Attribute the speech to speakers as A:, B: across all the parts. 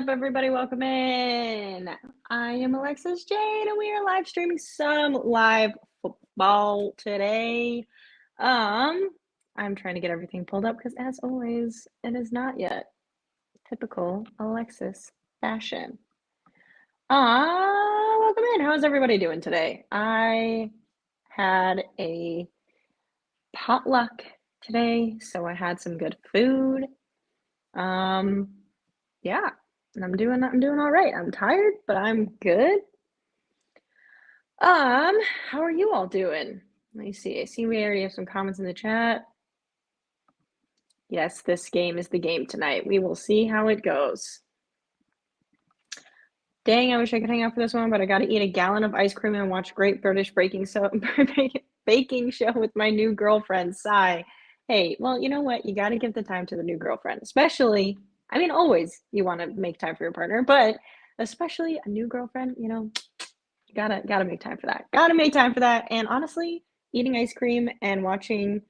A: up, everybody? Welcome in. I am Alexis Jade, and we are live streaming some live football today. I'm trying to get everything pulled up because, as always, it is not yet. Typical Alexis fashion. Welcome in. How's everybody doing today? I had a potluck today, so I had some good food. Yeah, and I'm doing all right. I'm tired, but I'm good. How are you all doing? Let me see. I see we already have some comments in the chat. Yes, this game is the game tonight. We will see how it goes. Dang, I wish I could hang out for this one, but I got to eat a gallon of ice cream and watch Great British Baking Show with my new girlfriend, Sai. Hey, well, you know what? You got to give the time to the new girlfriend, especially, I mean, always you want to make time for your partner, but especially a new girlfriend, you know, you gotta make time for that. Gotta make time for that. And honestly, eating ice cream and watching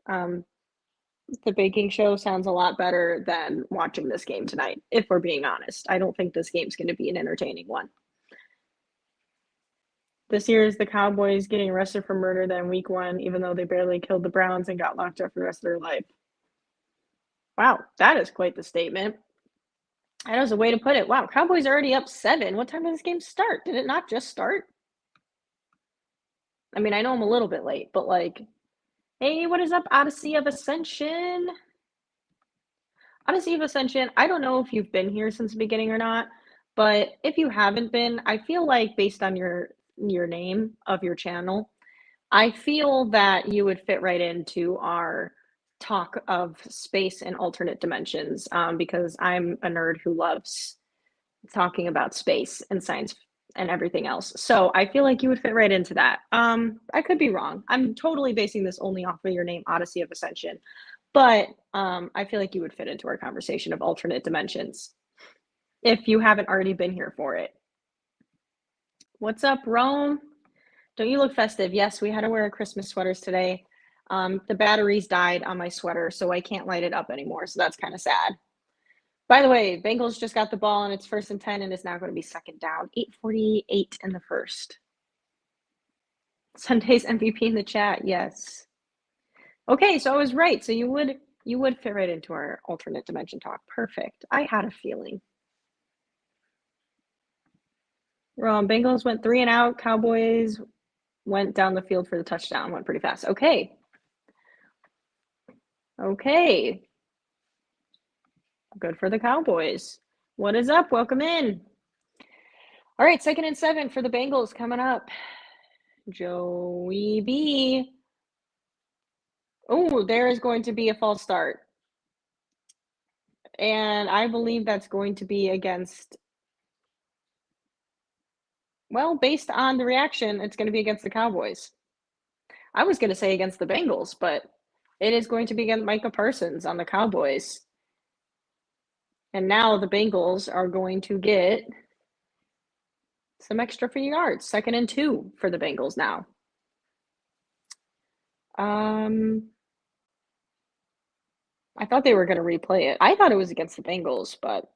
A: the baking show sounds a lot better than watching this game tonight, if we're being honest. I don't think this game's going to be an entertaining one. This year is the Cowboys getting arrested for murder than week one, even though they barely killed the Browns and got locked up for the rest of their life. Wow, that is quite the statement. That is a way to put it. Wow, Cowboys are already up 7. What time did this game start? Did it not just start? I mean, I know I'm a little bit late, but like, hey, what is up, Odyssey of Ascension? Odyssey of Ascension, I don't know if you've been here since the beginning or not, but if you haven't been, I feel like based on your name of your channel, I feel that you would fit right into our talk of space and alternate dimensions, because I'm a nerd who loves talking about space and science and everything else. So I feel like you would fit right into that. I could be wrong. I'm totally basing this only off of your name, Odyssey of Ascension, but I feel like you would fit into our conversation of alternate dimensions if you haven't already been here for it. What's up, Rome? Don't you look festive? Yes, we had to wear Christmas sweaters today. The batteries died on my sweater, so I can't light it up anymore, so that's kind of sad. By the way, Bengals just got the ball, and it's 1st and 10, and it's now going to be 2nd down. 8:48 in the first. Sunday's MVP in the chat, yes. Okay, so I was right. So you would fit right into our alternate dimension talk. Perfect. I had a feeling. Bengals went 3 and out. Cowboys went down the field for the touchdown. Went pretty fast. Okay. Good for the Cowboys. What is up? Welcome in. All right, 2nd and 7 for the Bengals coming up. Joey B. Oh, there is going to be a false start. And I believe that's going to be against, well, based on the reaction, it's going to be against the Cowboys. I was going to say against the Bengals, but it is going to be against Micah Parsons on the Cowboys. And now the Bengals are going to get some extra free yards. 2nd and 2 for the Bengals now. I thought they were going to replay it. I thought it was against the Bengals, but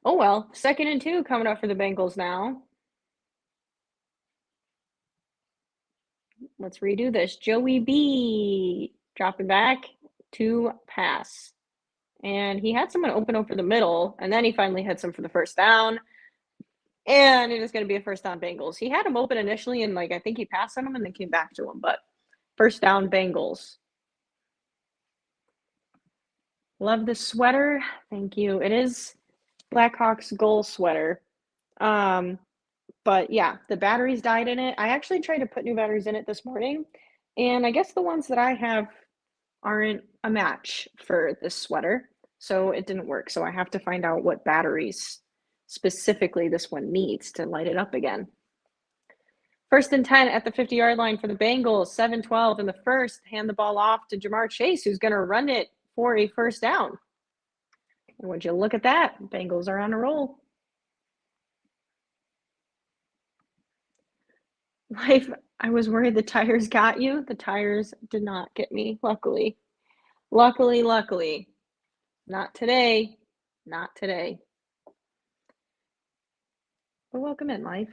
A: oh well. 2nd and 2 coming up for the Bengals now. Let's redo this. Joey B dropping back to pass. And he had someone open over the middle, and then he finally hits him for the 1st down. And it is going to be a 1st down Bengals. He had him open initially, and I think he passed on him and then came back to him. But 1st down Bengals. Love the sweater. Thank you. It is Blackhawks goal sweater. But yeah, the batteries died in it. I actually tried to put new batteries in it this morning, and I guess the ones that I have aren't a match for this sweater, so it didn't work. So I have to find out what batteries specifically this one needs to light it up again. 1st and 10 at the 50-yard line for the Bengals. 7-12 in the first. Hand the ball off to Jamar Chase, who's going to run it for a 1st down. And would you look at that? Bengals are on a roll. Life, I was worried the tires got you. The tires did not get me, luckily. Luckily. Not today. Not today. But welcome in, life.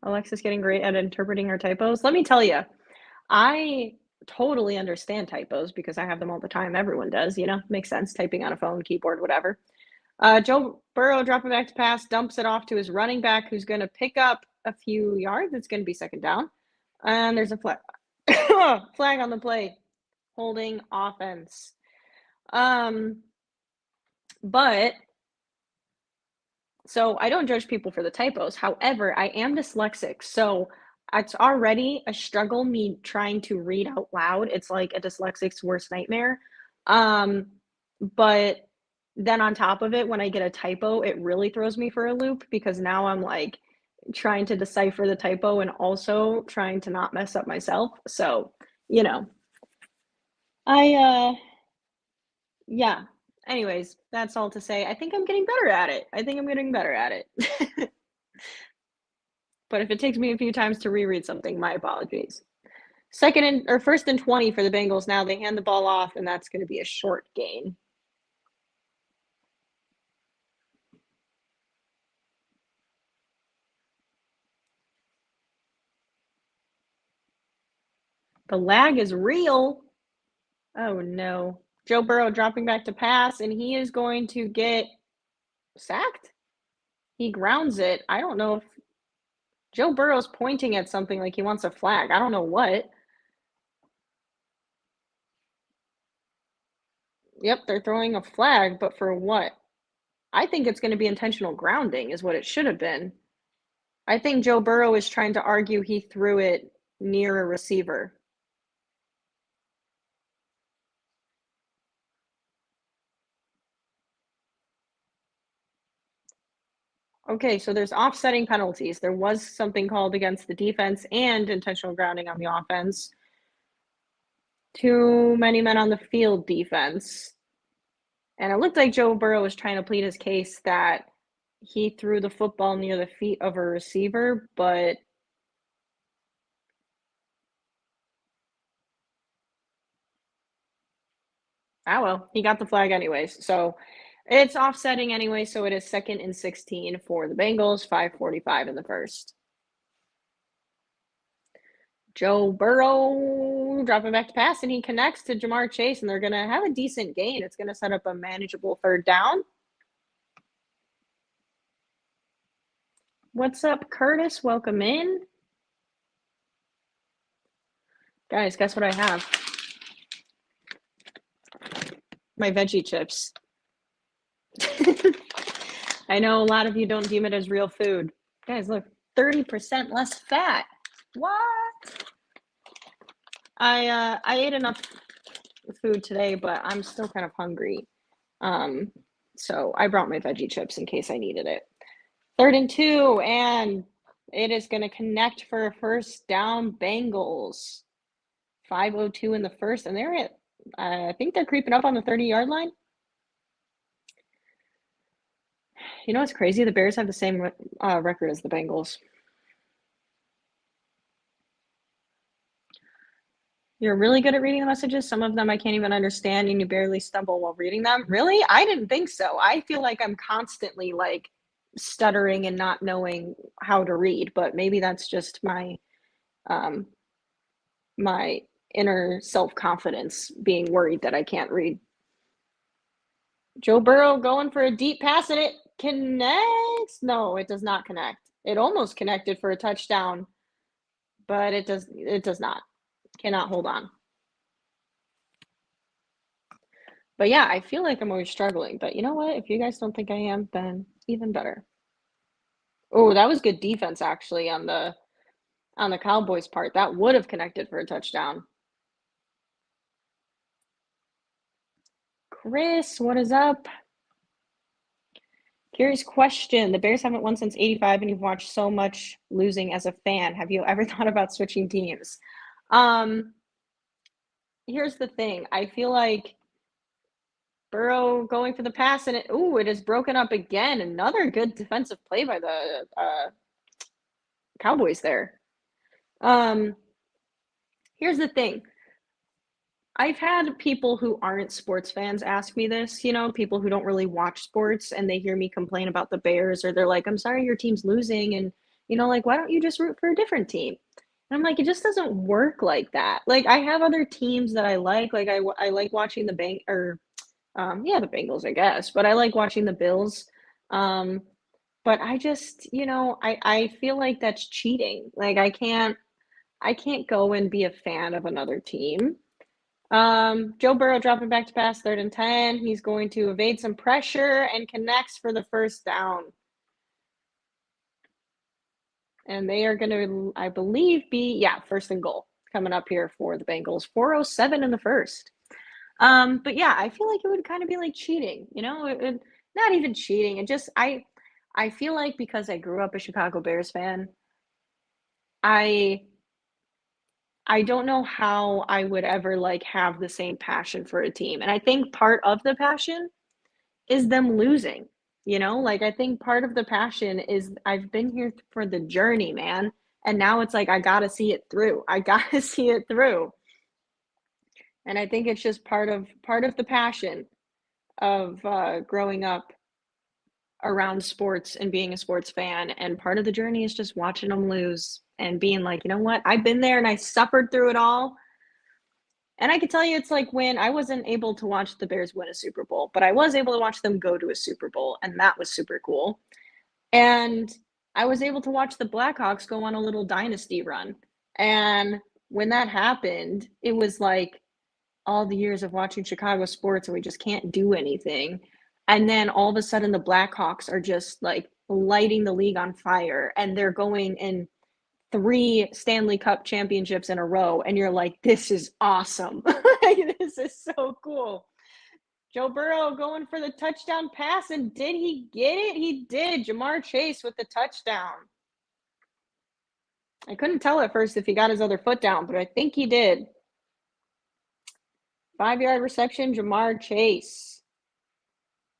A: Alexa's getting great at interpreting our typos. Let me tell you, I totally understand typos because I have them all the time. Everyone does, makes sense. Typing on a phone, keyboard, whatever. Joe Burrow dropping back to pass, dumps it off to his running back who's going to pick up a few yards. It's going to be second down. And there's a flag. Flag on the play. Holding offense. But so I don't judge people for the typos. However, I am dyslexic. So it's already a struggle me trying to read out loud. It's like a dyslexic's worst nightmare. But then on top of it, when I get a typo, it really throws me for a loop because now I'm like trying to decipher the typo and also trying to not mess up myself. So, yeah. Anyways, that's all to say. I think I'm getting better at it. But if it takes me a few times to reread something, my apologies. First and 20 for the Bengals now. They hand the ball off, and that's going to be a short gain. The lag is real. Oh, no. Joe Burrow dropping back to pass, and he is going to get sacked. He grounds it. I don't know if Joe Burrow's pointing at something like he wants a flag. I don't know what. Yep, they're throwing a flag, but for what? I think it's going to be intentional grounding is what it should have been. I think Joe Burrow is trying to argue he threw it near a receiver. Okay, so there's offsetting penalties. There was something called against the defense and intentional grounding on the offense. Too many men on the field defense. And it looked like Joe Burrow was trying to plead his case that he threw the football near the feet of a receiver, but well, he got the flag anyways. So it's offsetting anyway, so it is 2nd and 16 for the Bengals, 5:45 in the first. Joe Burrow dropping back to pass, and he connects to Jamar Chase, and they're going to have a decent gain. It's going to set up a manageable third down. What's up, Curtis? Welcome in. Guys, guess what I have? My veggie chips. I know a lot of you don't deem it as real food. Guys, look, 30% less fat. What? I ate enough food today, but I'm still kind of hungry. So I brought my veggie chips in case I needed it. 3rd and 2, and it is going to connect for a first down. Bengals. 5:02 in the first, and they're at, I think they're creeping up on the 30-yard line. You know what's crazy? The Bears have the same record as the Bengals. You're really good at reading the messages. Some of them I can't even understand, and you barely stumble while reading them. Really? I didn't think so. I feel like I'm constantly like stuttering and not knowing how to read, but maybe that's just my my inner self-confidence being worried that I can't read. Joe Burrow going for a deep pass, and it connects. No, it does not connect. It almost connected for a touchdown, but it does not. Cannot hold on. But yeah, I feel like I'm always struggling. But you know what? If you guys don't think I am, then even better. Oh, that was good defense actually on the Cowboys part. That would have connected for a touchdown. Chris, what is up? Curious question. The Bears haven't won since 85, and you've watched so much losing as a fan. Have you ever thought about switching teams? Here's the thing. I feel like Burrow going for the pass, and it is broken up again. Another good defensive play by the Cowboys there. Here's the thing. I've had people who aren't sports fans ask me this, people who don't really watch sports and they hear me complain about the Bears or they're like, "I'm sorry your team's losing," and, like, "Why don't you just root for a different team?" And I'm like, "It just doesn't work like that." Like, I have other teams that I like I like watching yeah, the Bengals, I guess, but I like watching the Bills. Um, but I just, I feel like that's cheating. Like, I can't go and be a fan of another team. Joe Burrow dropping back to pass, 3rd and 10. He's going to evade some pressure and connects for the first down. And they are going to, I believe, be 1st and goal coming up here for the Bengals. 4:07 in the first. But yeah, I feel like it would kind of be like cheating, not even cheating. I feel like because I grew up a Chicago Bears fan, I I don't know how I would ever like have the same passion for a team. And I think part of the passion is them losing, Like, I think part of the passion is I've been here for the journey, man, and now it's like I gotta see it through. I gotta see it through, and I think it's just part of the passion of, growing up around sports and being a sports fan, and part of the journey is just watching them lose and being like, "You know what? I've been there and I suffered through it all." And I can tell you it's like when I wasn't able to watch the Bears win a Super Bowl, but I was able to watch them go to a Super Bowl, and that was super cool. And I was able to watch the Blackhawks go on a little dynasty run. And when that happened, it was like all the years of watching Chicago sports and we just can't do anything. And then all of a sudden the Blackhawks are just like lighting the league on fire and they're going in 3 Stanley Cup championships in a row, and you're like, "This is awesome." Like, this is so cool. Joe Burrow going for the touchdown pass, and did he get it? He did. Jamar Chase with the touchdown. I couldn't tell at first if he got his other foot down, but I think he did. 5-yard reception, Jamar Chase.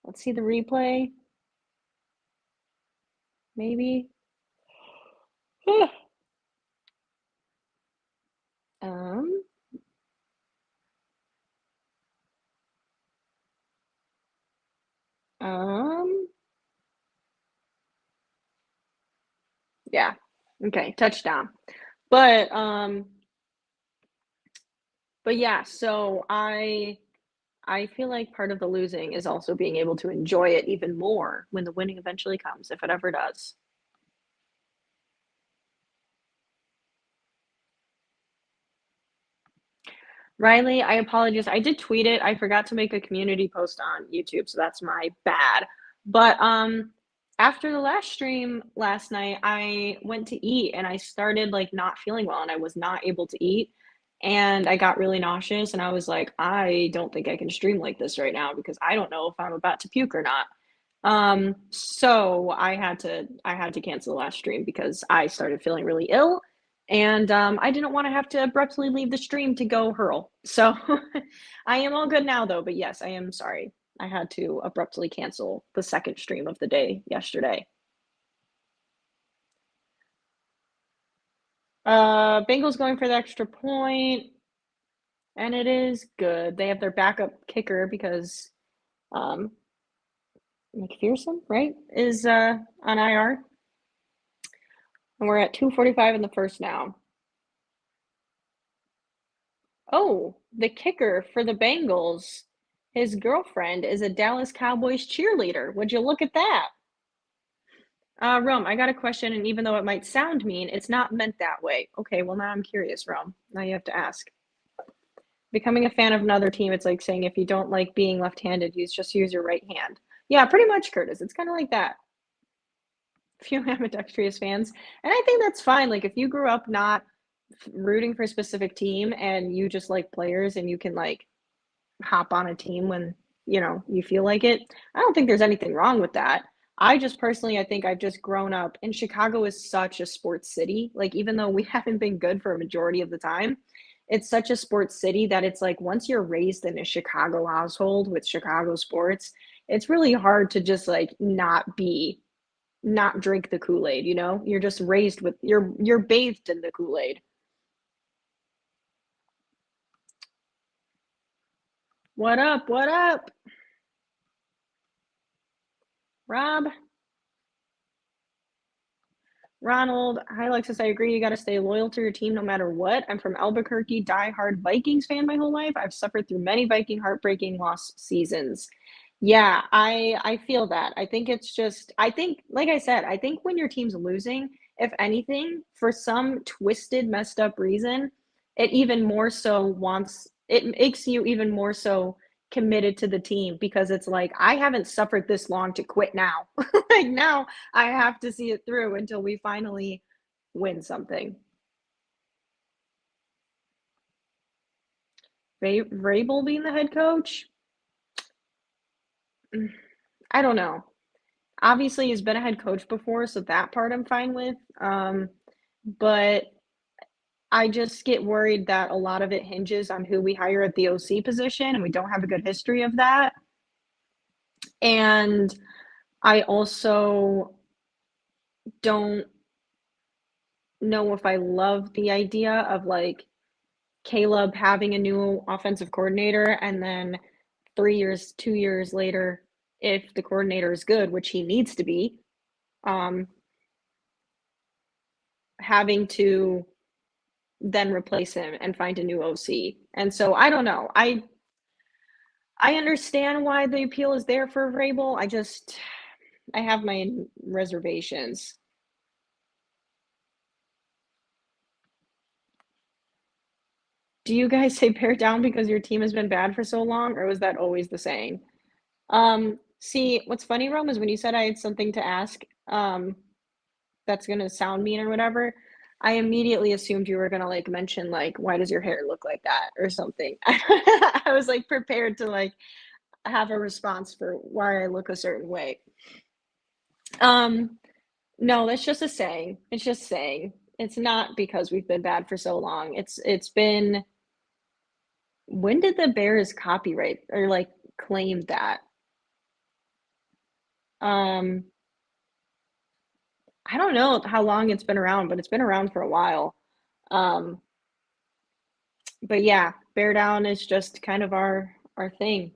A: Let's see the replay. Maybe. um, um, yeah. Okay, touchdown. But yeah, so I feel like part of the losing is also being able to enjoy it even more when the winning eventually comes, if it ever does. Riley, I apologize. I did tweet it. I forgot to make a community post on YouTube, so that's my bad. But after the last stream last night, I went to eat and I started like not feeling well and I was not able to eat and I got really nauseous and I was like, I don't think I can stream like this right now because I don't know if I'm about to puke or not. So I had to cancel the last stream because I started feeling really ill and I didn't want to have to abruptly leave the stream to go hurl. So I am all good now though, but yes, I am sorry. I had to abruptly cancel the second stream of the day yesterday. Bengals going for the extra point, and it is good. They have their backup kicker because um, McPherson, right, is on IR. And we're at 2:45 in the first now. Oh, the kicker for the Bengals, his girlfriend is a Dallas Cowboys cheerleader. Would you look at that? Rome, I got a question, and even though it might sound mean, it's not meant that way. Okay, well, now I'm curious, Rome. Now you have to ask. Becoming a fan of another team, it's like saying if you don't like being left-handed, use your right hand. Yeah, pretty much, Curtis. It's kind of like that. Few ambidextrous fans, and I think that's fine. Like if you grew up not rooting for a specific team and you just like players and you can like hop on a team when you feel like it, I don't think there's anything wrong with that. I just personally, I think I've just grown up, and Chicago is such a sports city. Like even though we haven't been good for a majority of the time, it's such a sports city that it's like once you're raised in a Chicago household with Chicago sports, it's really hard to just like not drink the Kool-Aid, You're just raised with you're bathed in the Kool-Aid. What up? What up? Rob? Ronald? Hi, Alexis. I agree. You got to stay loyal to your team no matter what. I'm from Albuquerque, die-hard Vikings fan my whole life. I've suffered through many Viking heartbreaking loss seasons. Yeah, I feel that. I think it's just I think like I said, I think when your team's losing, if anything, for some twisted, messed up reason, it makes you even more so committed to the team because it's like I haven't suffered this long to quit now. Like now I have to see it through until we finally win something. Vrabel being the head coach? Mm, I don't know. Obviously, he's been a head coach before, so that part I'm fine with. But I just get worried that a lot of it hinges on who we hire at the OC position, and we don't have a good history of that. And I also don't know if I love the idea of like Caleb having a new offensive coordinator and then 3 years, 2 years later, if the coordinator is good, which he needs to be, um, having to then replace him and find a new OC. And so I don't know. I understand why the appeal is there for Vrabel. I have my reservations. Do you guys say bear down because your team has been bad for so long, or was that always the saying? See, what's funny, Rome, is when you said I had something to ask, that's gonna sound mean or whatever, I immediately assumed you were gonna like mention like, why does your hair look like that or something. I was like prepared to like have a response for why I look a certain way. Um, no, that's just a saying. It's just saying. It's not because we've been bad for so long. It's been when did the Bears copyright or like claim that? Um, I don't know how long it's been around, but it's been around for a while. Um, but yeah, bear down is just kind of our thing.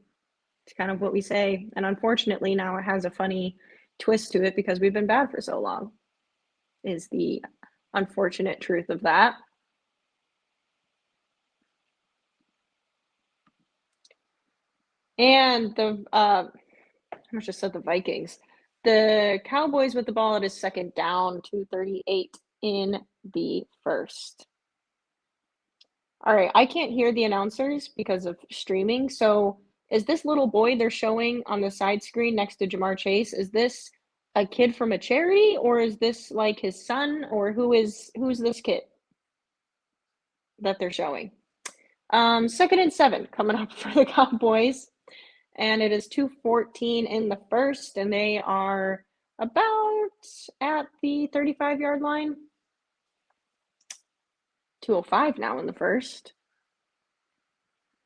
A: It's kind of what we say. And unfortunately now it has a funny twist to it because we've been bad for so long, is the unfortunate truth of that. And I almost just said the Vikings. The Cowboys with the ball at his second down, 2:38 in the first. All right, I can't hear the announcers because of streaming. So is this little boy they're showing on the side screen next to Jamar Chase, is this a kid from a charity or is this like his son or who's this kid that they're showing? Second and 7 coming up for the Cowboys. And it is 2:14 in the first, and they are about at the 35-yard line. 2:05 now in the first.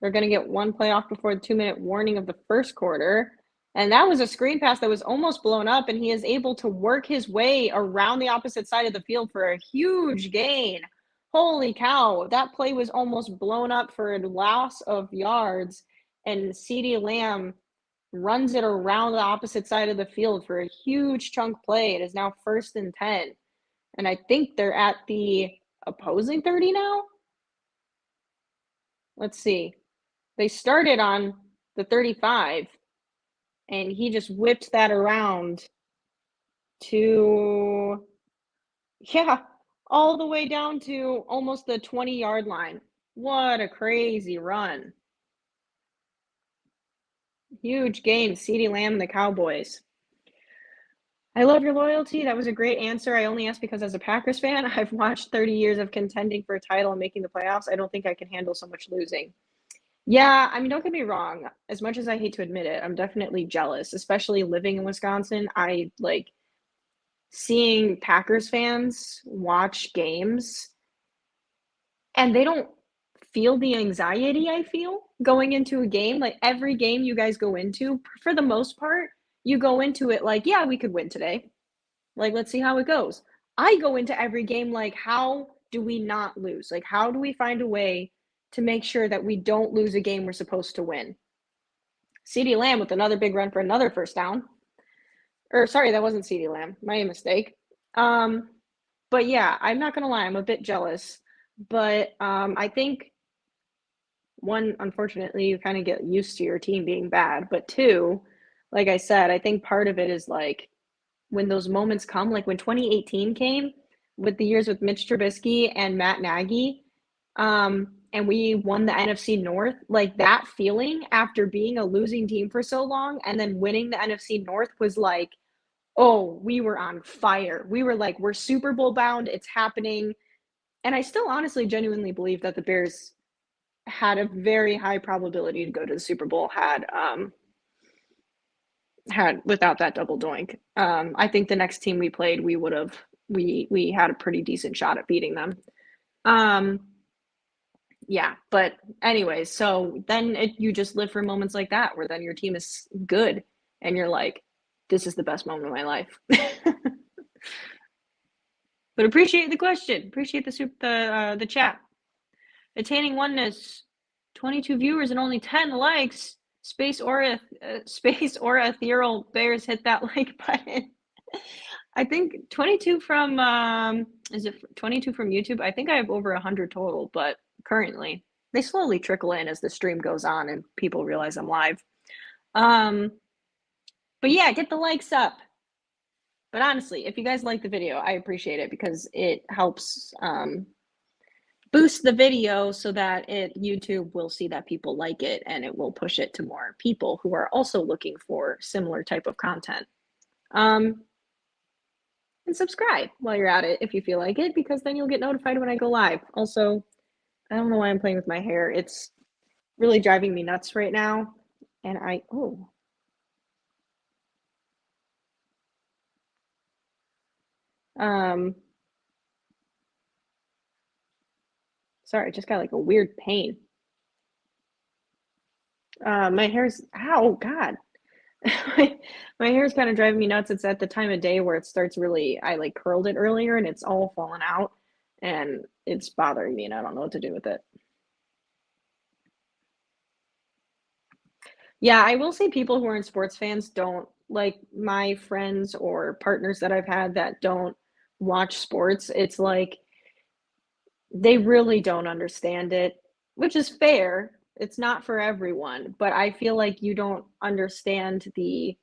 A: They're going to get one play off before the 2-minute warning of the first quarter. And that was a screen pass that was almost blown up, and he is able to work his way around the opposite side of the field for a huge gain. Holy cow, that play was almost blown up for a loss of yards, and CeeDee Lamb runs it around the opposite side of the field for a huge chunk play. It is now 1st and 10. And I think they're at the opposing 30 now. Let's see. They started on the 35, and he just whipped that around to, yeah, all the way down to almost the 20-yard line. What a crazy run. Huge game, CeeDee Lamb and the Cowboys. I love your loyalty. That was a great answer. I only asked because as a Packers fan, I've watched 30 years of contending for a title and making the playoffs. I don't think I can handle so much losing. Yeah, I mean, don't get me wrong. As much as I hate to admit it, I'm definitely jealous, especially living in Wisconsin. I like seeing Packers fans watch games and they don't feel the anxiety I feel going into a game. Like every game you guys go into, for the most part, you go into it like, yeah, we could win today. Like, let's see how it goes. I go into every game like, how do we not lose? Like, how do we find a way to make sure that we don't lose a game we're supposed to win? CeeDee Lamb with another big run for another first down. Or sorry, that wasn't CeeDee Lamb. My mistake. Um, but yeah, I'm not gonna lie, I'm a bit jealous. But I think one, unfortunately, you kind of get used to your team being bad. But two, like I said, I think part of it is like when those moments come, like when 2018 came with the years with Mitch Trubisky and Matt Nagy, and we won the NFC North, like that feeling after being a losing team for so long and then winning the NFC North was like, oh, we were on fire. We were like, we're Super Bowl bound. It's happening. And I still honestly genuinely believe that the Bears had a very high probability to go to the Super Bowl had without that double doink. I think the next team we played, we had a pretty decent shot at beating them. Um, yeah, but anyways, so then you just live for moments like that where then your team is good and you're like, this is the best moment of my life. But appreciate the question. Appreciate the chat. Attaining oneness, 22 viewers and only 10 likes. Space or ethereal bears hit that like button. I think 22 from is it 22 from YouTube? I think I have over 100 total, but currently they slowly trickle in as the stream goes on and people realize I'm live. But yeah, get the likes up. But honestly, if you guys like the video, I appreciate it because it helps boost the video so that YouTube will see that people like it and it will push it to more people who are also looking for similar type of content. And subscribe while you're at it if you feel like it, because then you'll get notified when I go live. Also, I don't know why I'm playing with my hair. It's really driving me nuts right now. And sorry, I just got like a weird pain. My hair's, ow, God. My hair's kind of driving me nuts. It's at the time of day where it starts really, I like curled it earlier and it's all fallen out and it's bothering me and I don't know what to do with it. Yeah, I will say people who aren't sports fans don't, like my friends or partners that I've had that don't watch sports. It's like they really don't understand it, which is fair. It's not for everyone, but I feel like you don't understand the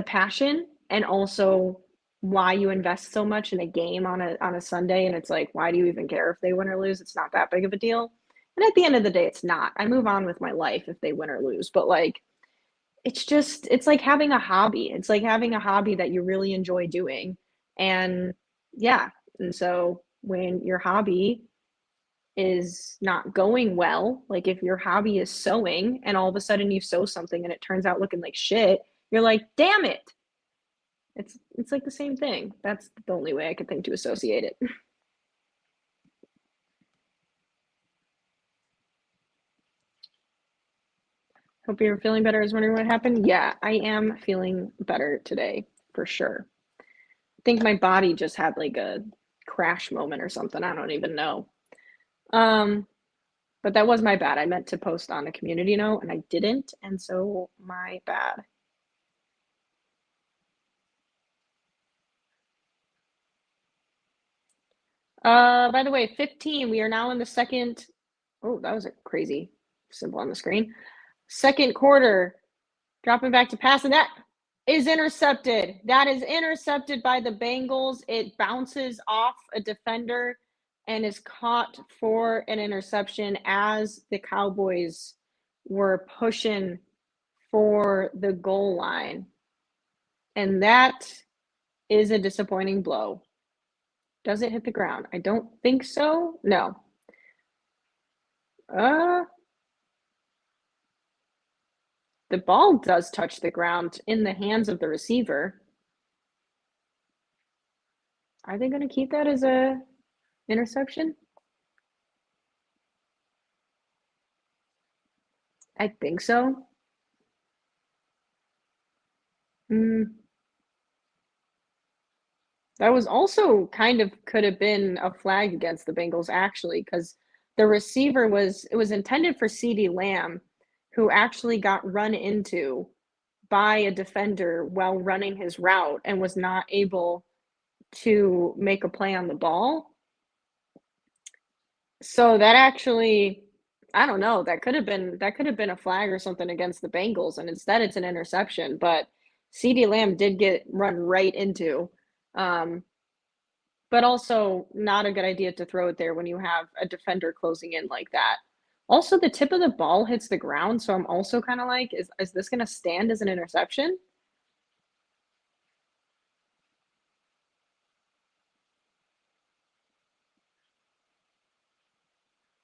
A: passion and also why you invest so much in a game on a Sunday. And it's like, why do you even care if they win or lose? It's not that big of a deal. And at the end of the day, it's not. I move on with my life if they win or lose. But like, it's like having a hobby. It's like having a hobby that you really enjoy doing. And yeah. And so when your hobby is not going well, like if your hobby is sewing and all of a sudden you sew something and it turns out looking like shit, you're like, damn it. It's like the same thing. That's the only way I could think to associate it. Hope you're feeling better. I was wondering what happened. Yeah, I am feeling better today for sure. I think my body just had like a crash moment or something. I don't even know. But that was my bad. I meant to post on a community note and I didn't, and so my bad. By the way, 15, we are now in the second. Oh, that was a crazy symbol on the screen. Second quarter, dropping back to pass, and that is intercepted. That is intercepted by the Bengals. It bounces off a defender and is caught for an interception as the Cowboys were pushing for the goal line. And that is a disappointing blow. Does it hit the ground? I don't think so. No. The ball does touch the ground in the hands of the receiver. Are they going to keep that as a interception? I think so. That was also kind of could have been a flag against the Bengals actually, because the receiver it was intended for CeeDee Lamb, who actually got run into by a defender while running his route and was not able to make a play on the ball. So that actually, I don't know, that could have been a flag or something against the Bengals, and instead it's an interception, but CeeDee Lamb did get run right into. Um, but also not a good idea to throw it there when you have a defender closing in like that. Also, the tip of the ball hits the ground, so I'm also kind of like, is this going to stand as an interception?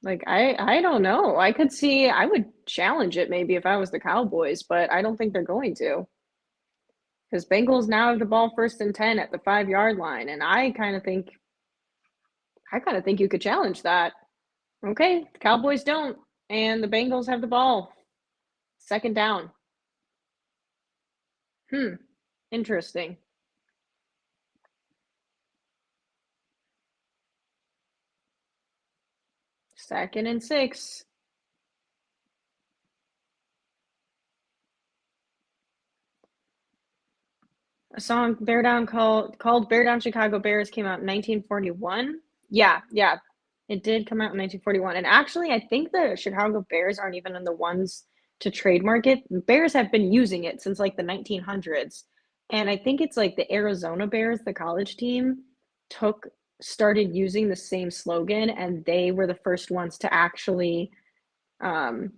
A: Like I don't know. I would challenge it maybe if I was the Cowboys, but I don't think they're going to. Because Bengals now have the ball first and 10 at the 5 yard line, and I kind of think you could challenge that. Okay, the Cowboys don't, and the Bengals have the ball. Second down. Hmm, interesting. Second and 6. A song Bear Down called Bear Down Chicago Bears came out in 1941. Yeah, yeah. It did come out in 1941. And actually, I think the Chicago Bears aren't even in the ones to trademark it. Bears have been using it since like the 1900s. And I think it's like the Arizona Bears, the college team, took started using the same slogan, and they were the first ones to actually um,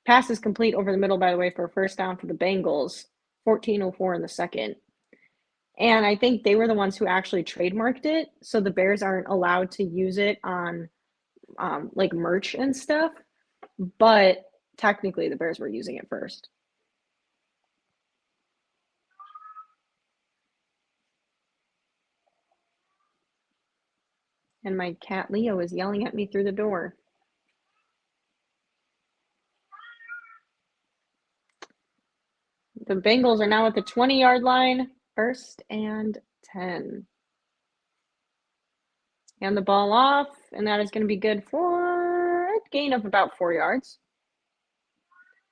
A: passes complete over the middle, by the way, for a first down for the Bengals, 14:04 in the second. And I think they were the ones who actually trademarked it, so the Bears aren't allowed to use it on like merch and stuff. But technically, the Bears were using it first. And my cat Leo is yelling at me through the door. The Bengals are now at the 20 yard line, first and 10. Hand the ball off, and that is going to be good for a gain of about 4 yards.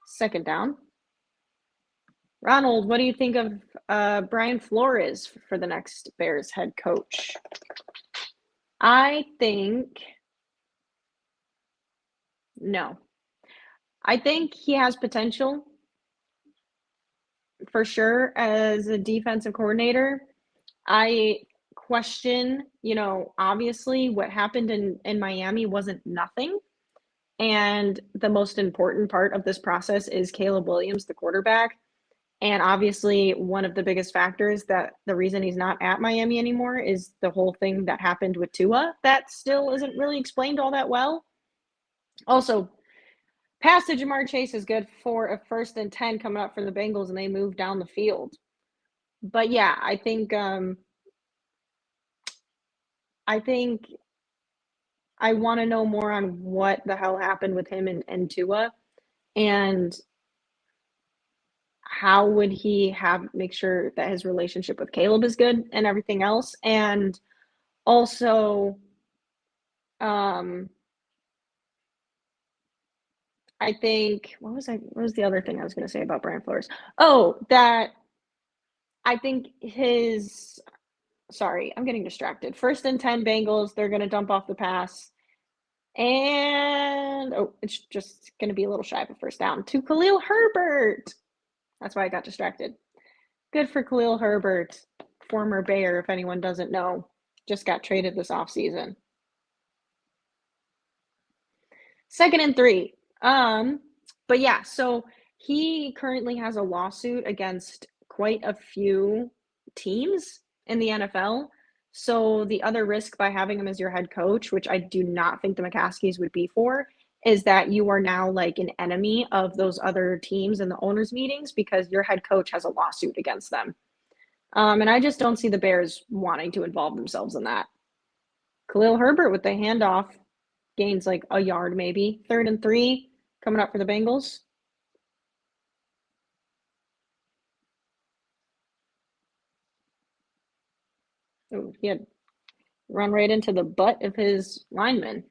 A: Second down. Ronald, what do you think of Brian Flores for the next Bears head coach? I think no. I think he has potential for sure as a defensive coordinator. I question, obviously what happened in Miami wasn't nothing. And the most important part of this process is Caleb Williams, the quarterback. And obviously, one of the biggest factors that the reason he's not at Miami anymore is the whole thing that happened with Tua that still isn't really explained all that well. Also, passage of Jamar Chase is good for a first and 10 coming up for the Bengals, and they move down the field. But yeah, I think I want to know more on what the hell happened with him and Tua, and how would he have make sure that his relationship with Caleb is good and everything else. And also, um, I think what was the other thing I was going to say about Brian Flores? Oh, that I think his sorry, I'm getting distracted. First and 10 Bengals, they're going to dump off the pass. And it's just going to be a little shy of a first down to Khalil Herbert. That's why I got distracted. Good for Khalil Herbert, former Bear, if anyone doesn't know. Just got traded this offseason. Second and 3. But yeah, so he currently has a lawsuit against quite a few teams in the NFL. So the other risk by having him as your head coach, which I do not think the McCaskies would be for, is that you are now like an enemy of those other teams in the owners' meetings because your head coach has a lawsuit against them. And I just don't see the Bears wanting to involve themselves in that. Khalil Herbert with the handoff gains like a yard maybe. Third and 3 coming up for the Bengals. Oh, he had run right into the butt of his lineman.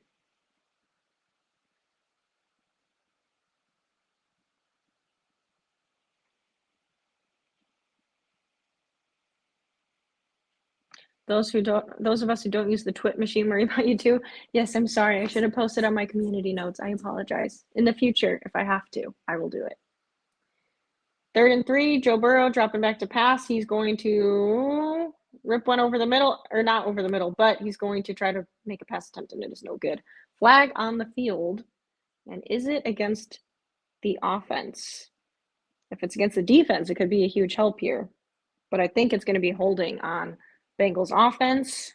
A: Those of us who don't use the twit machine worry about you too. Yes, I'm sorry. I should have posted on my community notes. I apologize. In the future, if I have to, I will do it. 3rd and 3, Joe Burrow dropping back to pass. He's going to rip one over the middle, or not over the middle, but he's going to try to make a pass attempt, and it is no good. Flag on the field. And is it against the offense? If it's against the defense, it could be a huge help here. But I think it's going to be holding on Bengals offense.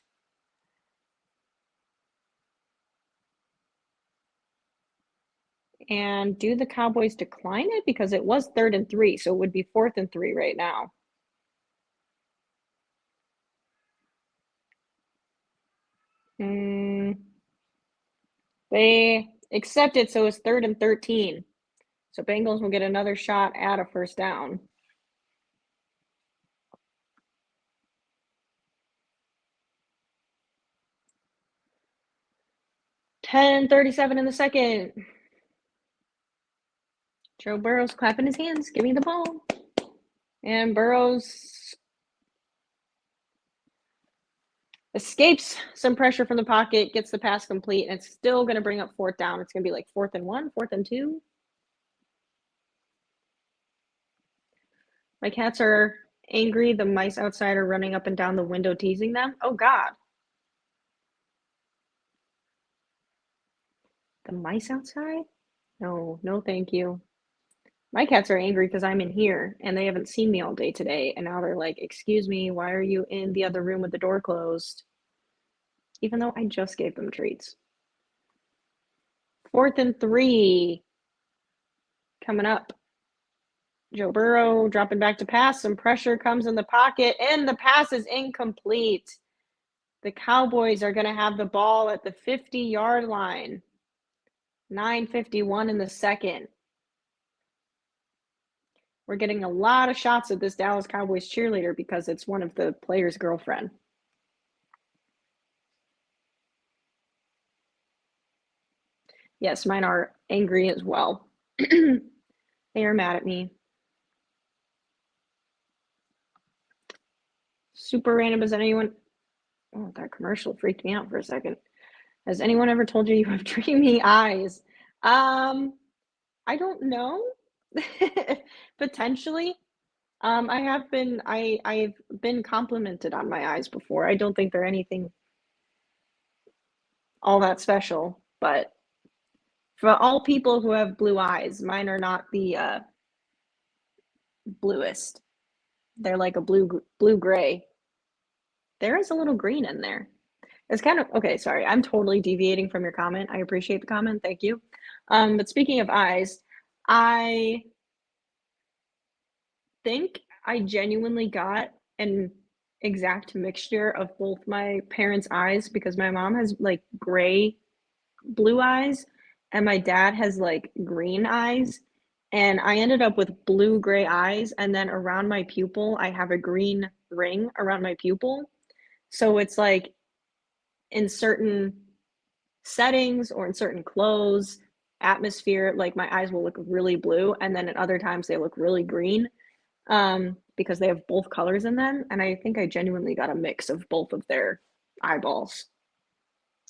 A: And do the Cowboys decline it? Because it was 3rd and 3, so it would be 4th and 3 right now. They accept it, so it's 3rd and 13. So Bengals will get another shot at a first down. $10:37 in the second. Joe Burrow's clapping his hands. Give me the ball. And Burrows escapes some pressure from the pocket, gets the pass complete, and it's still going to bring up 4th down. It's going to be like 4th and 1, 4th and 2. My cats are angry. The mice outside are running up and down the window teasing them. Oh, God. The mice outside? No, no, thank you. My cats are angry because I'm in here and they haven't seen me all day today. And now they're like, excuse me, why are you in the other room with the door closed? Even though I just gave them treats. 4th and 3 coming up. Joe Burrow dropping back to pass. Some pressure comes in the pocket, and the pass is incomplete. The Cowboys are going to have the ball at the 50-yard line. 9:51 in the second. We're getting a lot of shots at this Dallas Cowboys cheerleader because it's one of the players' girlfriend. Yes, mine are angry as well. They are mad at me. Super random. Has anyone... Oh, that commercial freaked me out for a second. Has anyone ever told you you have dreamy eyes? I don't know. Potentially. I've been complimented on my eyes before. I don't think they're anything all that special, but for all people who have blue eyes, mine are not the bluest. They're like a blue-gray. There is a little green in there. It's kind of okay. Sorry, I'm totally deviating from your comment. I appreciate the comment. Thank you. But speaking of eyes, I think I genuinely got an exact mixture of both my parents' eyes because my mom has like gray blue eyes and my dad has like green eyes. And I ended up with blue-gray eyes, and then around my pupil, I have a green ring around my pupil. So it's like in certain settings or in certain clothes, atmosphere, like my eyes will look really blue, and then at other times they look really green because they have both colors in them. And I think I genuinely got a mix of both of their eyeballs.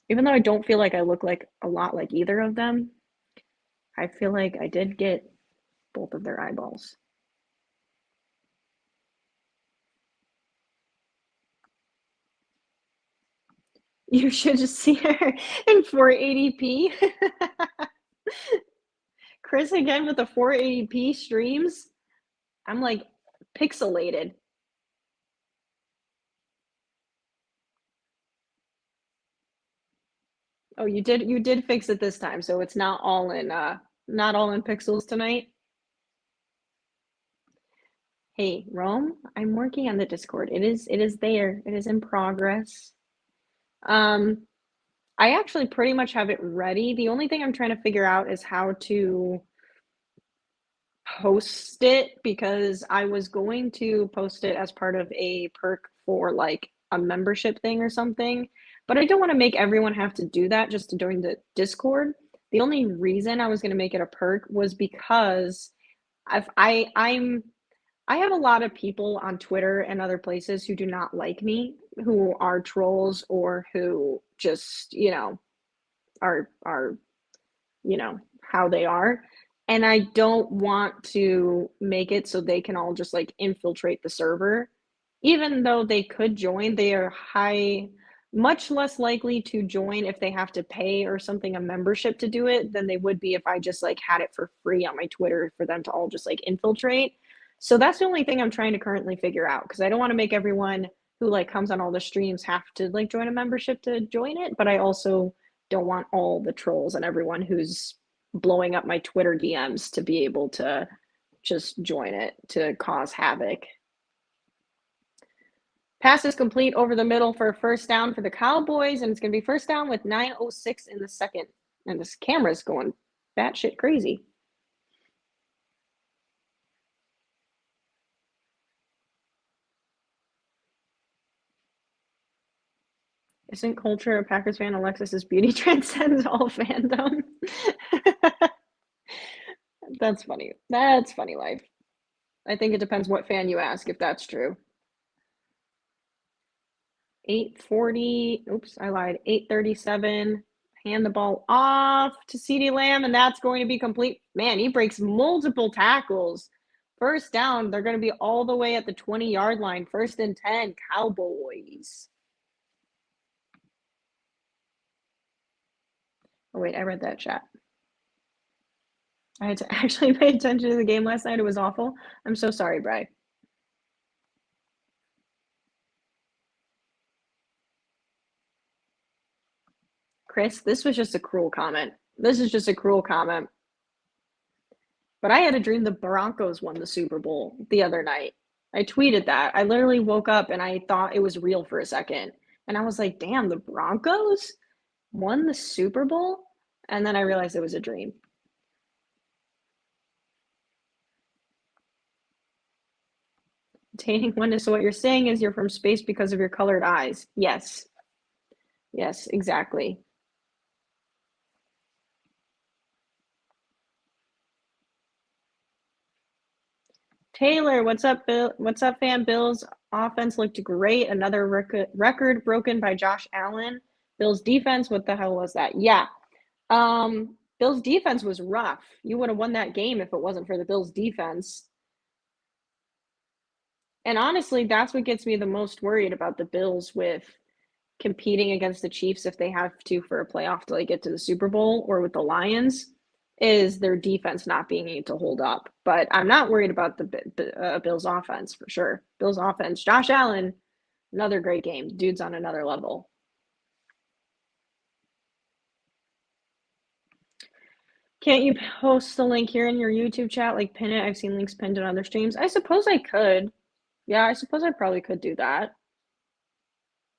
A: Even though I don't feel like I look like a lot like either of them, I feel like I did get both of their eyeballs. You should just see her in 480p. Chris again with the 480p streams. I'm like pixelated. Oh, you did fix it this time, so it's not all in pixels tonight. Hey, Rome, I'm working on the Discord. It is there. It is in progress. I actually pretty much have it ready. The only thing I'm trying to figure out is how to post it because I was going to post it as part of a perk for like a membership thing or something, but I don't want to make everyone have to do that just to join the Discord. The only reason I was going to make it a perk was because I have a lot of people on Twitter and other places who do not like me, who are trolls or who just, are how they are. And I don't want to make it so they can all just like infiltrate the server. Even though they could join, they are much less likely to join if they have to pay or something a membership to do it than they would be if I just like had it for free on my Twitter for them to all just like infiltrate. So that's the only thing I'm trying to currently figure out because I don't want to make everyone who like comes on all the streams have to like join a membership to join it, but I also don't want all the trolls and everyone who's blowing up my Twitter DMs to be able to just join it to cause havoc. Pass is complete over the middle for a first down for the Cowboys, and it's going to be first down with 9:06 in the second. And this camera's going batshit crazy. Isn't culture a Packers fan? Alexis's beauty transcends all fandom. That's funny. That's funny life. I think it depends what fan you ask if that's true. 8:40. Oops, I lied. 8:37. Hand the ball off to CeeDee Lamb, and that's going to be complete. Man, he breaks multiple tackles. First down, they're going to be all the way at the 20-yard line. First and 10, Cowboys. Oh, wait, I read that chat. I had to actually pay attention to the game last night. It was awful. I'm so sorry, Bri. Chris, this was just a cruel comment. This is just a cruel comment. But I had a dream the Broncos won the Super Bowl the other night. I tweeted that. I literally woke up and I thought it was real for a second. And I was like, damn, the Broncos won the Super Bowl? And then I realized it was a dream. Attaining oneness. So what you're saying is you're from space because of your colored eyes. Yes. Yes, exactly. Taylor, what's up, Bill? What's up, fam? Bills offense looked great. Another record broken by Josh Allen. Bills defense, what the hell was that? Yeah. Bills defense was rough. You would have won that game if it wasn't for the Bills defense. And honestly, that's what gets me the most worried about the Bills with competing against the Chiefs if they have to for a playoff to like get to the Super Bowl or with the Lions is their defense not being able to hold up. But I'm not worried about the Bills offense for sure. Bills offense, Josh Allen, another great game. Dude's on another level. Can't you post the link here in your YouTube chat? Like pin it. I've seen links pinned in other streams. I suppose I could. Yeah, I suppose I probably could do that.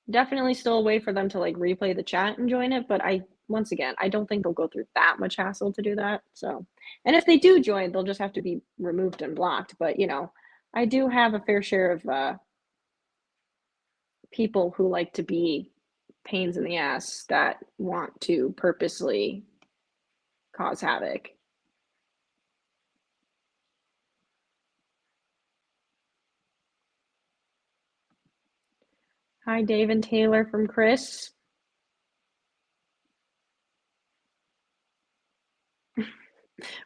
A: Definitely still a way for them to like replay the chat and join it, but once again, I don't think they'll go through that much hassle to do that. So, and if they do join, they'll just have to be removed and blocked. But I do have a fair share of people who like to be pains in the ass that want to purposely cause havoc. Hi, Dave and Taylor from Chris.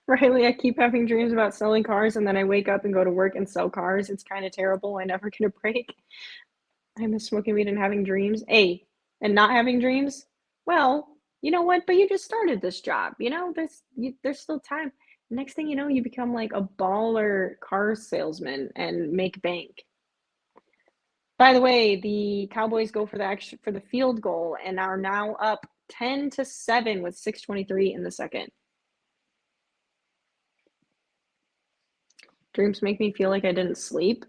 A: Riley, I keep having dreams about selling cars and then I wake up and go to work and sell cars. It's kind of terrible. I never get a break. I miss smoking weed and having dreams. Hey, and not having dreams? Well, you know what? But you just started this job. There's still time. Next thing you know, you become like a baller car salesman and make bank. By the way, the Cowboys go for the field goal and are now up 10-7 with 6:23 in the second. Dreams make me feel like I didn't sleep.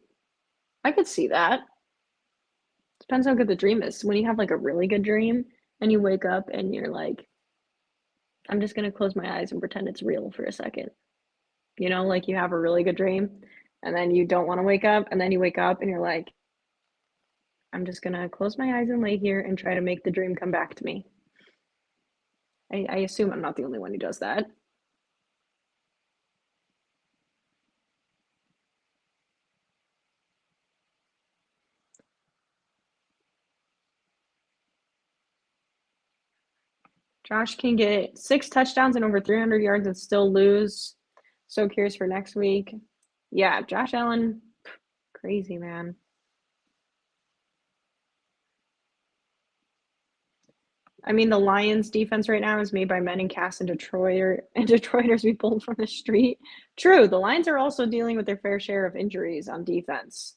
A: I could see that. Depends how good the dream is. When you have like a really good dream and you wake up and you're like, I'm just going to close my eyes and pretend it's real for a second. Like you have a really good dream and then you don't want to wake up and then you wake up and you're like, I'm just going to close my eyes and lay here and try to make the dream come back to me. I assume I'm not the only one who does that. Josh can get 6 touchdowns and over 300 yards and still lose. So curious for next week. Yeah, Josh Allen, crazy, man. I mean, the Lions defense right now is made by men in casts in Detroit, and Detroiters we pulled from the street. True, the Lions are also dealing with their fair share of injuries on defense.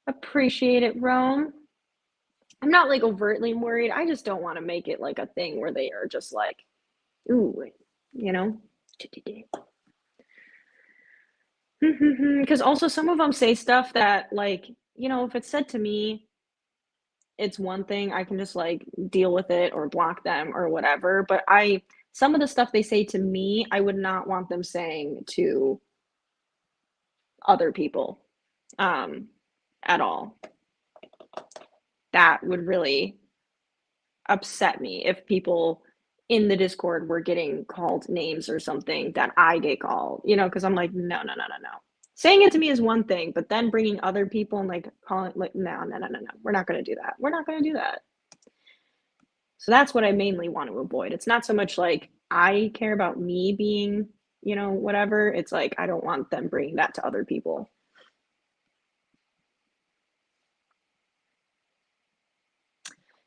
A: Appreciate it, Rome. I'm not like overtly worried. I just don't want to make it like a thing where they are just like, ooh, you know? Because also some of them say stuff that, like, if it's said to me, it's one thing. I can just like deal with it or block them or whatever. But some of the stuff they say to me, I would not want them saying to other people at all. That would really upset me if people in the Discord were getting called names or something that I get called, because I'm like, no, no, no, no, no. Saying it to me is one thing, but then bringing other people and like calling, like, no, no, no, no, no. We're not going to do that. We're not going to do that. So that's what I mainly want to avoid. It's not so much like I care about me being, whatever. It's like I don't want them bringing that to other people.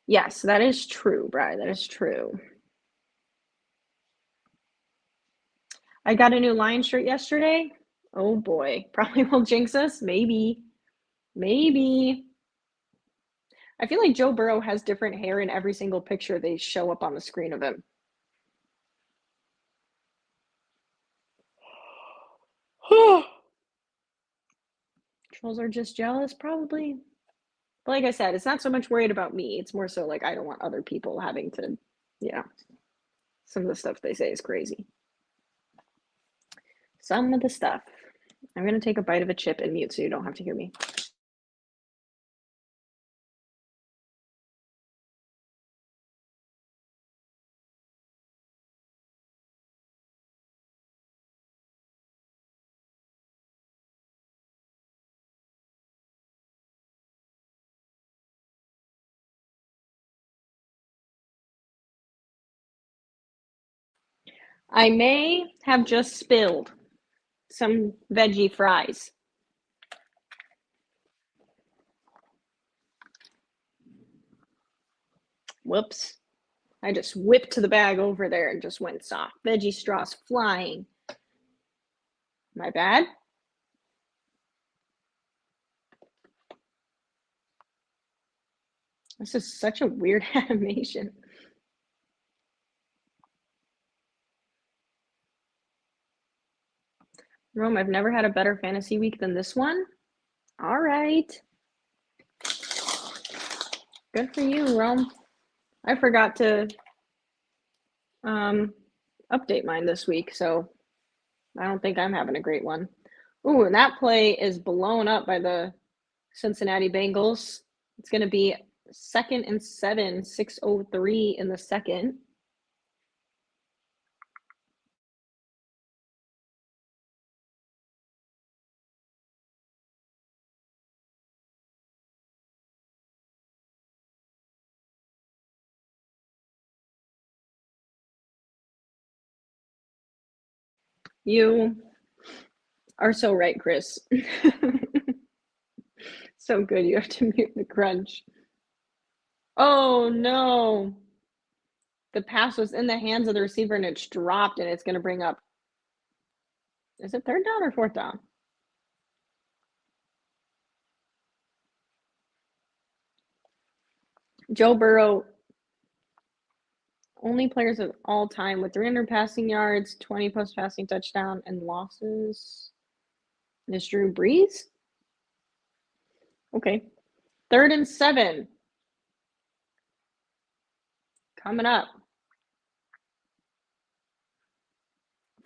A: Yes, that is true, Bri. That is true. I got a new Lion shirt yesterday. Oh boy, probably will jinx us. Maybe. Maybe. I feel like Joe Burrow has different hair in every single picture they show up on the screen of him. Trolls are just jealous, probably. But like I said, it's not so much worried about me. It's more so like I don't want other people having to, some of the stuff they say is crazy. Some of the stuff. I'm going to take a bite of a chip and mute so you don't have to hear me. I may have just spilled some veggie fries. Whoops. I just whipped the bag over there and just went soft. Veggie straws flying. My bad. This is such a weird animation. Rome, I've never had a better fantasy week than this one. All right. Good for you, Rome. I forgot to update mine this week, so I don't think I'm having a great one. Ooh, and that play is blown up by the Cincinnati Bengals. It's going to be 2nd and 7, 6:03 in the second. You are so right, Chris. So good you have to mute the crunch. Oh, no. The pass was in the hands of the receiver and it's dropped and it's going to bring up. Is it 3rd down or 4th down? Joe Burrow, only players of all time with 300 passing yards, 20 plus passing touchdown, and losses. Is Drew Brees? Okay. 3rd and 7. Coming up.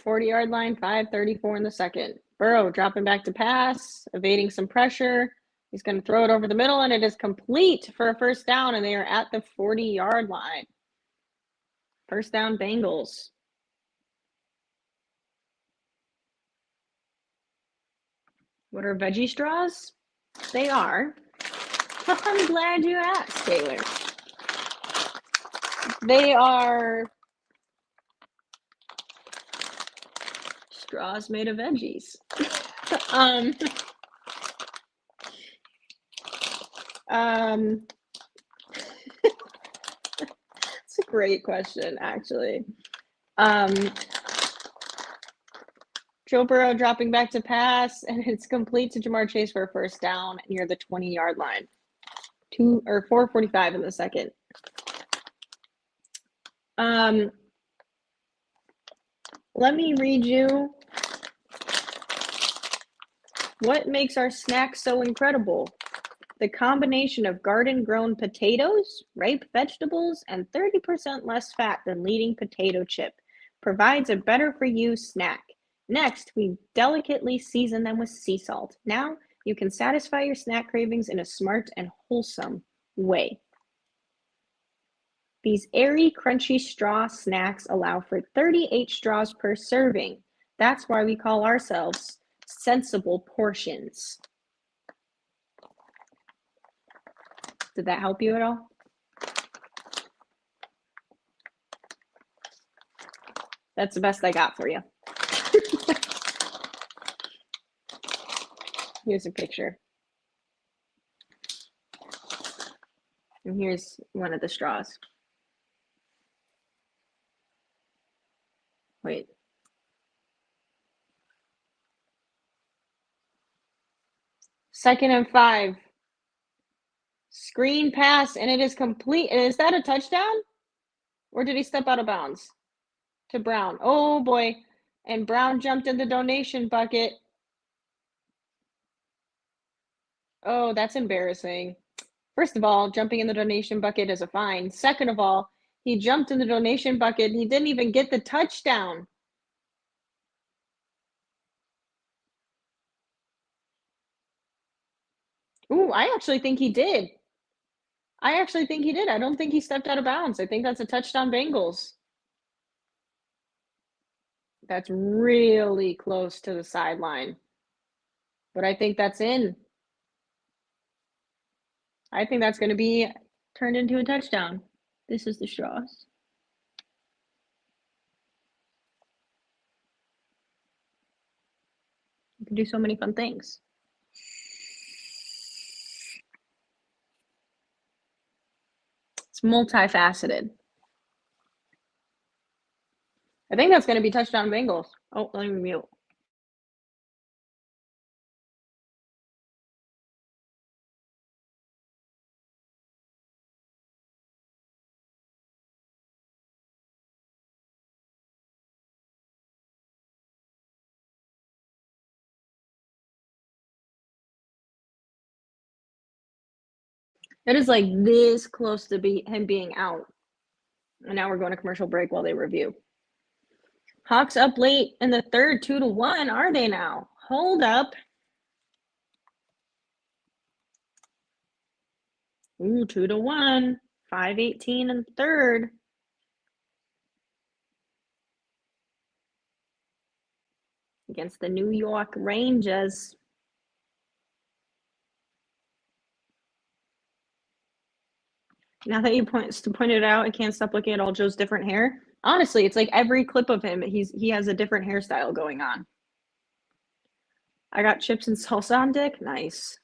A: 40-yard line, 5:34 in the second. Burrow dropping back to pass, evading some pressure. He's going to throw it over the middle, and it is complete for a 1st down, and they are at the 40-yard line. 1st down, Bengals. What are veggie straws? They are. I'm glad you asked, Taylor. They are straws made of veggies. It's a great question, actually. Joe Burrow dropping back to pass, and it's complete to Jamar Chase for a first down near the 20-yard line. 4:45 in the second. Let me read you what makes our snacks so incredible. The combination of garden-grown potatoes, ripe vegetables, and 30% less fat than leading potato chip provides a better-for-you snack. Next, we delicately season them with sea salt. Now, you can satisfy your snack cravings in a smart and wholesome way. These airy, crunchy straw snacks allow for 38 straws per serving. That's why we call ourselves sensible portions. Did that help you at all? That's the best I got for you. Here's a picture. And here's one of the straws. Wait. Second and 5. Screen pass, and it is complete. Is that a touchdown? Or did he step out of bounds? To Brown. Oh, boy. And Brown jumped in the donation bucket. Oh, that's embarrassing. First of all, jumping in the donation bucket is a fine. Second of all, he jumped in the donation bucket. He didn't even get the touchdown. Ooh, I actually think he did. I don't think he stepped out of bounds. I think that's a touchdown Bengals. That's really close to the sideline. But I think that's in. I think that's going to be turned into a touchdown. This is the straws. You can do so many fun things. It's multifaceted. I think that's going to be touchdown Bengals. Oh, let me mute. It is like this close to him being out. And now we're going to commercial break while they review. Hawks up late in the third, 2-1. Are they now? Hold up. Ooh, 2-1. 5:18 in the third. Against the New York Rangers. Now that you pointed out, I can't stop looking at all Joe's different hair. Honestly, it's like every clip of him, he has a different hairstyle going on. I got chips and salsa on dick. Nice.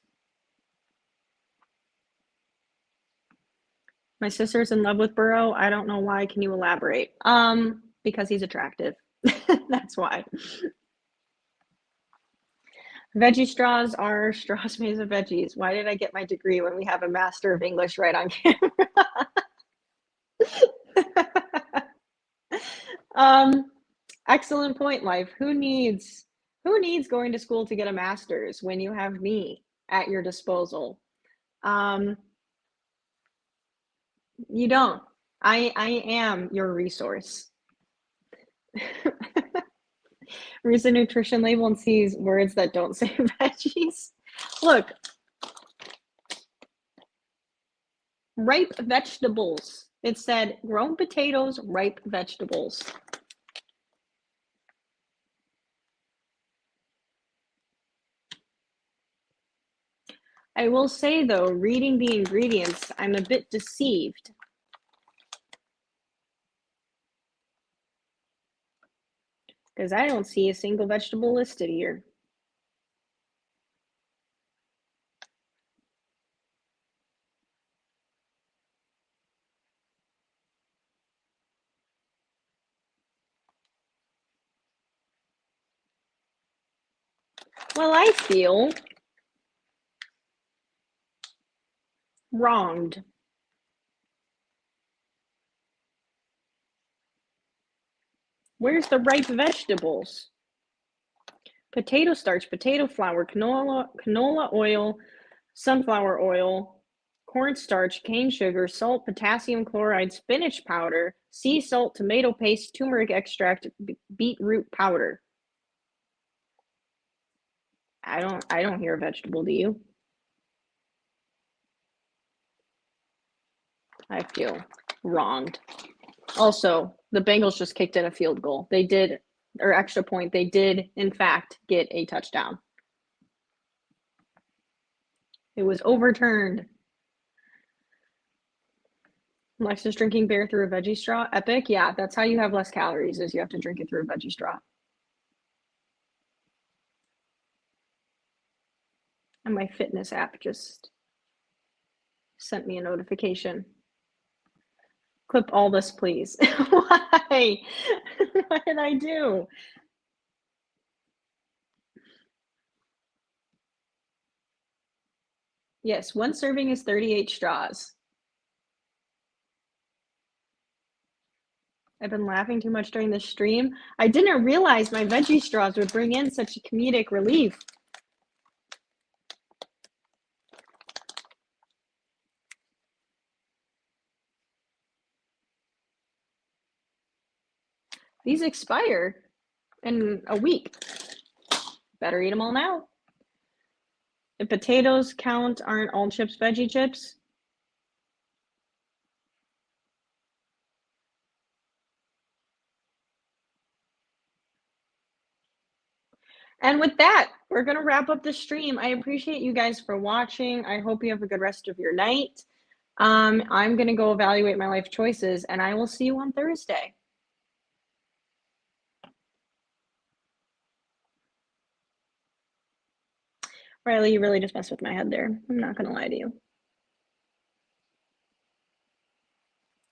A: My sister's in love with Burrow. I don't know why. Can you elaborate? Because he's attractive. That's why. Veggie straws are straws made of veggies. Why did I get my degree when we have a Master of English right on camera? Excellent point, Life. Who needs going to school to get a master's when you have me at your disposal? You don't. I am your resource. Reads the nutrition label and sees words that don't say veggies. Look. Ripe vegetables. It said grown potatoes, ripe vegetables. I will say, though, reading the ingredients, I'm a bit deceived. Because I don't see a single vegetable listed here. Well, I feel wronged. Where's the ripe vegetables? Potato starch, potato flour, canola oil, sunflower oil, cornstarch, cane sugar, salt, potassium chloride, spinach powder, sea salt, tomato paste, turmeric extract, beetroot powder. I don't hear a vegetable, do you? I feel wronged. Also, the Bengals just kicked in a field goal. They did, or extra point. They did, in fact, get a touchdown. It was overturned. Alexa's drinking beer through a veggie straw. Epic. Yeah, that's how you have less calories, is you have to drink it through a veggie straw. And my fitness app just sent me a notification. Clip all this, please. Why? What did I do? Yes, one serving is 38 straws. I've been laughing too much during the stream. I didn't realize my veggie straws would bring in such a comedic relief. These expire in a week. Better eat them all now. If potatoes count, aren't all chips veggie chips? And with that, we're going to wrap up the stream. I appreciate you guys for watching. I hope you have a good rest of your night. I'm going to go evaluate my life choices, and I will see you on Thursday. Riley, you really just messed with my head there. I'm not going to lie to you.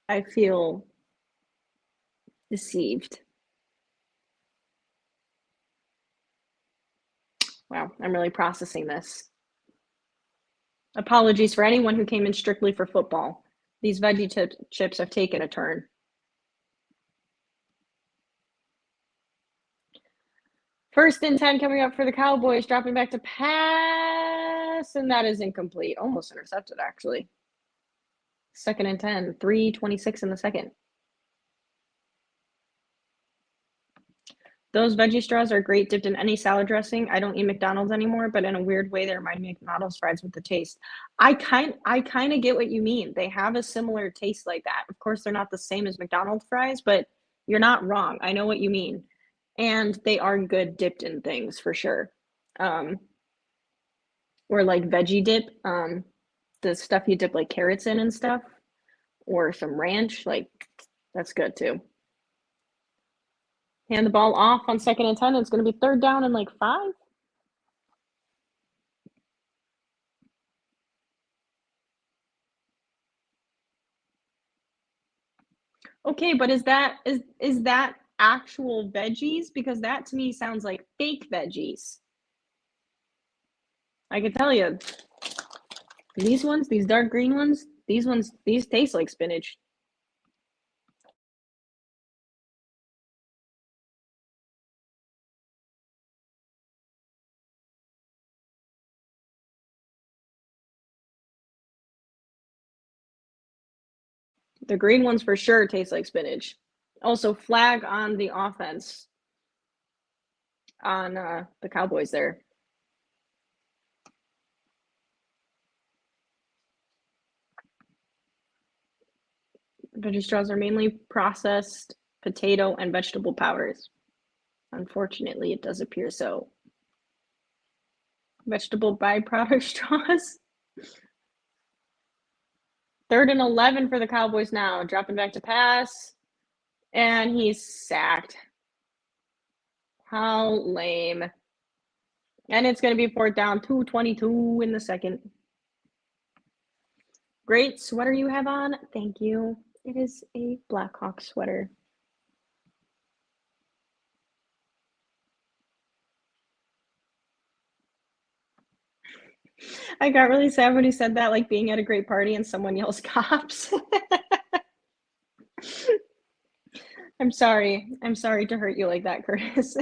A: I feel deceived. Wow, I'm really processing this. Apologies for anyone who came in strictly for football. These veggie chips have taken a turn. First and 10 coming up for the Cowboys, dropping back to pass, and that is incomplete. Almost intercepted, actually. Second and 10, 3:26 in the second. Those veggie straws are great dipped in any salad dressing. I don't eat McDonald's anymore, but in a weird way, they remind me of McDonald's fries with the taste. I kind of get what you mean. They have a similar taste like that. Of course, they're not the same as McDonald's fries, but you're not wrong. I know what you mean. And they are good dipped in things for sure. Or like veggie dip, the stuff you dip like carrots in and stuff, or some ranch, like that's good too. Hand the ball off on second and 10. It's going to be third down and like 5. Okay, but is that actual veggies? Because that to me sounds like fake veggies. I can tell you, these ones, these dark green ones, these taste like spinach. The green ones for sure taste like spinach. Also, flag on the offense on the Cowboys there. Veggie straws are mainly processed potato and vegetable powders. Unfortunately, it does appear so. Vegetable byproduct straws. Third and 11 for the Cowboys now. Dropping back to pass. And he's sacked. How lame. And it's going to be 4th down, 2:22 in the second. Great sweater you have on. Thank you. It is a Blackhawk sweater. I got really sad when he said that, like being at a great party and someone yells cops. I'm sorry. I'm sorry to hurt you like that, Curtis.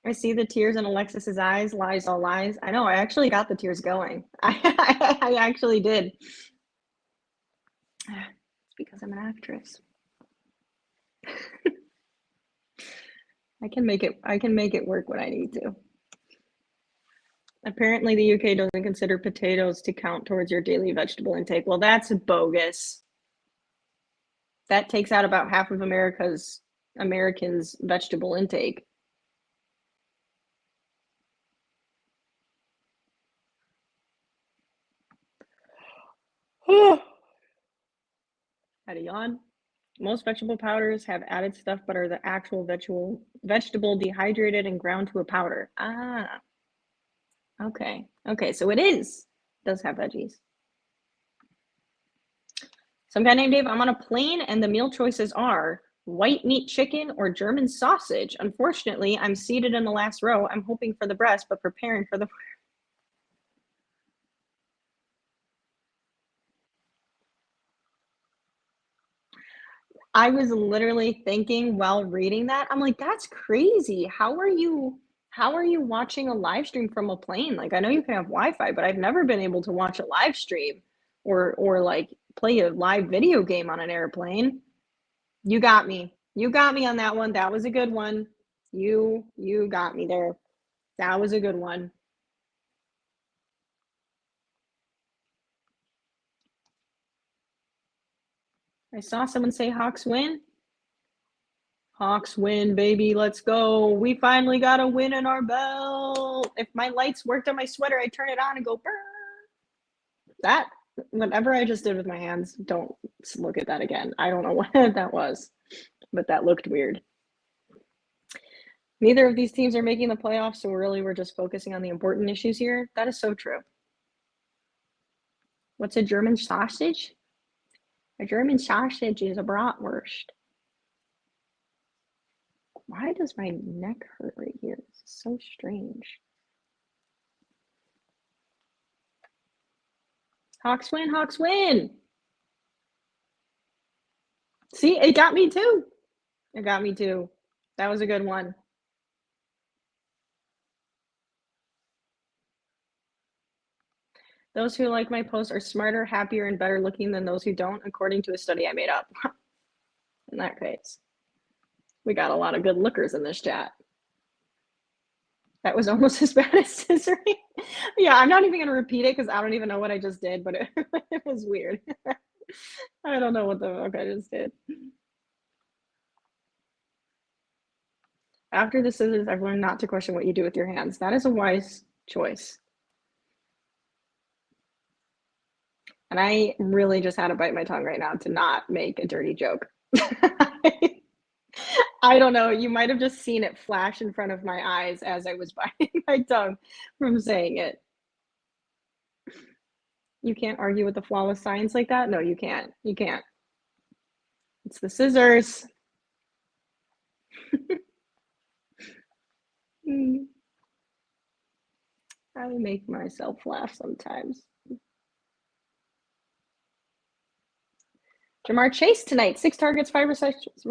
A: I see the tears in Alexis's eyes. Lies, all lies. I know. I actually got the tears going. I actually did. It's because I'm an actress. I can make it work when I need to. Apparently the UK doesn't consider potatoes to count towards your daily vegetable intake. Well, that's bogus. That takes out about half of Americans' vegetable intake. Had a yawn. Most vegetable powders have added stuff, but are the actual vegetable dehydrated and ground to a powder. Ah, okay. Okay, so does have veggies. Some guy named Dave, I'm on a plane and the meal choices are white meat chicken or German sausage. Unfortunately, I'm seated in the last row. I'm hoping for the breast, but preparing for the... I was literally thinking while reading that, I'm like, that's crazy. How are you watching a live stream from a plane? Like, I know you can have Wi-Fi, but I've never been able to watch a live stream or like play a live video game on an airplane. You got me. You got me on that one. That was a good one. You got me there. That was a good one. I saw someone say Hawks win. Hawks win, baby. Let's go. We finally got a win in our belt. If my lights worked on my sweater, I'd turn it on and go, burr. That, whatever I just did with my hands, don't look at that again. I don't know what that was, but that looked weird. Neither of these teams are making the playoffs, so really we're just focusing on the important issues here. That is so true. What's a German sausage? A German sausage is a bratwurst. Why does my neck hurt right here? This is so strange. Hawks win, Hawks win. See, it got me too. It got me too. That was a good one. Those who like my posts are smarter, happier, and better looking than those who don't, according to a study I made up. In that case, we got a lot of good lookers in this chat. That was almost as bad as scissoring. Yeah, I'm not even going to repeat it because I don't even know what I just did, but it was weird. I don't know what the fuck I just did. After the scissors, I've learned not to question what you do with your hands. That is a wise choice. And I really just had to bite my tongue right now to not make a dirty joke. I don't know. You might have just seen it flash in front of my eyes as I was biting my tongue from saying it. You can't argue with the flawless science like that? No, you can't. You can't. It's the scissors. I make myself laugh sometimes. Jamar Chase tonight. 6 targets, 5 receptions.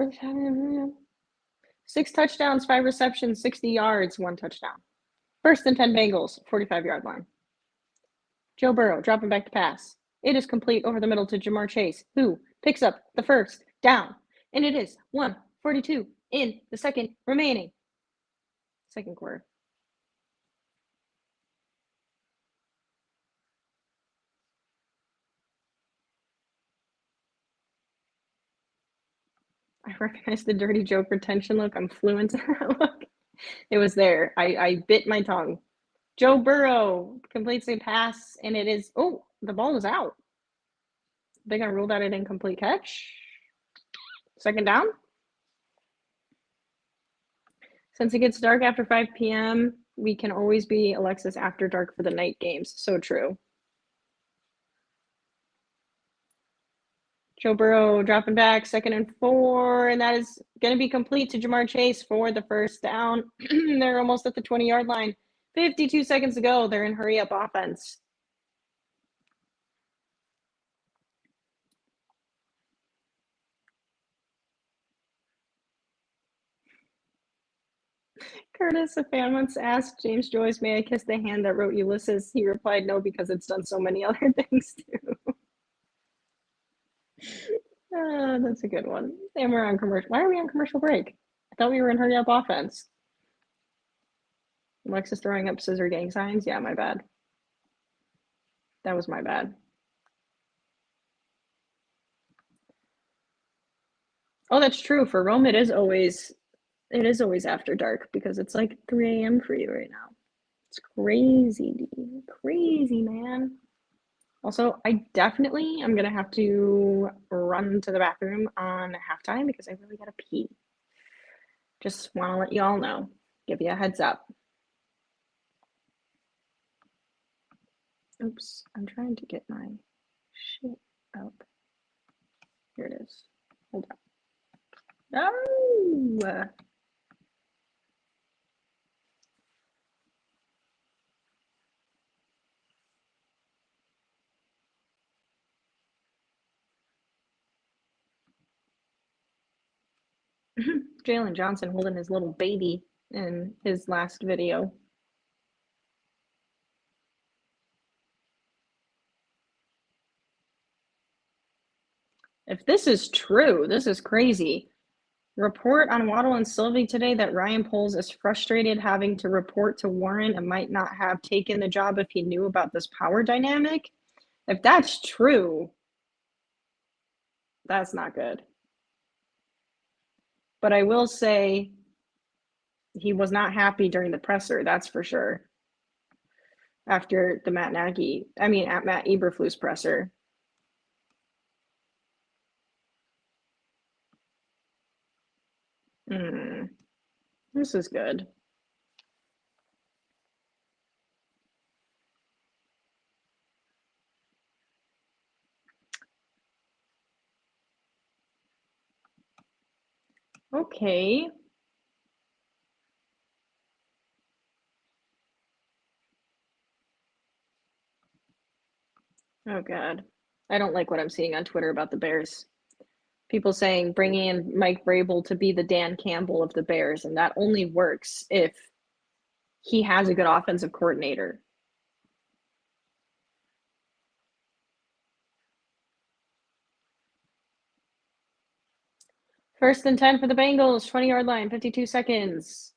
A: 6 touchdowns, 5 receptions, 60 yards, 1 touchdown. 1st and 10 Bengals, 45-yard line. Joe Burrow dropping back to pass. It is complete over the middle to Jamar Chase, who picks up the 1st down. And it is 1:42 in the second remaining. Second quarter. I recognize the dirty joke retention look. I'm fluent in that look. It was there. I bit my tongue. Joe Burrow completes a pass, and it is, oh, the ball is out. They got ruled out an incomplete catch. 2nd down. Since it gets dark after 5 p.m., we can always be Alexis after dark for the night games. So true. Joe Burrow dropping back, 2nd and 4, and that is going to be complete to Jamar Chase for the first down. They're almost at the 20-yard line. 52 seconds to go. They're in hurry-up offense. Curtis, a fan once asked James Joyce, may I kiss the hand that wrote Ulysses? He replied, no, because it's done so many other things too. That's a good one. And we're on commercial. Why are we on commercial break? I thought we were in hurry-up offense. Alexis throwing up scissor gang signs? Yeah, my bad. That was my bad. Oh, that's true. For Rome, it is always after dark because it's like 3 a.m. for you right now. It's crazy, crazy, man. Also, I definitely am gonna have to run to the bathroom on halftime because I really gotta pee. Just want to let you all know, give you a heads up. Oops, I'm trying to get my shit up. Here it is. Hold on. Oh! Jalen Johnson holding his little baby in his last video. If this is true, this is crazy. Report on Waddle and Sylvie today that Ryan Poles is frustrated having to report to Warren and might not have taken the job if he knew about this power dynamic. If that's true, that's not good. But I will say he was not happy during the presser, that's for sure. After the Matt Eberflus presser. This is good. Okay. Oh, God. I don't like what I'm seeing on Twitter about the Bears. People saying bringing in Mike Vrabel to be the Dan Campbell of the Bears, and that only works if he has a good offensive coordinator. First and 10 for the Bengals, 20-yard line, 52 seconds.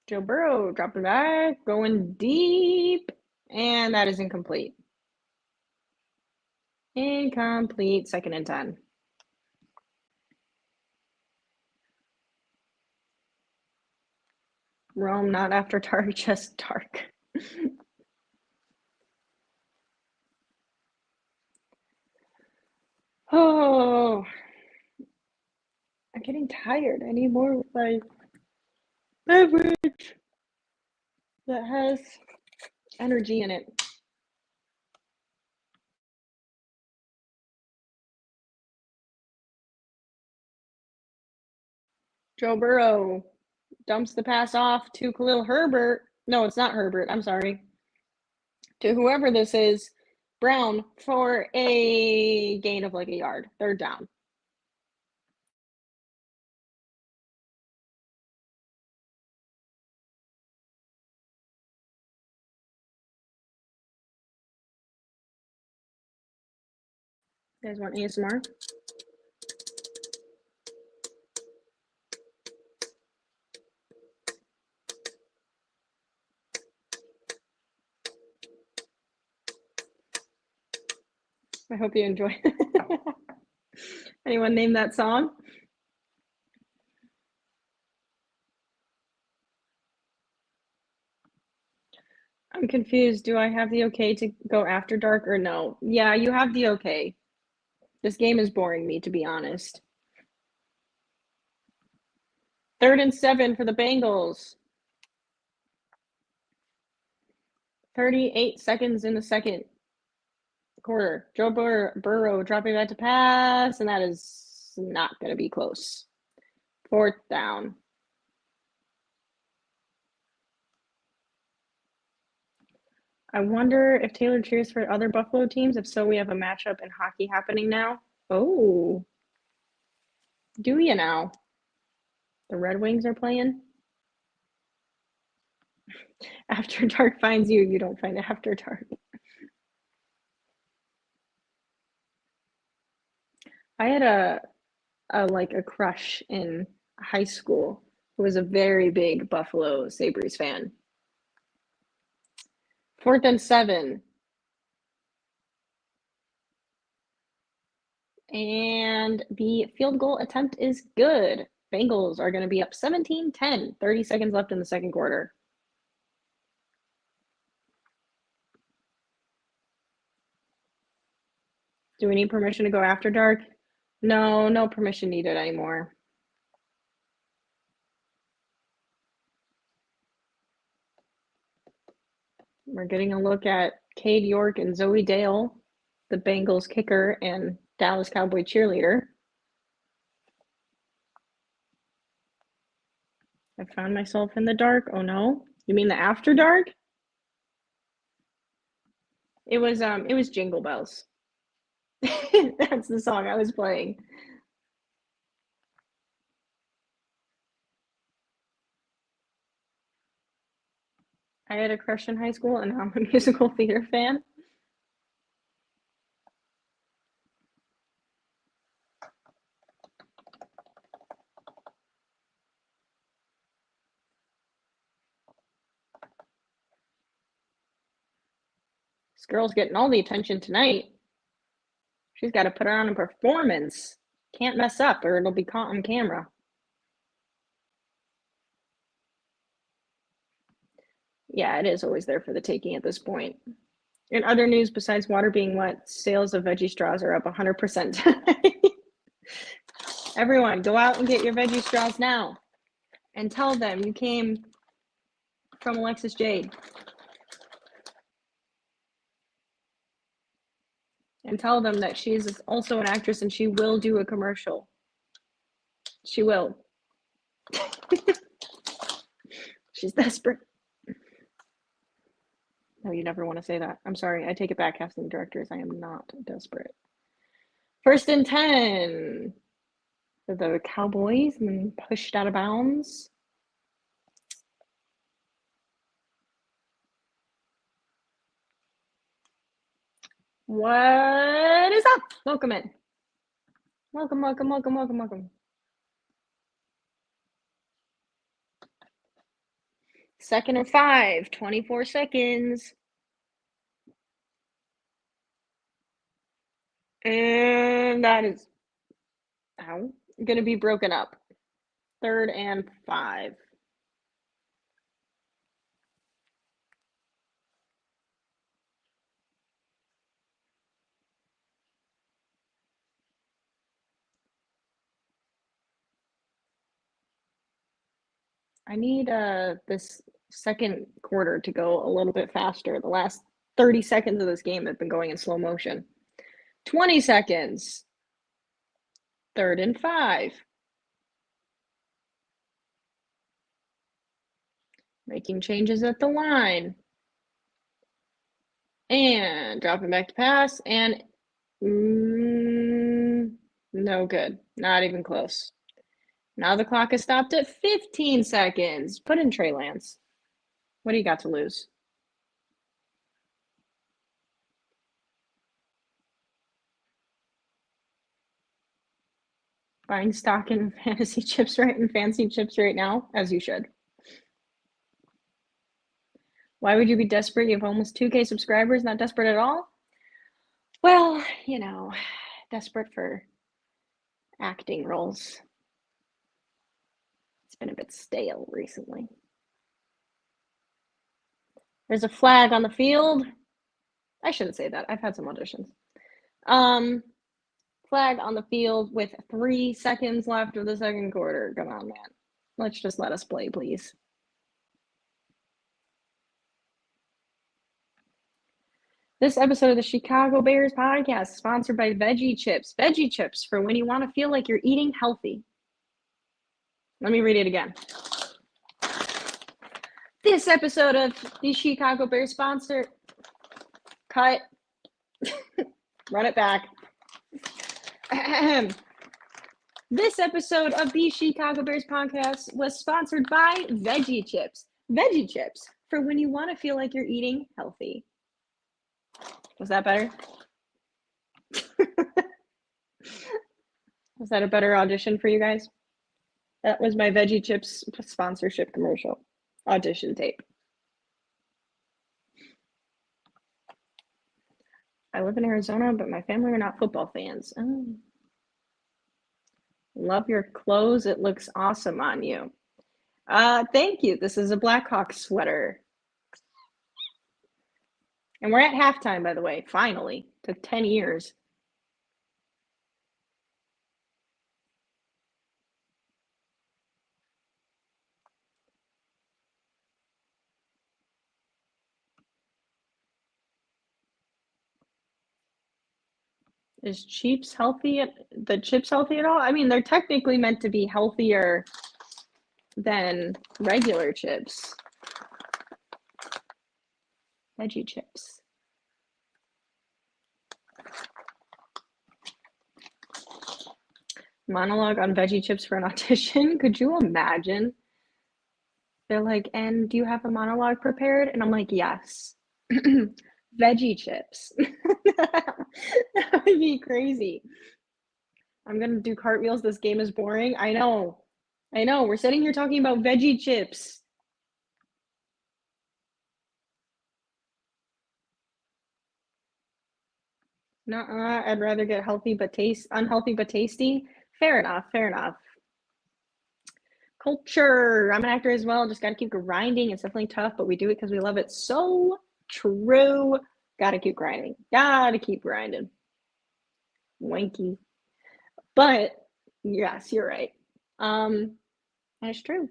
A: Joe Burrow dropping back, going deep, and that is incomplete. Incomplete, 2nd and 10. Rome, not after dark, just dark. Oh, I'm getting tired. I need more like beverage that has energy in it. Joe Burrow dumps the pass off to Khalil Herbert. No, it's not Herbert. I'm sorry. To whoever this is, Brown for a gain of like a yard. 3rd down. You guys want ASMR? I hope you enjoy. Anyone name that song? I'm confused. Do I have the okay to go after dark or no? Yeah, you have the okay. This game is boring me, to be honest. 3rd and 7 for the Bengals. 38 seconds in the second quarter. Joe Burrow dropping back to pass, and that is not going to be close. 4th down. I wonder if Taylor cheers for other Buffalo teams. If so, we have a matchup in hockey happening now. Oh, do you now? The Red Wings are playing. After Dark finds you, you don't find After Dark. I had a crush in high school who was a very big Buffalo Sabres fan. 4th and 7. And the field goal attempt is good. Bengals are going to be up 17-10. 30 seconds left in the second quarter. Do we need permission to go after dark? No, no permission needed anymore. We're getting a look at Cade York and Zoe Dale, the Bengals kicker and Dallas Cowboy cheerleader. I found myself in the dark. Oh no. You mean the After Dark? It was Jingle Bells. That's the song I was playing. I had a crush in high school and now I'm a musical theater fan. This girl's getting all the attention tonight. She's got to put on a performance. Can't mess up or it'll be caught on camera. Yeah, it is always there for the taking at this point. In other news, besides water being wet, sales of veggie straws are up 100% tonight. Everyone, go out and get your veggie straws now. And tell them you came from Alexis Jade. And tell them that she's also an actress and she will do a commercial. She will. She's desperate. No, you never want to say that. I'm sorry. I take it back, casting directors. I am not desperate. 1st and 10 for the Cowboys and then pushed out of bounds. What is up? Welcome in. Welcome, welcome, welcome, welcome, welcome. 2nd and 5, 24 seconds. And that is going to be broken up. 3rd and 5. I need this second quarter to go a little bit faster. The last 30 seconds of this game have been going in slow motion. 20 seconds. 3rd and 5. Making changes at the line. And dropping back to pass. And no good. Not even close. Now the clock is stopped at 15 seconds. Put in Trey Lance. What do you got to lose? Buying stock in fancy chips right now, as you should. Why would you be desperate? You have almost 2K subscribers, not desperate at all? Well, you know, desperate for acting roles. It's been a bit stale recently. There's a flag on the field. I shouldn't say that. I've had some auditions. Flag on the field with 3 seconds left of the second quarter. Come on, man. Let's just let us play, please. This episode of the Chicago Bears podcast is sponsored by Veggie Chips. Veggie Chips for when you want to feel like you're eating healthy. Let me read it again. This episode of the Chicago Bears sponsor. Cut. Run it back. This episode of the Chicago Bears podcast was sponsored by Veggie Chips. Veggie Chips for when you want to feel like you're eating healthy. Was that better? Was that a better audition for you guys? That was my Veggie Chips sponsorship commercial audition tape. I live in Arizona, but my family are not football fans. Oh. Love your clothes. It looks awesome on you. Thank you. This is a Blackhawks sweater. And we're at halftime, by the way, finally. Took 10 years. Is Chips healthy? The chips healthy at all? I mean, they're technically meant to be healthier than regular chips. Veggie Chips. Monologue on Veggie Chips for an audition. Could you imagine? They're like, and do you have a monologue prepared? And I'm like, yes. Veggie Chips. That would be crazy. I'm going to do cartwheels. This game is boring. I know. We're sitting here talking about Veggie Chips. Nuh-uh, I'd rather get healthy but unhealthy but tasty. Fair enough. Culture. I'm an actor as well. Just got to keep grinding. It's definitely tough, but we do it because we love it. So true. Got to keep grinding. Wanky. But yes, you're right. That's true.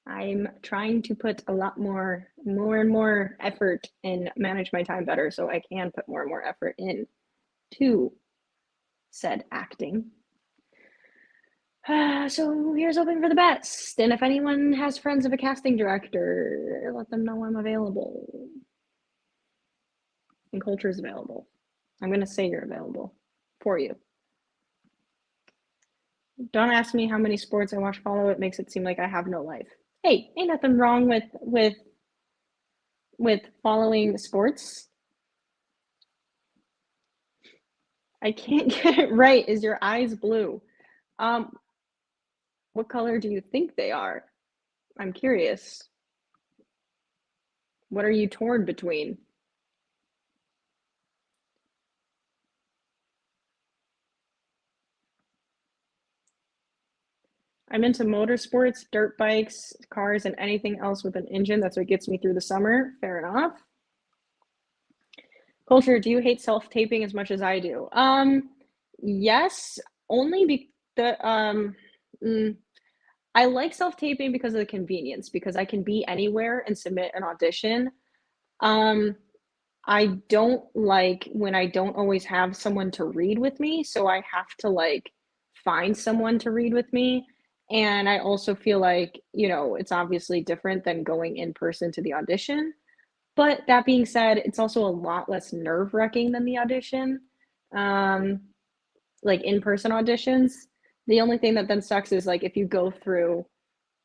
A: I'm trying to put a lot more and more effort and manage my time better so I can put more and more effort in to said acting. So here's hoping for the best. And if anyone has friends of a casting director, let them know I'm available. And culture is available. I'm going to say you're available for you. Don't ask me how many sports I watch follow. It makes it seem like I have no life. Hey, ain't nothing wrong with following sports. I can't get it right. Is your eyes blue? What color do you think they are? I'm curious. What are you torn between? I'm into motorsports, dirt bikes, cars, and anything else with an engine. That's what gets me through the summer. Fair enough. Culture, do you hate self-taping as much as I do? Yes, only I like self-taping because of the convenience, because I can be anywhere and submit an audition. I don't like when I don't always have someone to read with me, so I have to like find someone to read with me. And I also feel like, it's obviously different than going in person to the audition. But that being said, it's also a lot less nerve-wracking than the audition, like in-person auditions. The only thing that then sucks is like if you go through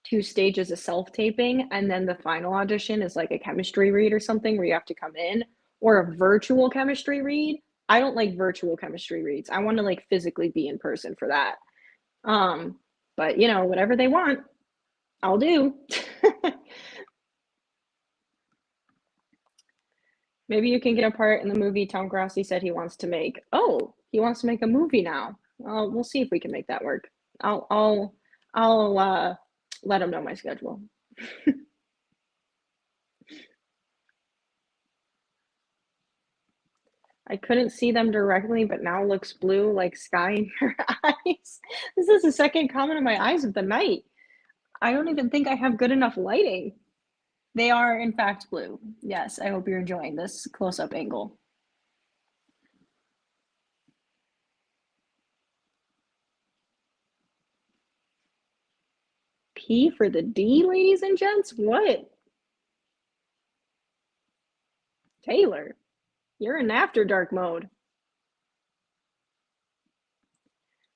A: 2 stages of self-taping and then the final audition is like a chemistry read or something where you have to come in, or a virtual chemistry read. I don't like virtual chemistry reads. I want to like physically be in person for that. But whatever they want, I'll do. Maybe you can get a part in the movie Tom Grassi said he wants to make. Oh, he wants to make a movie now. We'll see if we can make that work. I'll let him know my schedule. I couldn't see them directly, but now looks blue like sky in your eyes. This is the second comment in my eyes of the night. I don't even think I have good enough lighting. They are, in fact, blue. Yes, I hope you're enjoying this close-up angle. P for the D, ladies and gents? What? Taylor, you're in After Dark mode.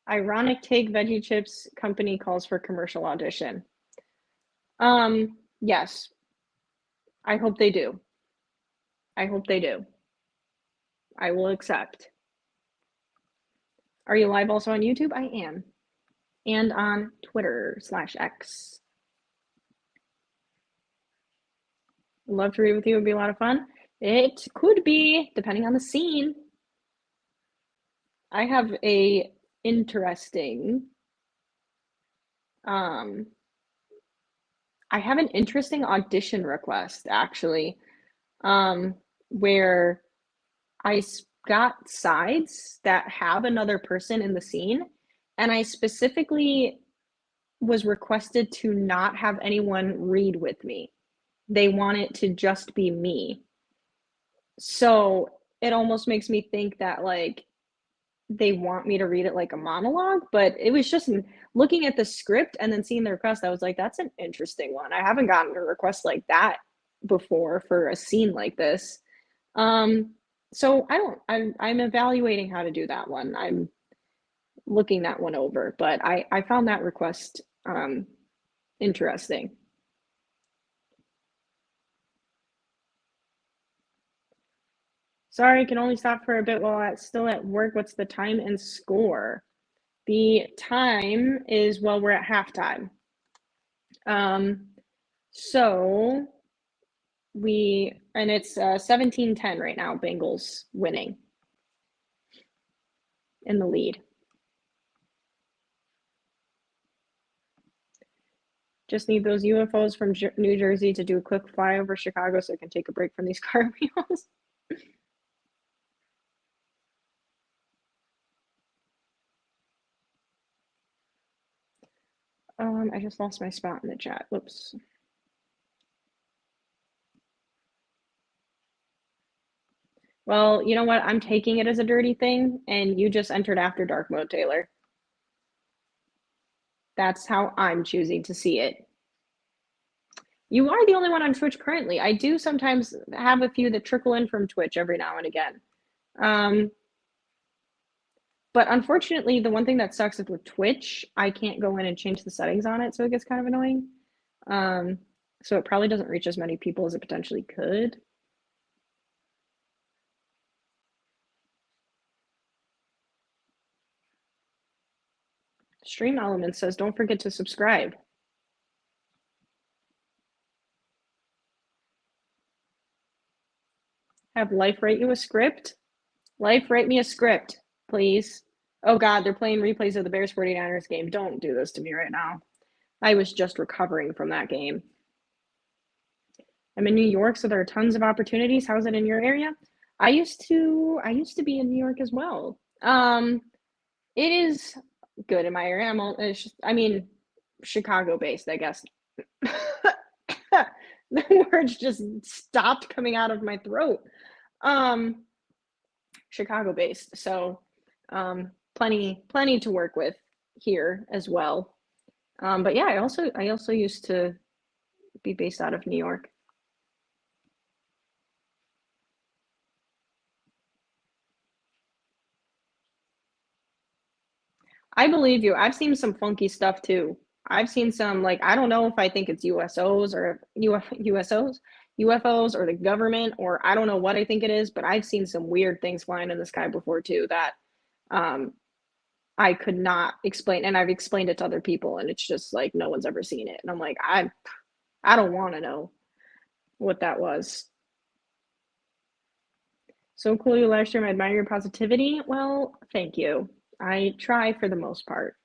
A: Ironic take, Veggie Chips company calls for commercial audition. Yes. I hope they do. I hope they do. I will accept. Are you live also on YouTube? I am. And on Twitter/X. Love to read with you. It would be a lot of fun. It could be, depending on the scene. I have a interesting I have an interesting audition request actually, where I got sides that have another person in the scene, and I specifically was requested to not have anyone read with me. They want it to just be me. So it almost makes me think that like they want me to read it like a monologue, but it was just looking at the script and then seeing the request, I was like, that's an interesting one. I haven't gotten a request like that before for a scene like this. So I'm evaluating how to do that one. I'm looking that one over, but I found that request interesting. Sorry, can only stop for a bit while I'm still at work. What's the time and score? The time is, well, we're at halftime. So and it's 17-10 right now, Bengals winning in the lead. Just need those UFOs from New Jersey to do a quick flyover Chicago so I can take a break from these car wheels. I just lost my spot in the chat. Whoops. Well, you know what? I'm taking it as a dirty thing, and you just entered After Dark mode, Taylor. That's how I'm choosing to see it. You are the only one on Twitch currently. I do sometimes have a few that trickle in from Twitch every now and again. But unfortunately, the one thing that sucks is with Twitch, I can't go in and change the settings on it, so it gets kind of annoying. So it probably doesn't reach as many people as it potentially could. Stream Elements says, don't forget to subscribe. Have Life write you a script? Life, write me a script, please. Oh God, they're playing replays of the Bears 49ers game. Don't do this to me right now. I was just recovering from that game. I'm in New York, so there are tons of opportunities. How's it in your area? I used to be in New York as well. It is good in my area. I mean, Chicago based, I guess. The words just stopped coming out of my throat. Chicago based, so plenty to work with here as well. But yeah, I also used to be based out of New York. I believe you. I've seen some funky stuff too. I've seen some, like, I don't know if I think it's USOs or UFOs or the government, or I don't know what I think it is, but I've seen some weird things flying in the sky before too that I could not explain, and I've explained it to other people, and it's just like no one's ever seen it, and I'm like, I don't want to know what that was. So cool you live stream. I admire your positivity. Well, thank you. I try for the most part.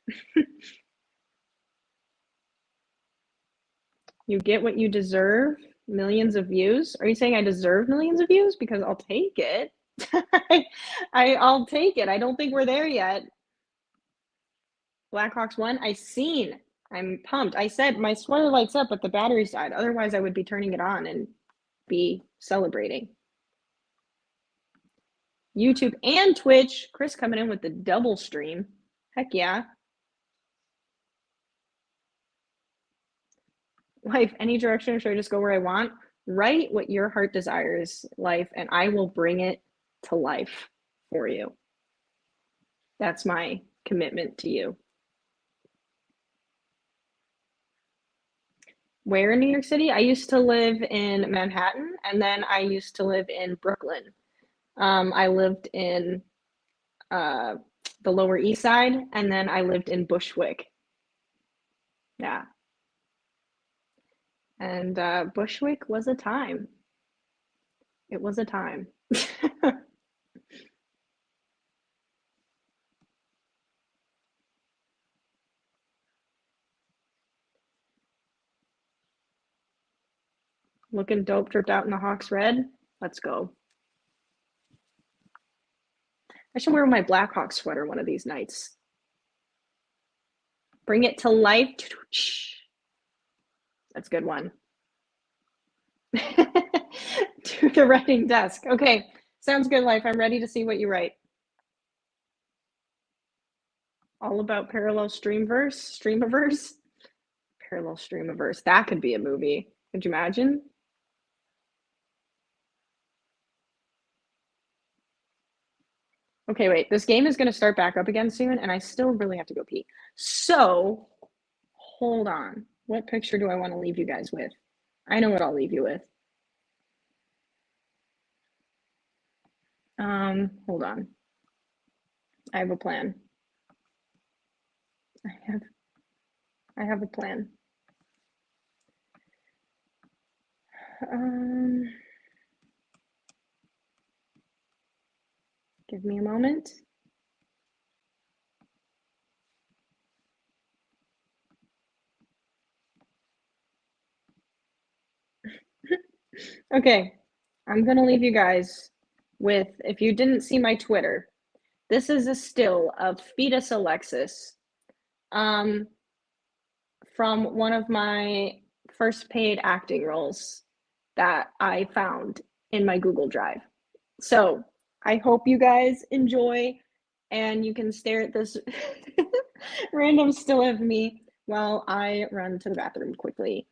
A: You get what you deserve. Millions of views. Are you saying I deserve millions of views? Because I'll take it. I'll take it. I don't think we're there yet. Blackhawks won. I seen. I'm pumped. I said my sweater lights up, but the battery's died. Otherwise, I would be turning it on and be celebrating. YouTube and Twitch. Chris coming in with the double stream. Heck yeah. Life, any direction, or should I just go where I want? Write what your heart desires, life, and I will bring it to life for you. That's my commitment to you. Where in New York City? I used to live in Manhattan, and then I used to live in Brooklyn. I lived in the Lower East Side, and then I lived in Bushwick. Yeah. And Bushwick was a time. It was a time. Looking dope, dripped out in the Hawks red. Let's go. I should wear my Blackhawks sweater one of these nights. Bring it to life. That's a good one. To the writing desk. Okay, sounds good, Life. I'm ready to see what you write. All about parallel streamiverse? Parallel streamiverse. That could be a movie. Could you imagine? Okay, wait. This game is going to start back up again soon, and I still really have to go pee. So, hold on. What picture do I want to leave you guys with? I know what I'll leave you with. Hold on. I have a plan. I have a plan. Give me a moment. Okay, I'm gonna leave you guys with, if you didn't see my Twitter, this is a still of Fetus Alexis from one of my first paid acting roles that I found in my Google Drive. So I hope you guys enjoy and you can stare at this random still of me while I run to the bathroom quickly.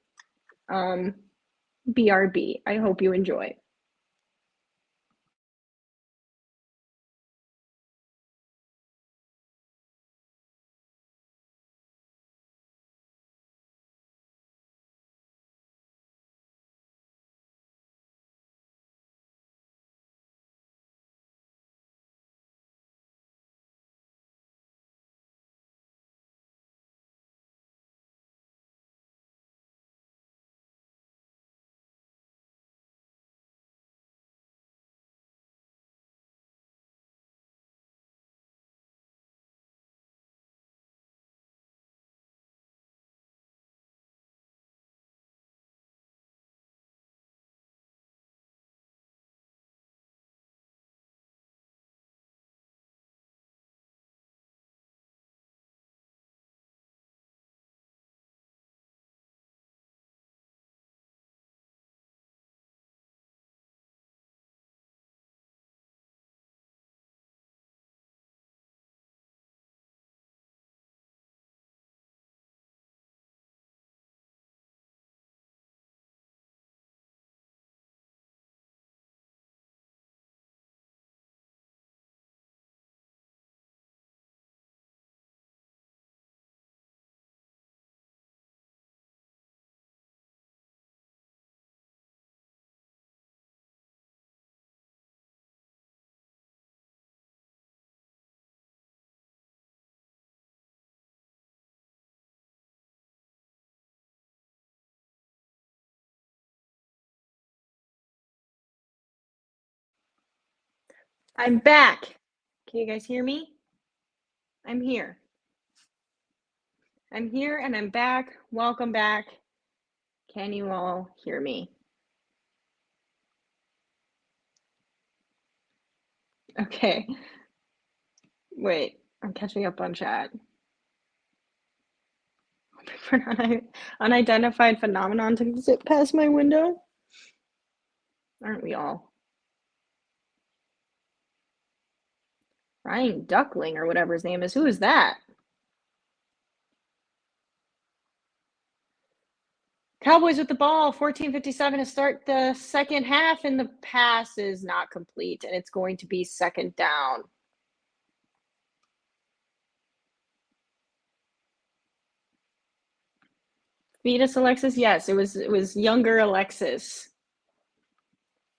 A: BRB. I hope you enjoy. I'm back. Can you guys hear me? I'm here. I'm here and I'm back. Welcome back. Can you all hear me? Okay. Wait, I'm catching up on chat. For an unidentified phenomenon to zip past my window? Aren't we all? Ryan Duckling or whatever his name is. Who is that? Cowboys with the ball, 14:57 to start the second half, and the pass is not complete, and it's going to be second down. Fetus Alexis, yes, it was younger Alexis.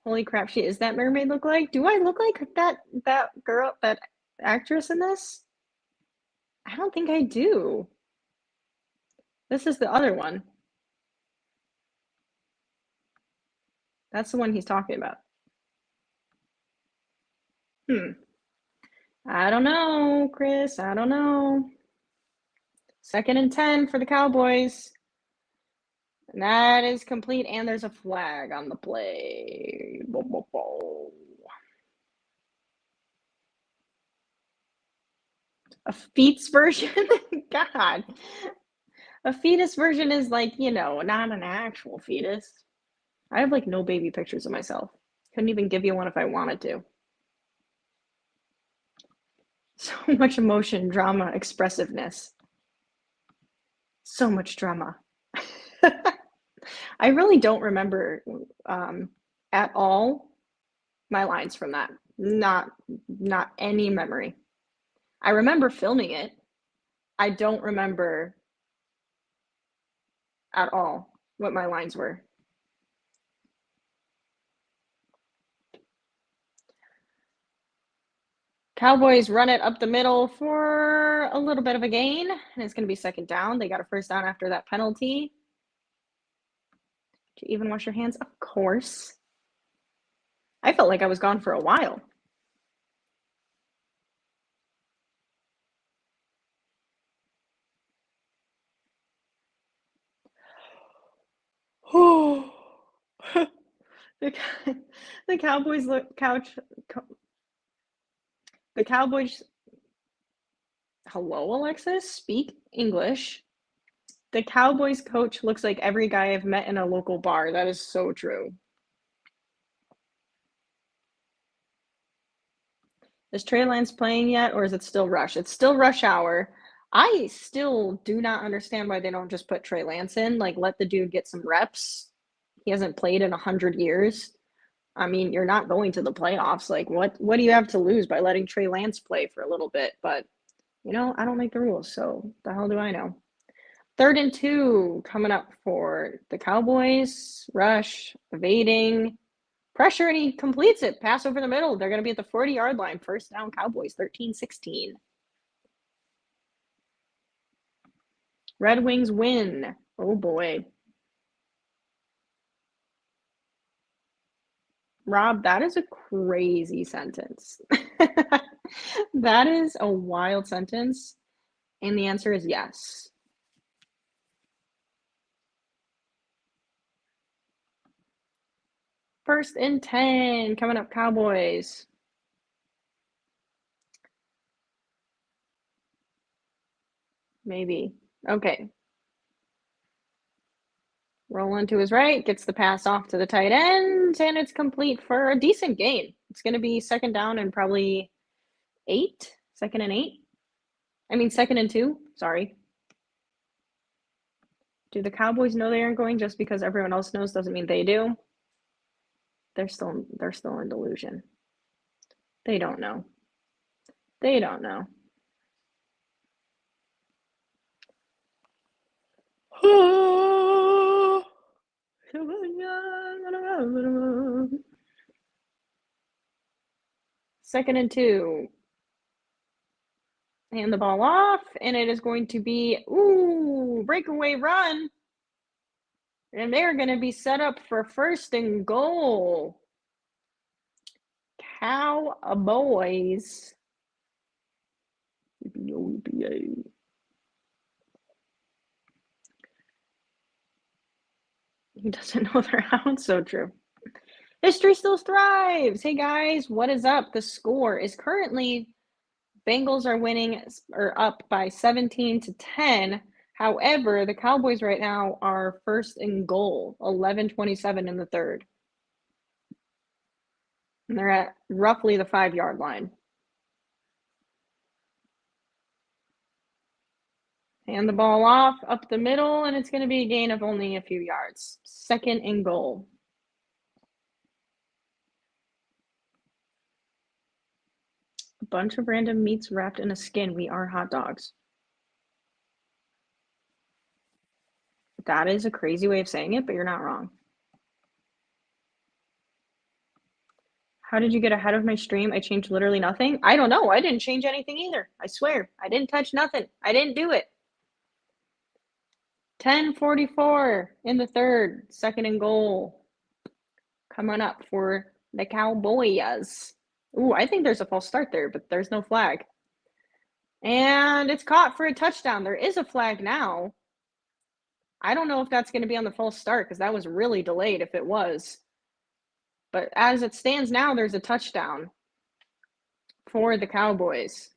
A: Holy crap, she is that mermaid look like? Do I look like that girl, that actress in this? I don't think I do. This is the other one. That's the one he's talking about. I don't know, Chris. I don't know. 2nd and 10 for the Cowboys. And that is complete, and there's a flag on the play. A fetus version? God. A fetus version is like, not an actual fetus. I have like no baby pictures of myself. Couldn't even give you one if I wanted to. So much emotion, drama, expressiveness. So much drama. I really don't remember at all my lines from that. Not any memory. I remember filming it. I don't remember at all what my lines were. Cowboys run it up the middle for a little bit of a gain, and it's going to be second down. They got a first down after that penalty. Did you even wash your hands? Of course. I felt like I was gone for a while. the Cowboys the Cowboys. Hello, Alexis. Speak English. The Cowboys coach looks like every guy I've met in a local bar. That is so true. Is Trey Lance playing yet, or is it still rush? It's still rush hour. I still do not understand why they don't just put Trey Lance in. Like, let the dude get some reps. He hasn't played in 100 years. I mean, you're not going to the playoffs. Like, what do you have to lose by letting Trey Lance play for a little bit? But, I don't make the rules, so the hell do I know? 3rd and 2 coming up for the Cowboys. Rush, evading, pressure, and he completes it. Pass over the middle. They're going to be at the 40-yard line. First down, Cowboys, 13-16. Red Wings win. Oh, boy. Rob, that is a crazy sentence. That is a wild sentence, and the answer is yes. First and 10 coming up, Cowboys. Maybe. Okay. Rolling to his right, gets the pass off to the tight end, and it's complete for a decent gain. It's going to be second down and probably 8. 2nd and 8. I mean, 2nd and 2. Sorry. Do the Cowboys know they aren't going just because everyone else knows doesn't mean they do? They're still in delusion. They don't know. They don't know. Second and 2. Hand the ball off, and it is going to be, breakaway run. And they're going to be set up for first and goal. Cowboys. He doesn't know they're out. So true. History still thrives. Hey guys, what is up? The score is currently Bengals are winning or up by 17-10. However, the Cowboys right now are first and goal, 11:27 in the third. And they're at roughly the 5-yard line. Hand the ball off up the middle, and it's going to be a gain of only a few yards. Second and goal. A bunch of random meats wrapped in a skin. We are hot dogs. That is a crazy way of saying it, but you're not wrong. How did you get ahead of my stream? I changed literally nothing. I don't know. I didn't change anything either. I swear. I didn't touch nothing. I didn't do it. 10:44 in the third. Second and goal. Coming up for the Cowboys. Ooh, I think there's a false start there, but there's no flag. And it's caught for a touchdown. There is a flag now. I don't know if that's going to be on the false start because that was really delayed if it was. But as it stands now, there's a touchdown for the Cowboys.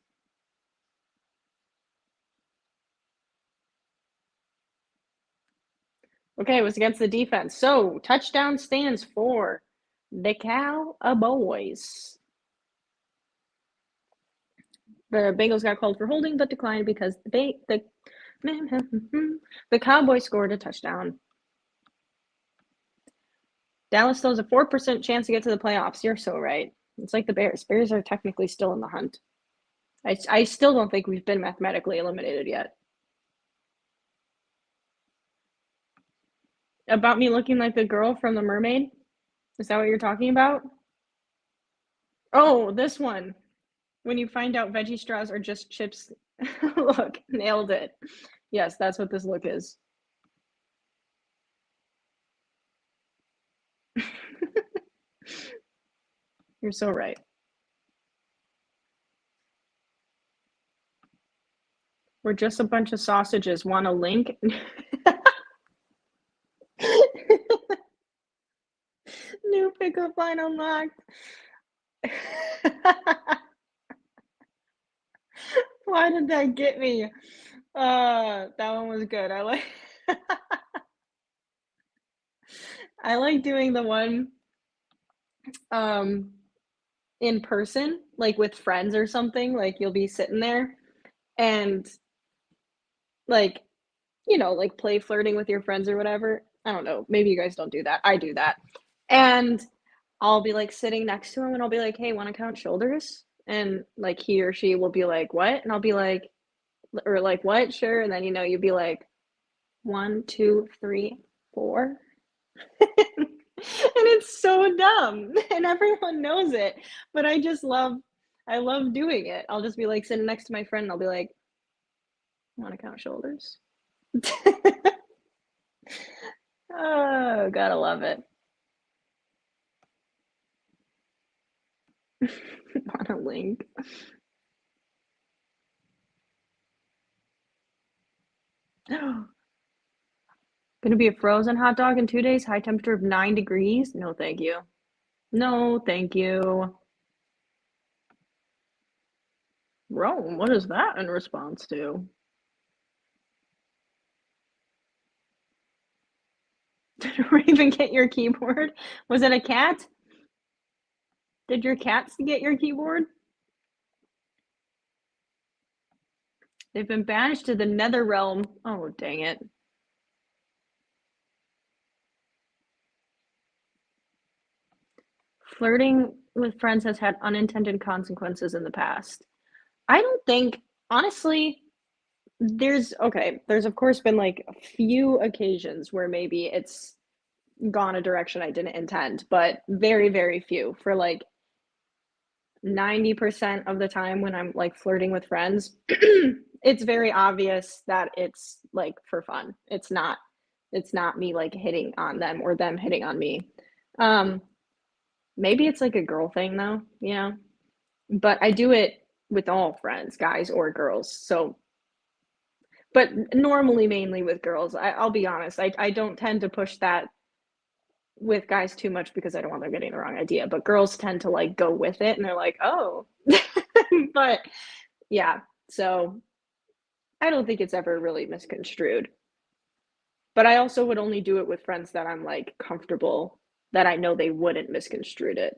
A: Okay, it was against the defense. So, touchdown stands for the Cowboys. The Bengals got called for holding but declined because the Cowboys scored a touchdown. Dallas still has a 4% chance to get to the playoffs. You're so right. It's like the Bears. Bears are technically still in the hunt. I still don't think we've been mathematically eliminated yet. About me looking like the girl from The Mermaid? Is that what you're talking about? Oh, this one. When you find out veggie straws are just chips. Look, nailed it. Yes, that's what this look is. You're so right. We're just a bunch of sausages. Want a link? New pickup line unlocked. Why did that get me? That one was good. I like doing the one in person, like with friends or something. Like you'll be sitting there and like, like play flirting with your friends or whatever. I don't know. Maybe you guys don't do that. I do that. And I'll be like sitting next to him and I'll be like, hey, want to count shoulders? And like he or she will be like, what? And I'll be like, or like, what? Sure. And then, you'd be like, 1, 2, 3, 4. And it's so dumb and everyone knows it. But I love doing it. I'll just be like sitting next to my friend and I'll be like, want to count shoulders? Oh, gotta love it. On a link. Gonna be a frozen hot dog in 2 days, high temperature of 9 degrees? No, thank you. No, thank you. Rome, what is that in response to? Did Raven get your keyboard? Was it a cat? Did your cats get your keyboard? They've been banished to the nether realm. Oh, dang it. Flirting with friends has had unintended consequences in the past. I don't think, honestly, there's of course been like a few occasions where maybe it's gone a direction I didn't intend, but very, very few. For like 90% of the time when I'm like flirting with friends, it's very obvious that it's like for fun. It's not me like hitting on them or them hitting on me. Maybe it's like a girl thing though, but I do it with all friends, guys or girls. So, but normally mainly with girls. I'll be honest, I don't tend to push that with guys too much because I don't want them getting the wrong idea, but girls tend to, like, go with it, and they're like, "Oh." But, yeah, so I don't think it's ever really misconstrued. But I also would only do it with friends that I'm, like, comfortable that I know they wouldn't misconstrue it,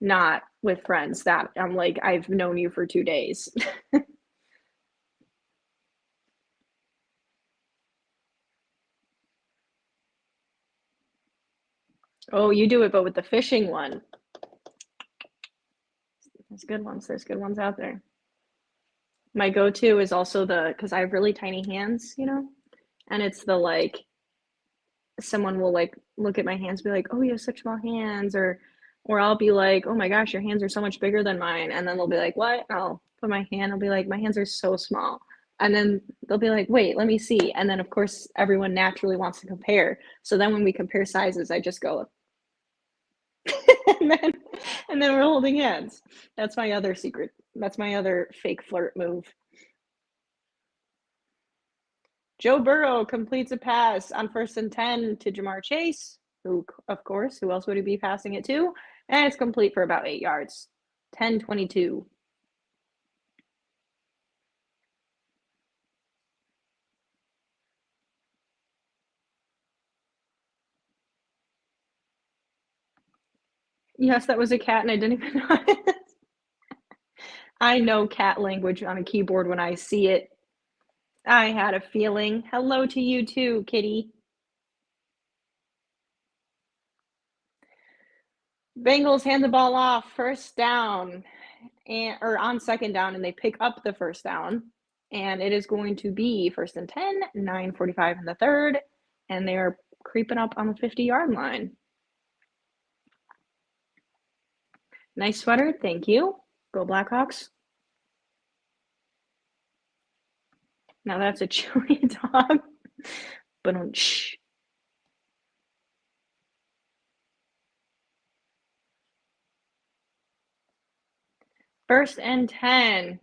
A: not with friends that I'm like, "I've known you for 2 days." Oh, you do it, but with the fishing one. There's good ones out there. My go-to is also because I have really tiny hands, and it's the, like, someone will, like, look at my hands, be like, "Oh, you have such small hands," or I'll be like, "Oh my gosh, your hands are so much bigger than mine," and then they'll be like, "What?" I'll put my hand, I'll be like, "My hands are so small," and then they'll be like, "Wait, let me see," and then, of course, everyone naturally wants to compare, so then when we compare sizes, I just go and then and then we're holding hands. That's my other fake flirt move. Joe Burrow completes a pass on 1st and 10 to Jamar Chase, who, of course, who else would he be passing it to? And it's complete for about 8 yards. 10-22. Yes, that was a cat, and I didn't even know it. I know cat language on a keyboard when I see it. I had a feeling. Hello to you too, kitty. Bengals hand the ball off, first down, or on second down, and they pick up the first down. And it is going to be 1st and 10, 9:45 in the third, and they are creeping up on the 50-yard line. Nice sweater, thank you. Go Blackhawks. Now that's a chili dog. But shh. 1st and 10.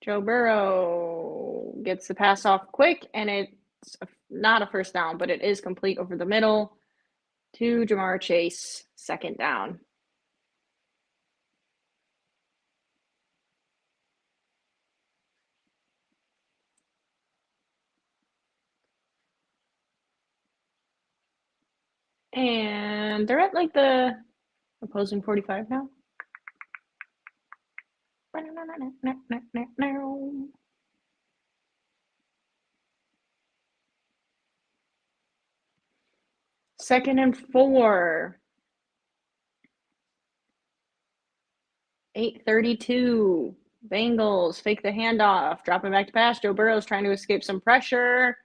A: Joe Burrow gets the pass off quick, and it's not a first down, but it is complete over the middle to Jamar Chase, second down. And they're at like the opposing 45 now. Second and 4. 8:32. Bengals fake the handoff, dropping back to pass. Joe Burrow's trying to escape some pressure,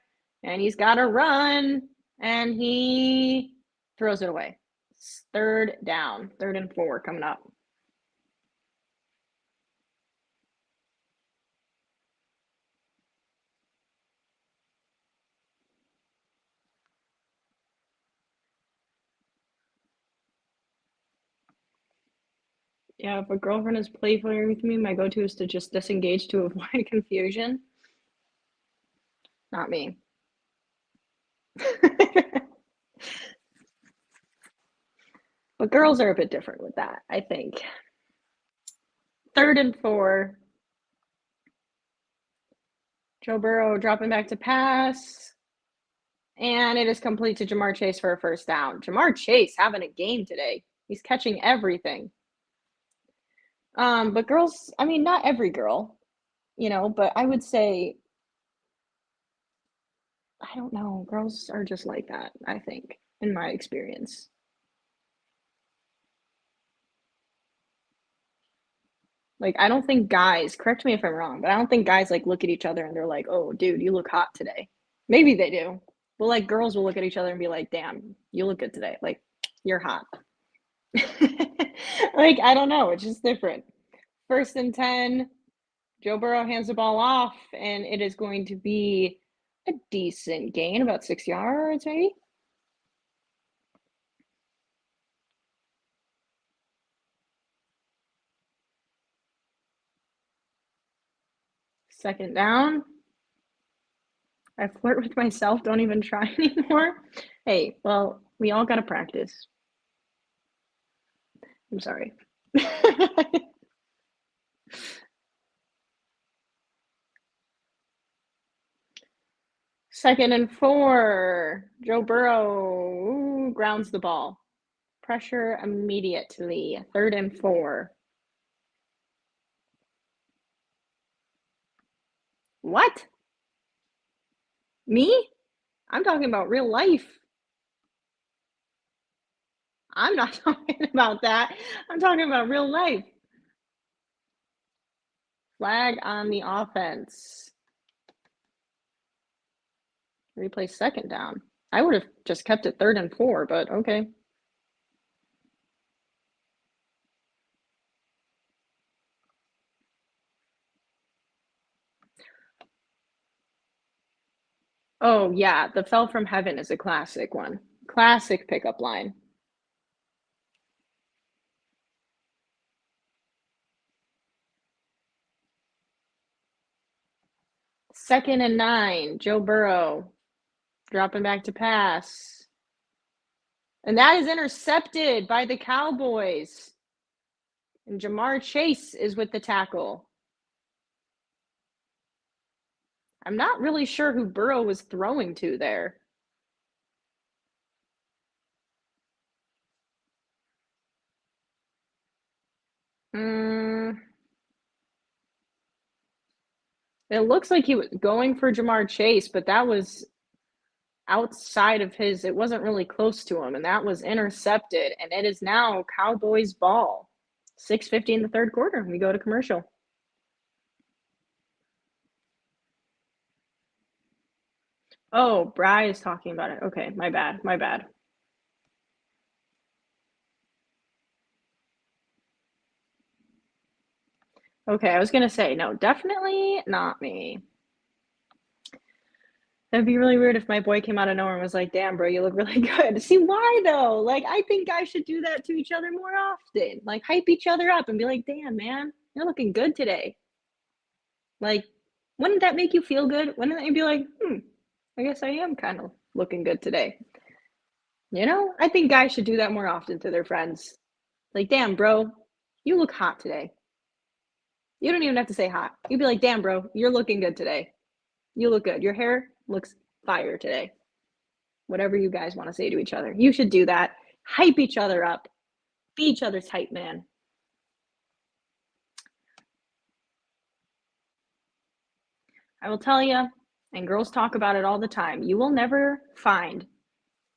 A: and he's got to run, and he throws it away. It's third down, 3rd and 4 coming up. Yeah, if a girlfriend is playful with me, my go-to is to just disengage to avoid confusion. Not me. But girls are a bit different with that, I think. 3rd and 4. Joe Burrow dropping back to pass. And it is complete to Jamar Chase for a first down. Jamar Chase having a game today. He's catching everything. But girls, I mean, not every girl, but I would say, I don't know, girls are just like that, I think, in my experience. Like, I don't think guys, correct me if I'm wrong, but I don't think guys like look at each other and they're like, "Oh, dude, you look hot today." Maybe they do. But like girls will look at each other and be like, "Damn, you look good today. Like, you're hot." Like, I don't know, it's just different. 1st and 10, Joe Burrow hands the ball off, and it is going to be a decent gain, about 6 yards, maybe. Second down. I flirt with myself, don't even try anymore. Hey, well, we all gotta practice. I'm sorry. Second and 4. Joe Burrow grounds the ball. Pressure immediately. Third and 4. What? Me? I'm talking about real life. I'm not talking about that. I'm talking about real life. Flag on the offense. Replay second down. I would have just kept it third and 4, but okay. Oh, yeah, the fell from heaven is a classic one. Classic pickup line. Second and 9. Joe Burrow dropping back to pass. And that is intercepted by the Cowboys. And Jamar Chase is with the tackle. I'm not really sure who Burrow was throwing to there. It looks like he was going for Jamar Chase, but that was outside of his, it wasn't really close to him, and that was intercepted. And it is now Cowboys ball. 6:50 in the third quarter. We go to commercial. Oh, Bry is talking about it. Okay, my bad. My bad. Okay, I was gonna say, no, definitely not me. That'd be really weird if my boy came out of nowhere and was like, damn, bro, you look really good. See, why though? Like, I think guys should do that to each other more often. Like, hype each other up and be like, damn, man, you're looking good today. Like, wouldn't that make you feel good? Wouldn't that be like, I guess I am kind of looking good today? You know, I think guys should do that more often to their friends. Like, damn, bro, you look hot today. You don't even have to say hot. You'd be like, damn, bro, you're looking good today. You look good. Your hair looks fire today. Whatever you guys want to say to each other. You should do that. Hype each other up. Be each other's hype man. I will tell you, and girls talk about it all the time, you will never find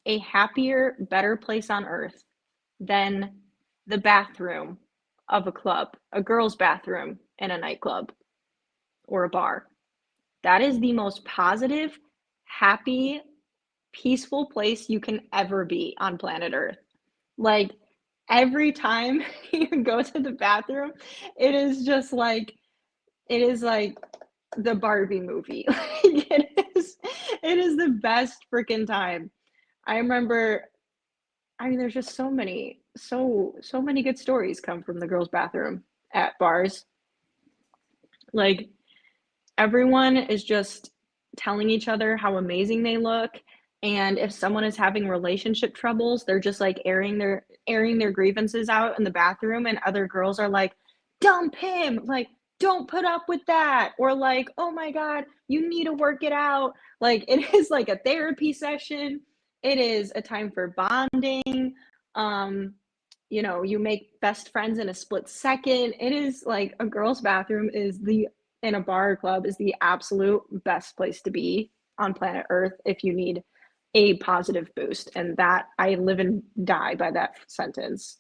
A: a happier, better place on earth than the bathroom of a club, a girl's bathroom in a nightclub or a bar. That is the most positive, happy, peaceful place you can ever be on planet Earth. Like, every time you go to the bathroom, it is just like, it is like the Barbie movie. Like, it is the best freaking time. I remember, I mean, there's just so many good stories come from the girls' bathroom at bars. Like, everyone is just telling each other how amazing they look, and if someone is having relationship troubles, they're just like airing their grievances out in the bathroom, and other girls are like, dump him, like, don't put up with that, or like, oh my god, you need to work it out. Like, it is like a therapy session. It is a time for bonding. um you make best friends in a split second. It is like a girl's bathroom is the in a bar or club is the absolute best place to be on planet Earth if you need a positive boost. And that, I live and die by that sentence.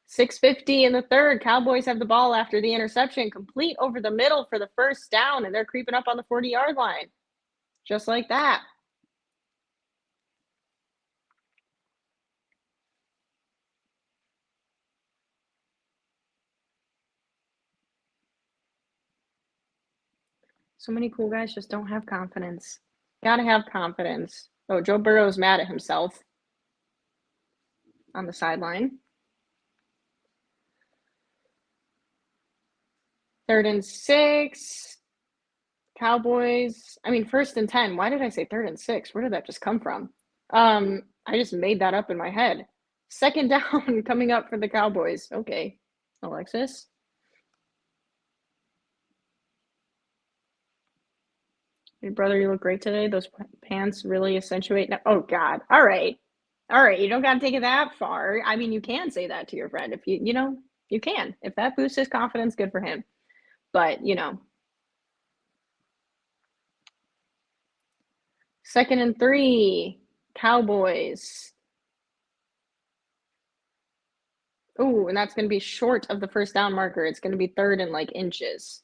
A: 6:50 in the third. Cowboys have the ball after the interception, complete over the middle for the first down, and they're creeping up on the 40-yard line. Just like that. So many cool guys just don't have confidence. Gotta have confidence. Oh, Joe Burrow's mad at himself on the sideline. Third and 6. Cowboys. I mean, first and 10. Why did I say third and 6? Where did that just come from? I just made that up in my head. Second down coming up for the Cowboys. Okay, Alexis. Hey, brother, you look great today. Those pants really accentuate. No, oh, God. All right. All right. You don't got to take it that far. I mean, you can say that to your friend if you can. If that boosts his confidence, good for him. But, second and 3, Cowboys. Ooh, and that's going to be short of the first down marker. It's going to be third and like inches.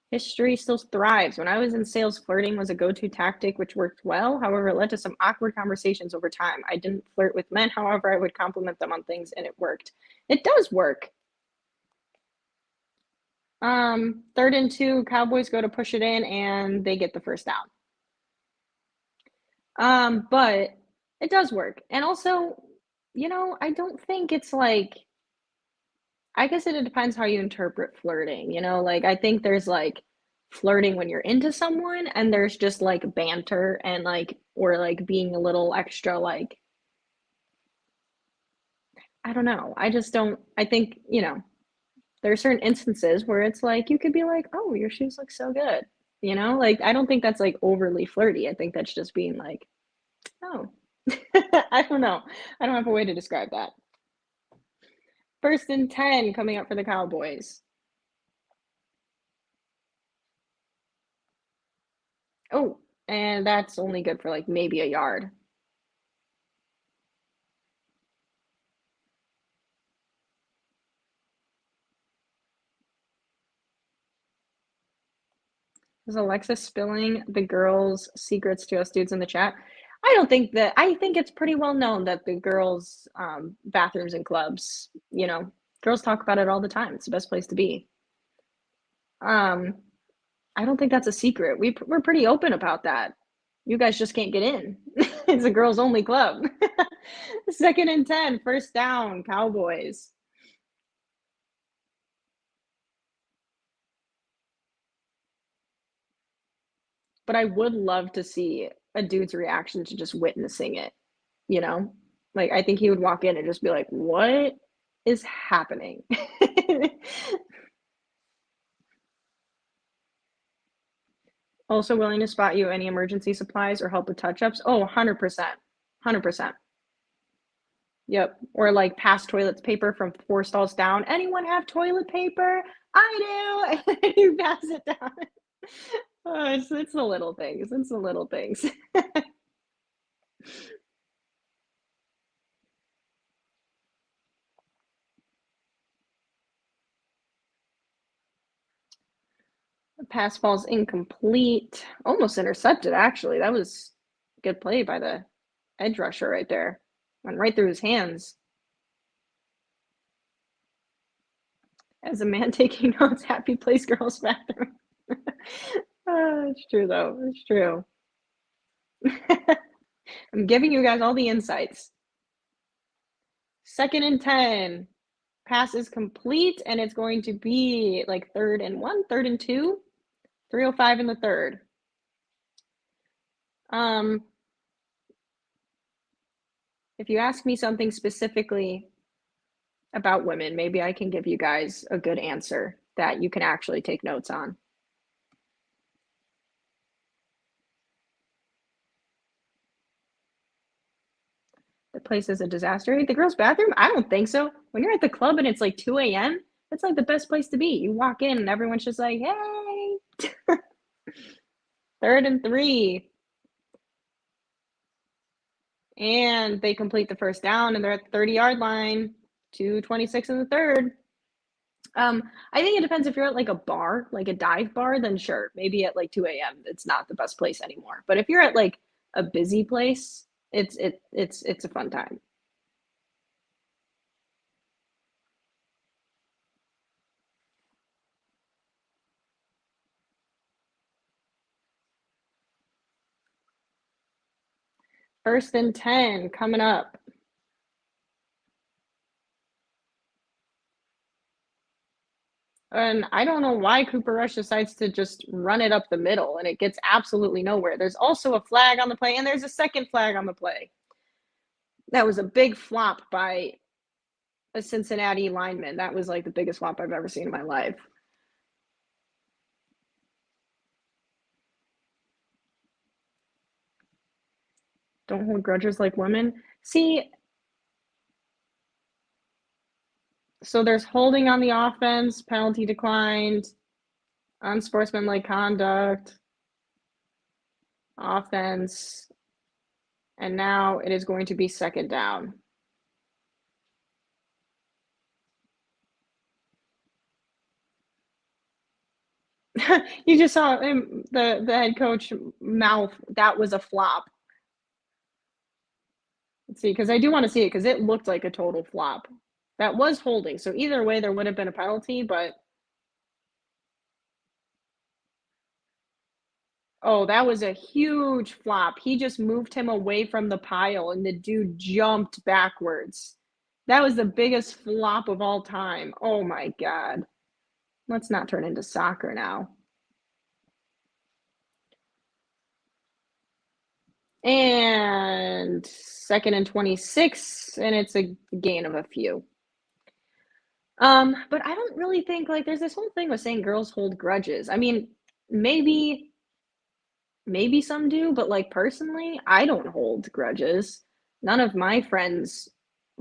A: History still thrives. When I was in sales, flirting was a go-to tactic, which worked well. However, it led to some awkward conversations over time. I didn't flirt with men. However, I would compliment them on things, and it worked. It does work. Third and 2, Cowboys go to push it in, and they get the first down. But it does work. And also, I don't think it's like, I guess it depends how you interpret flirting, like I think there's like flirting when you're into someone and there's just like banter and like or like being a little extra like I don't know. I just don't I think, there are certain instances where it's like you could be like, "Oh, your shoes look so good." Like I don't think that's like overly flirty. I think that's just being like, "Oh." I don't know. I don't have a way to describe that. First and 10 coming up for the Cowboys. Oh, and that's only good for like maybe a yard. Is Alexa spilling the girls' secrets to us dudes in the chat? I think it's pretty well known that the girls' bathrooms and clubs, girls talk about it all the time. It's the best place to be. Um, I don't think that's a secret. We're pretty open about that. You guys just can't get in. It's a girls only club. Second and 10, first down, Cowboys. But I would love to see a dude's reaction to just witnessing it, you know? Like, I think he would walk in and just be like, "What is happening?" Also willing to spot you any emergency supplies or help with touch-ups. Oh, 100%. 100%. Yep. Or like pass toilet paper from 4 stalls down. "Anyone have toilet paper?" "I do." And you pass it down. Oh, it's the little things. It's the little things. Pass falls incomplete. Almost intercepted, actually. That was good play by the edge rusher right there. Went right through his hands. As a man taking notes, happy place girls bathroom. It's true, though. It's true. I'm giving you guys all the insights. Second and 10. Pass is complete, and it's going to be like third and 1, third and 2, 3:05 in the third. Um, if you ask me something specifically about women, maybe I can give you guys a good answer that you can actually take notes on. The place is a disaster. The girls' bathroom? I don't think so. When you're at the club and it's like 2 a.m., it's like the best place to be. You walk in and everyone's just like, "Hey." Third and 3. And they complete the first down and they're at the 30-yard line. 2:26 in the third. I think it depends if you're at like a bar, like a dive bar, then sure, maybe at like 2 a.m. it's not the best place anymore. But if you're at like a busy place, it's a fun time. First and 10 coming up. And I don't know why Cooper Rush decides to just run it up the middle and it gets absolutely nowhere. There's also a flag on the play, and there's a second flag on the play. That was a big flop by a Cincinnati lineman. That was like the biggest flop I've ever seen in my life. Don't hold grudges like women. See, so there's holding on the offense, penalty declined, unsportsmanlike conduct, offense, and now it is going to be second down. You just saw him, the head coach mouth, that was a flop. Let's see, because I do want to see it because it looked like a total flop. That was holding, so either way there would have been a penalty, but oh, that was a huge flop. He just moved him away from the pile and the dude jumped backwards. That was the biggest flop of all time. Oh my God. Let's not turn into soccer now. And second and 26, and it's a gain of a few. But I don't really think like there's this whole thing with saying girls hold grudges. I mean, maybe some do, but like personally, I don't hold grudges. None of my friends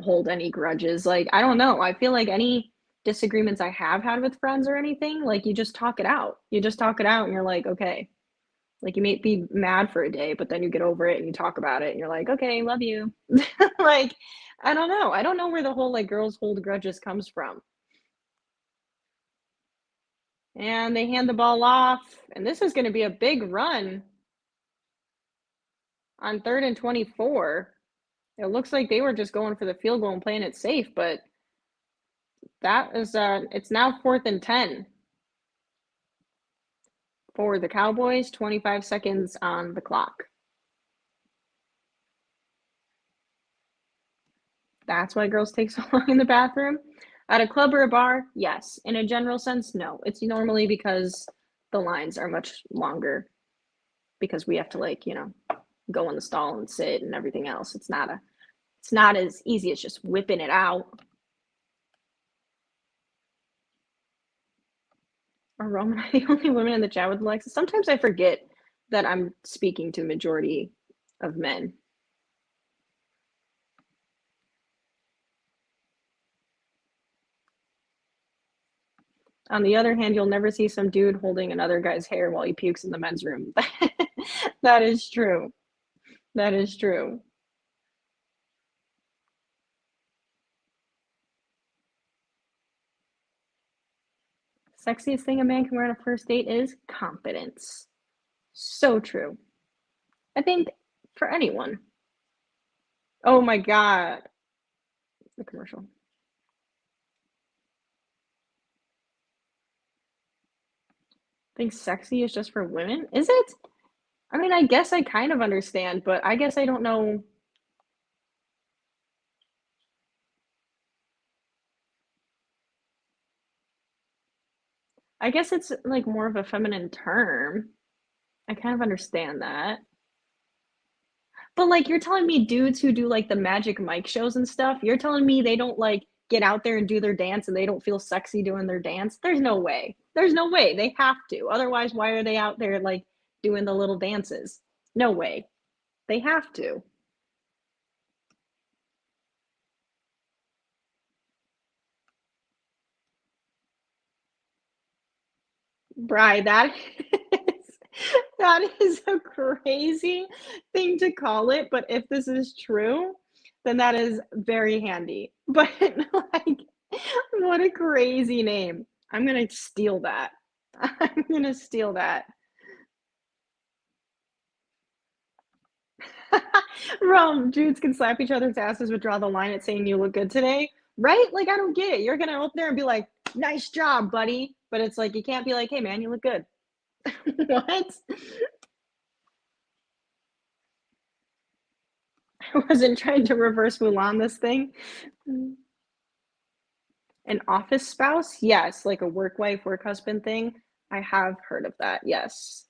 A: hold any grudges. Like, I don't know. I feel like any disagreements I have had with friends or anything, like you just talk it out. You just talk it out and you're like, okay. Like you may be mad for a day, but then you get over it and you talk about it and you're like, okay, love you. Like, I don't know. I don't know where the whole like girls hold grudges comes from. And they hand the ball off, and this is going to be a big run on third and 24. It looks like they were just going for the field goal and playing it safe, but that is it's now fourth and 10 for the Cowboys, 25 seconds on the clock. That's why girls take so long in the bathroom. At a club or a bar, yes. In a general sense, no. It's normally because the lines are much longer because we have to like, go in the stall and sit and everything else. It's not as easy as just whipping it out. Are Rome and I the only women in the chat with Alexa? Sometimes I forget that I'm speaking to a majority of men. On the other hand, you'll never see some dude holding another guy's hair while he pukes in the men's room. That is true. That is true. Sexiest thing a man can wear on a first date is confidence. So true. I think for anyone. Oh my God. The commercial. I think sexy is just for women. Is it? I mean, I guess I kind of understand, but I guess I don't know. I guess it's like more of a feminine term. I kind of understand that. But like you're telling me dudes who do like the Magic Mike shows and stuff, you're telling me they don't like get out there and do their dance and they don't feel sexy doing their dance? There's no way. There's no way. They have to. Otherwise, why are they out there like doing the little dances? No way. They have to. Bri, that is a crazy thing to call it, but if this is true, then that is very handy. But like, what a crazy name. I'm gonna steal that. I'm gonna steal that. Rome, dudes can slap each other's asses but draw the line at saying you look good today. Right? Like, I don't get it. You're gonna open there and be like, nice job, buddy. But it's like, you can't be like, hey, man, you look good. What? I wasn't trying to reverse Mulan this thing. An office spouse? Yes, like a work wife, work husband thing. I have heard of that, yes.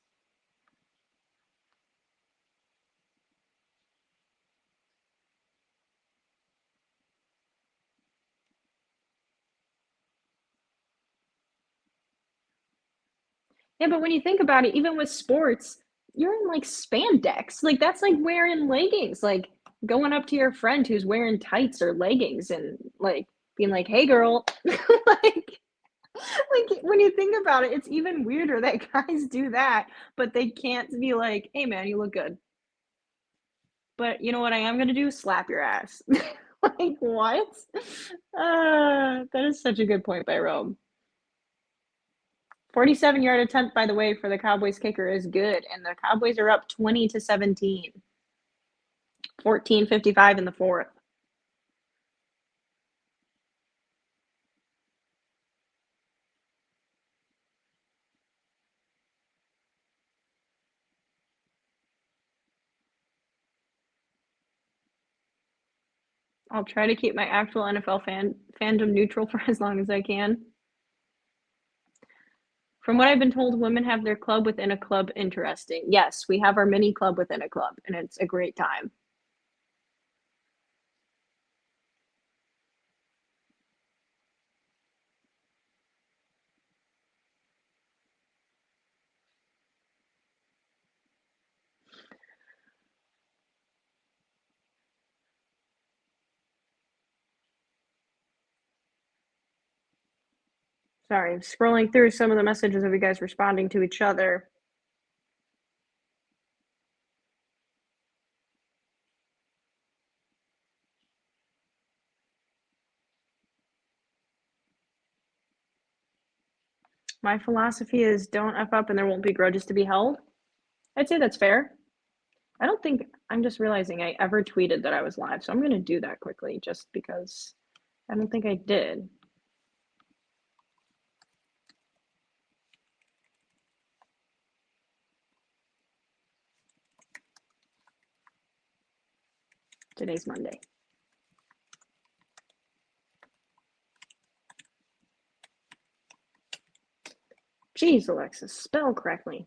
A: Yeah, but when you think about it, even with sports, you're in like spandex. Like that's like wearing leggings, like going up to your friend who's wearing tights or leggings and like being like, "Hey girl." like like when you think about it, it's even weirder that guys do that, but they can't be like, "Hey man, you look good." But you know what I am gonna do? Slap your ass. Like what? That is such a good point by Rome. 47-yard attempt, by the way, for the Cowboys kicker is good, and the Cowboys are up 20-17. 14:55 in the fourth. I'll try to keep my actual NFL fandom neutral for as long as I can. From what I've been told, women have their club within a club interesting. Yes, we have our mini club within a club, and it's a great time. Sorry, scrolling through some of the messages of you guys responding to each other. My philosophy is don't F up and there won't be grudges to be held. I'd say that's fair. I don't think I'm just realizing I ever tweeted that I was live, so I'm going to do that quickly just because I don't think I did. Today's Monday. Jeez, Alexis, spell correctly.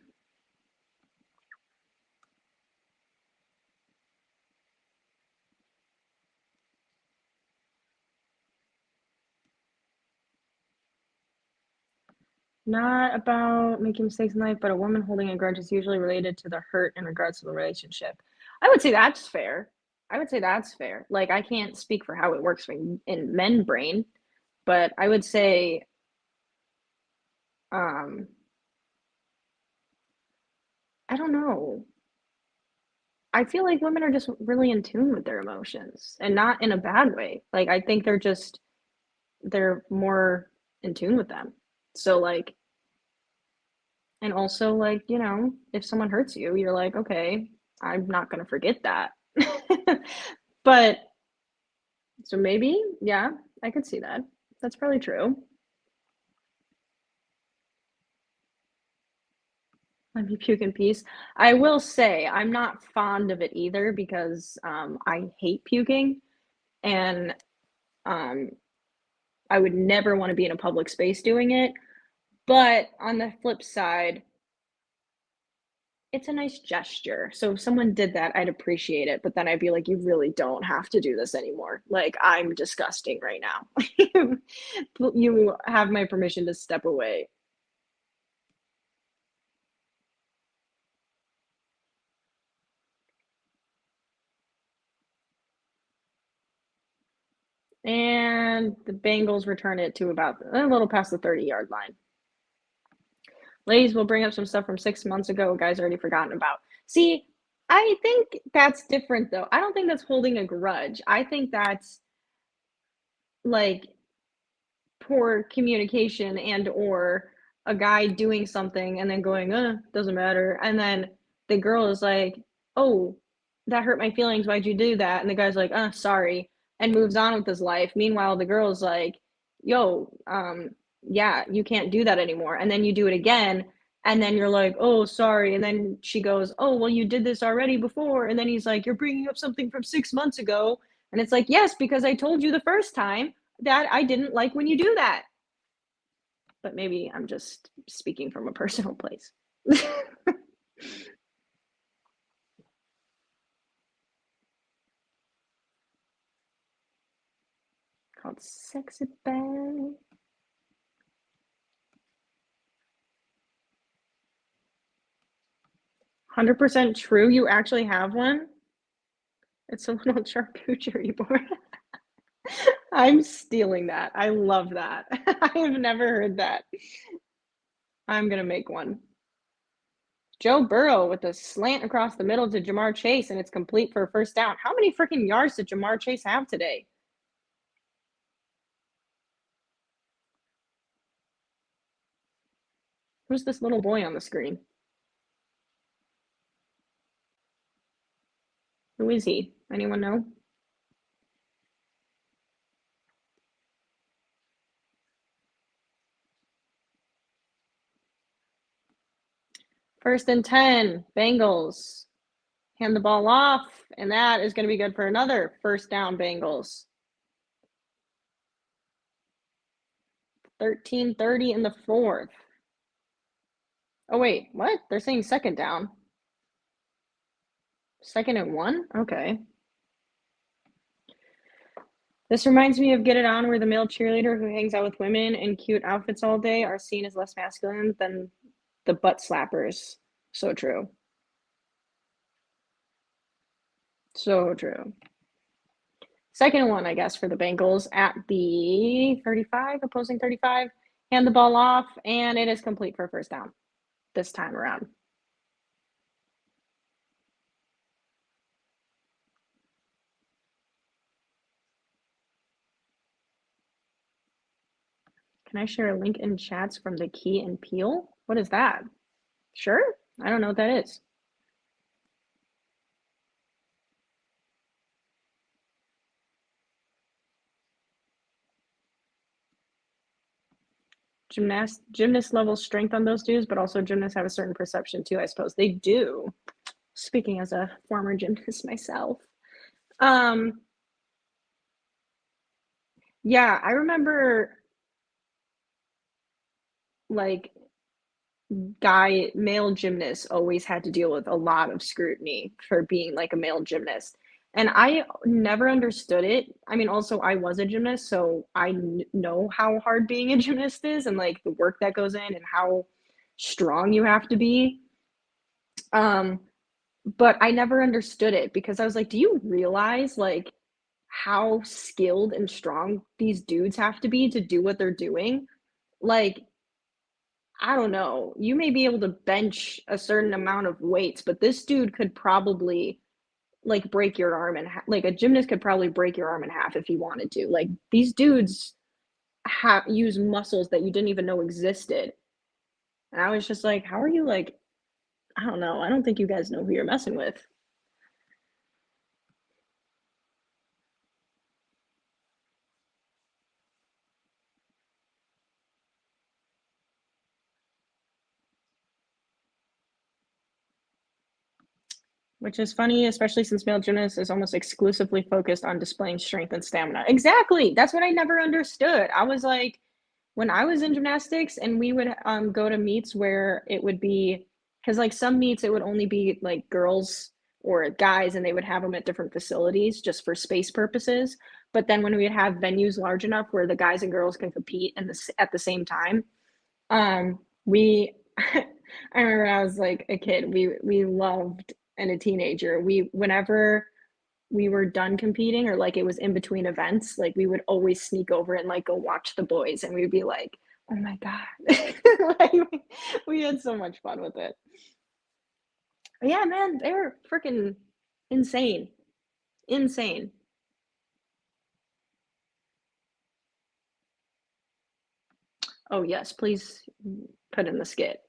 A: Not about making mistakes in life, but a woman holding a grudge is usually related to the hurt in regards to the relationship. I would say that's fair. I would say that's fair. Like, I can't speak for how it works in men brain, but I would say, um, I don't know. I feel like women are just really in tune with their emotions and not in a bad way. Like, I think they're more in tune with them. So, like, and also, like, if someone hurts you, you're like, okay, I'm not going to forget that. But so maybe, yeah, I could see that. That's probably true. Let me puke in peace. I will say I'm not fond of it either because I hate puking and um, I would never want to be in a public space doing it. But on the flip side, it's a nice gesture. So if someone did that, I'd appreciate it, but then I'd be like, "You really don't have to do this anymore. Like, I'm disgusting right now. You have my permission to step away." And the Bengals return it to about a little past the 30-yard line. Ladies will bring up some stuff from 6 months ago, guys already forgotten about. See, I think that's different though. I don't think that's holding a grudge. I think that's like poor communication and or a guy doing something and then going, doesn't matter. And then the girl is like, oh, that hurt my feelings. Why'd you do that? And the guy's like, sorry, and moves on with his life. Meanwhile, the girl's like, yo, yeah, you can't do that anymore. And then you do it again. And then you're like, oh, sorry. And then she goes, oh, well, you did this already before. And then he's like, you're bringing up something from 6 months ago. And it's like, yes, because I told you the first time that I didn't like when you do that. But maybe I'm just speaking from a personal place. Called Sexy Bang. 100% true. You actually have one? It's a little charcuterie board. I'm stealing that. I love that. I have never heard that. I'm gonna make one. Joe Burrow with a slant across the middle to Jamar Chase, and it's complete for a first down. How many freaking yards did Jamar Chase have today? Who's this little boy on the screen? Who is he? Anyone know? First and 10, Bengals. Hand the ball off, and that is going to be good for another first down, Bengals. 13:30 in the fourth. Oh, wait, what? They're saying second down. Second and 1? Okay. This reminds me of Get It On, where the male cheerleader who hangs out with women in cute outfits all day are seen as less masculine than the butt slappers. So true. So true. Second and 1, I guess, for the Bengals at the 35, opposing 35. Hand the ball off, and it is complete for a first down this time around. Can I share a link in chats from the Key and Peel? What is that? Sure. I don't know what that is. Gymnast level strength on those dudes, but also gymnasts have a certain perception too, I suppose. They do. Speaking as a former gymnast myself. Yeah, I remember like male gymnasts always had to deal with a lot of scrutiny for being like a male gymnast. And I never understood it. I mean, also I was a gymnast, so I know how hard being a gymnast is and like the work that goes in and how strong you have to be. Um, but I never understood it because I was like, do you realize like how skilled and strong these dudes have to be to do what they're doing? Like, I don't know. You may be able to bench a certain amount of weights, but this dude could probably like break your arm in half. Like a gymnast could probably break your arm in half if he wanted to. Like these dudes have use muscles that you didn't even know existed. And I was just like, how are you like, I don't know. I don't think you guys know who you're messing with. Which is funny, especially since male gymnasts is almost exclusively focused on displaying strength and stamina. Exactly. That's what I never understood. I was like, when I was in gymnastics and we would go to meets where it would be, because like some meets it would only be like girls or guys and they would have them at different facilities just for space purposes. But then when we'd have venues large enough where the guys and girls can compete at the same time, we I remember when I was like a kid, we loved and a teenager. We whenever we were done competing or like it was in between events, like we would always sneak over and like go watch the boys and we'd be like, "Oh my God." Like we had so much fun with it. But yeah, man, they were freaking insane. Insane. Oh yes, please put in the skit.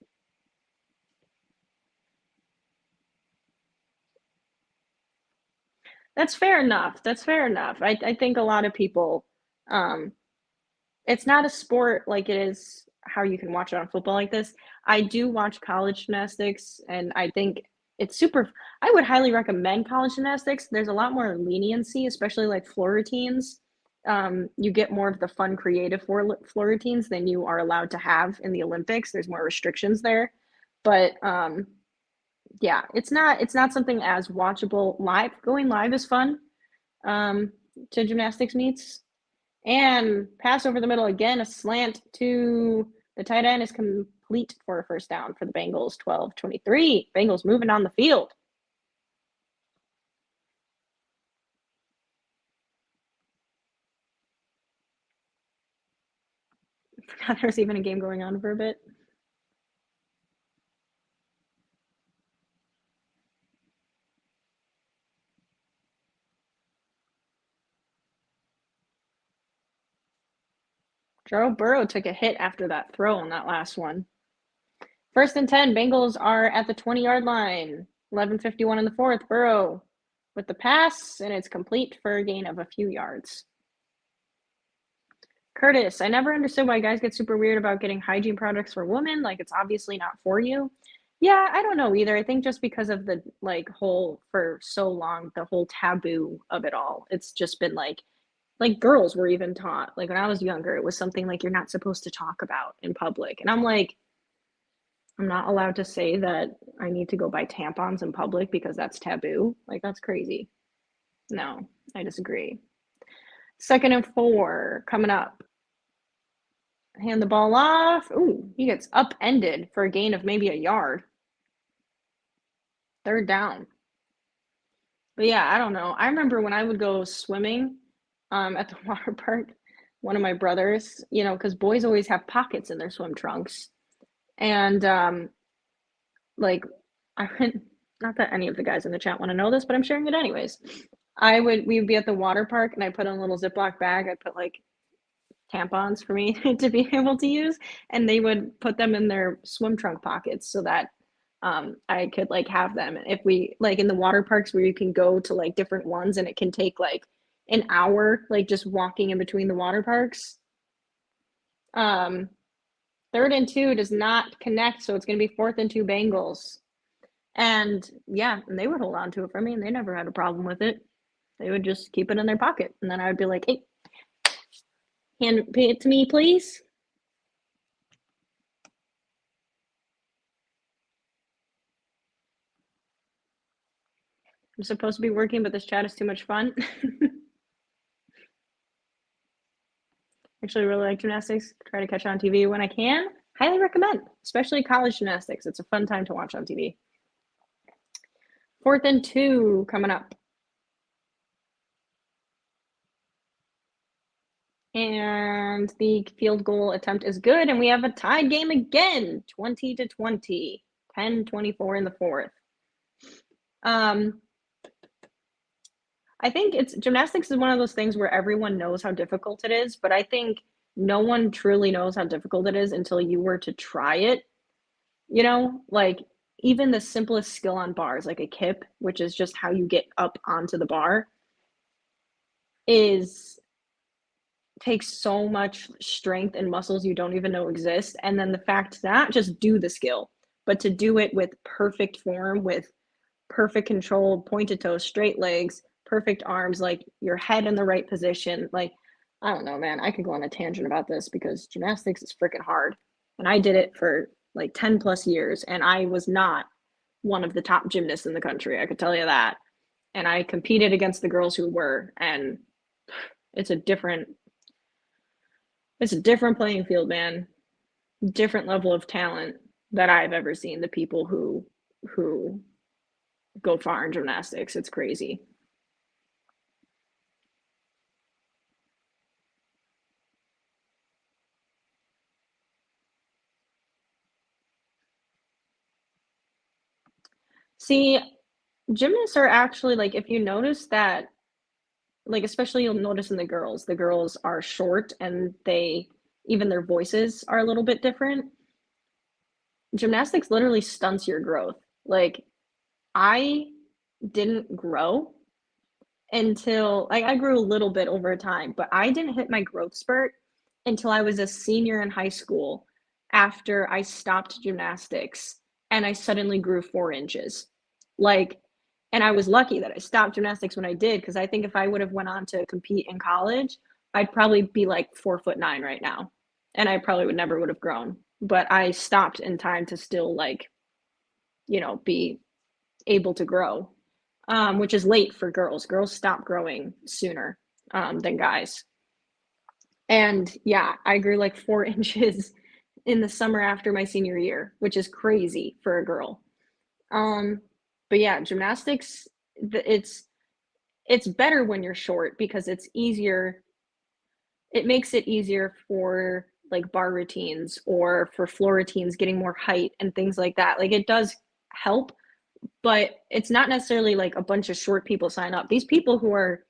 A: That's fair enough. That's fair enough. I think a lot of people, um, it's not a sport like it is how you can watch it on football like this. I do watch college gymnastics, and I think it's super. I would highly recommend college gymnastics. There's a lot more leniency, especially like floor routines. you get more of the fun, creative floor routines than you are allowed to have in the Olympics. There's more restrictions there, but yeah, it's not something as watchable live. Going live is fun um, to gymnastics meets, and pass over the middle again, a slant to the tight end is complete for a first down for the Bengals. 12-23. Bengals moving on the field. Forgot there was even a game going on for a bit. Joe Burrow took a hit after that throw on that last one. First and 10, Bengals are at the 20-yard line. 11:51 in the fourth. Burrow with the pass, and it's complete for a gain of a few yards. Curtis, I never understood why guys get super weird about getting hygiene products for women. Like, it's obviously not for you. Yeah, I don't know either. I think just because of the like whole for so long, the whole taboo of it all. It's just been like girls were even taught. Like when I was younger, it was something like you're not supposed to talk about in public. And I'm like, I'm not allowed to say that I need to go buy tampons in public because that's taboo. Like that's crazy. No, I disagree. Second and 4 coming up. Hand the ball off. Ooh, he gets upended for a gain of maybe a yard. Third down. But yeah, I don't know. I remember when I would go swimming at the water park, one of my brothers, because boys always have pockets in their swim trunks. And like I went, not that any of the guys in the chat want to know this, but I'm sharing it anyways. We would be at the water park and I put in a little Ziploc bag. I put like tampons for me to be able to use, and they would put them in their swim trunk pockets so that I could like have them. If we like in the water parks where you can go to like different ones and it can take like an hour, like just walking in between the water parks. Third and 2 does not connect, so it's going to be 4th and 2 Bengals. And yeah, and they would hold on to it for me, and they never had a problem with it. They would just keep it in their pocket, and then I would be like, "Hey, pay it to me, please." I'm supposed to be working, but this chat is too much fun. Actually, really like gymnastics. Try to catch it on TV when I can. Highly recommend, especially college gymnastics. It's a fun time to watch on TV. 4th and 2 coming up. And the field goal attempt is good, and we have a tied game again, 20-20, 10-24 in the fourth. I think gymnastics is one of those things where everyone knows how difficult it is, but I think no one truly knows how difficult it is until you were to try it. Like even the simplest skill on bars, like a kip, which is just how you get up onto the bar, takes so much strength and muscles you don't even know exist. And then the fact to not just do the skill, but to do it with perfect form, with perfect control, pointed toes, straight legs, perfect arms, like your head in the right position. Like, I don't know, man. I could go on a tangent about this because gymnastics is freaking hard. And I did it for like 10 plus years, and I was not one of the top gymnasts in the country. I could tell you that. And I competed against the girls who were, and it's a different playing field, man. Different level of talent that I've ever seen. The people who go far in gymnastics. It's crazy. See, gymnasts are actually like, if you notice that, like, especially you'll notice in the girls are short and even their voices are a little bit different. Gymnastics literally stunts your growth. Like, I didn't grow until like I grew a little bit over time, but I didn't hit my growth spurt until I was a senior in high school after I stopped gymnastics and I suddenly grew 4 inches. Like, and I was lucky that I stopped gymnastics when I did, because I think if I would have went on to compete in college, I'd probably be like 4'9" right now, and I probably would have grown. But I stopped in time to still like, be able to grow, which is late for girls. Girls stop growing sooner than guys. And yeah, I grew like 4 inches in the summer after my senior year, which is crazy for a girl. Um, but yeah, gymnastics, it's better when you're short because it's easier. It makes it easier for like bar routines or for floor routines, getting more height and things like that. Like it does help, but it's not necessarily like a bunch of short people sign up. These people who are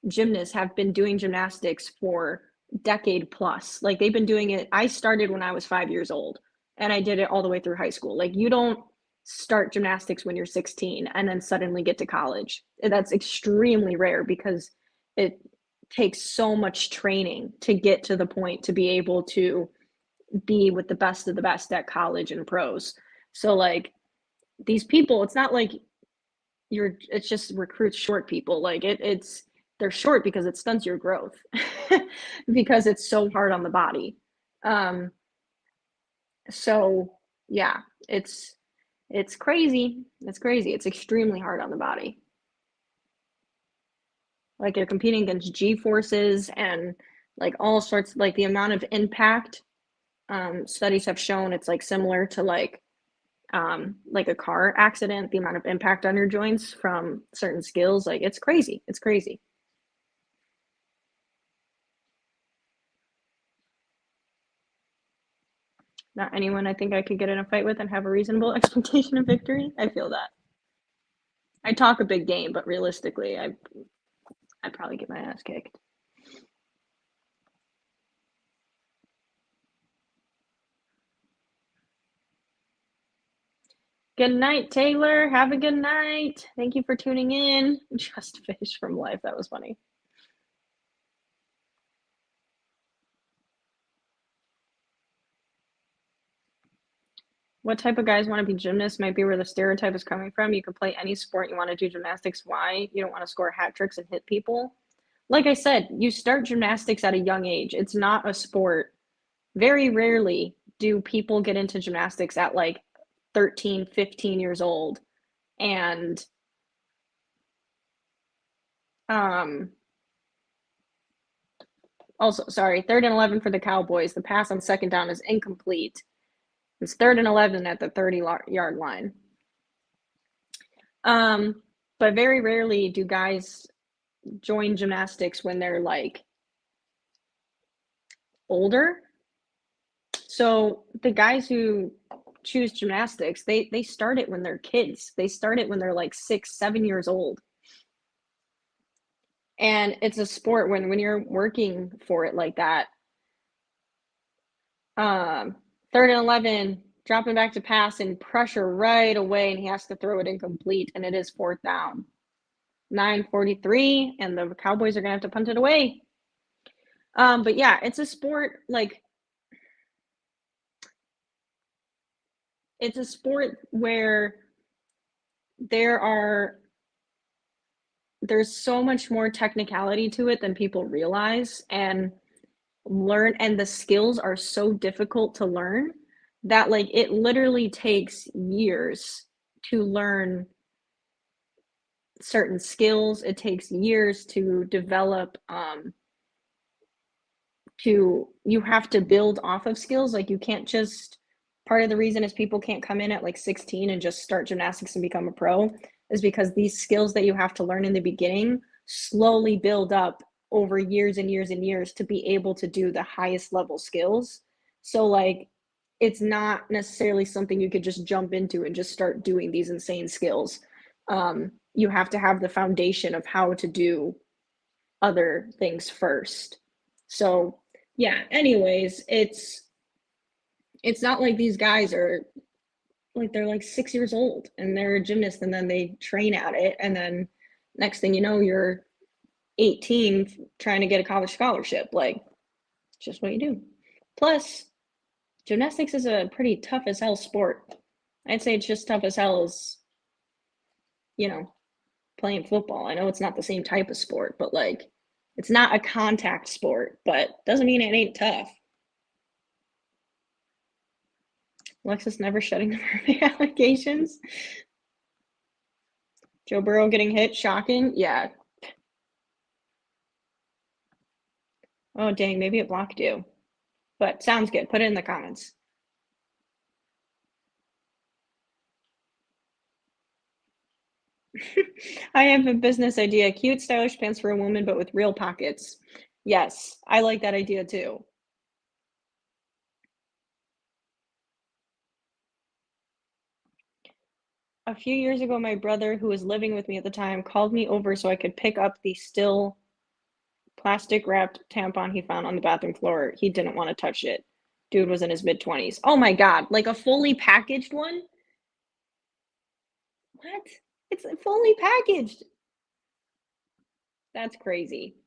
A: gymnasts have been doing gymnastics for decade plus. Like they've been doing it. I started when I was 5 years old and I did it all the way through high school. Like you don't start gymnastics when you're 16 and then suddenly get to college. That's extremely rare because it takes so much training to get to the point to be able to be with the best of the best at college and pros. So like these people, it's not like it's just recruits short people. Like it's they're short because it stunts your growth because it's so hard on the body. Um, so yeah, it's crazy. It's crazy. It's extremely hard on the body. Like you're competing against G forces and like all sorts, like the amount of impact. Studies have shown it's like similar to like a car accident, the amount of impact on your joints from certain skills. Like it's crazy. It's crazy. Not anyone I think I could get in a fight with and have a reasonable expectation of victory. I feel that. I talk a big game, but realistically, I'd probably get my ass kicked. Good night, Taylor. Have a good night. Thank you for tuning in. Just fish from life. That was funny. What type of guys want to be gymnasts might be where the stereotype is coming from. You can play any sport, you want to do gymnastics. Why? You don't want to score hat tricks and hit people. Like I said, you start gymnastics at a young age. It's not a sport. Very rarely do people get into gymnastics at like 13, 15 years old. And um also, sorry, 3rd and 11 for the Cowboys. The pass on 2nd down is incomplete. It's 3rd and 11 at the 30-yard line. But very rarely do guys join gymnastics when they're like older. So the guys who choose gymnastics, they start it when they're kids. They start it when they're like 6, 7 years old. And it's a sport when you're working for it like that. 3rd and 11, dropping back to pass and pressure right away, and he has to throw it incomplete, and it is 4th down. 9:43, and the Cowboys are gonna have to punt it away. But yeah, it's a sport like it's a sport where there's so much more technicality to it than people realize, and the skills are so difficult to learn that like it literally takes years to learn certain skills. It takes years to develop you have to build off of skills. Like you can't just part of the reason is people can't come in at like 16 and just start gymnastics and become a pro is because these skills that you have to learn in the beginning slowly build up over years and years and years to be able to do the highest level skills. So like it's not necessarily something you could just jump into and just start doing these insane skills. You have to have the foundation of how to do other things first. So yeah, anyways, it's not like these guys are like they're like 6 years old and they're a gymnast and then they train at it and then next thing you know you're 18 trying to get a college scholarship. Like it's just what you do. Plus, gymnastics is a pretty tough as hell sport. I'd say it's just tough as hell as, you know, playing football. I know it's not the same type of sport, but like It's not a contact sport, but doesn't mean it ain't tough. Alexis never shutting the perfect allegations. Joe Burrow getting hit, shocking. Yeah. Oh, dang, maybe it blocked you. But sounds good. Put it in the comments. I have a business idea. Cute, stylish pants for a woman, but with real pockets. Yes, I like that idea too. A few years ago, my brother, who was living with me at the time, called me over so I could pick up the still plastic wrapped tampon he found on the bathroom floor. He didn't want to touch it. Dude was in his mid 20s. Oh my God, like a fully packaged one? What? It's fully packaged. That's crazy.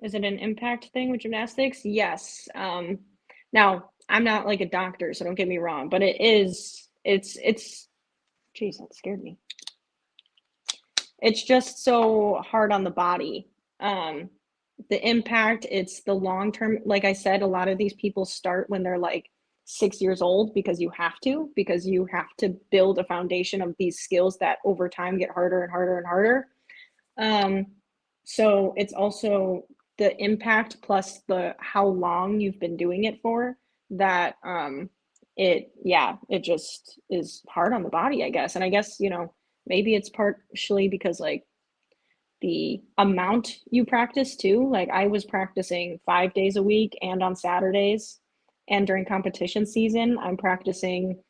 A: Is it an impact thing with gymnastics? Yes. Now, I'm not like a doctor, so don't get me wrong, but it is, geez, that scared me. It's just so hard on the body. Um, the impact, it's the long term. Like I said, a lot of these people start when they're like 6 years old because you have to build a foundation of these skills that over time get harder and harder and harder. Um, so it's also the impact plus the how long you've been doing it for that it just is hard on the body, I guess. And I guess, maybe it's partially because like the amount you practice too. Like I was practicing 5 days a week and on Saturdays, and during competition season, I'm practicing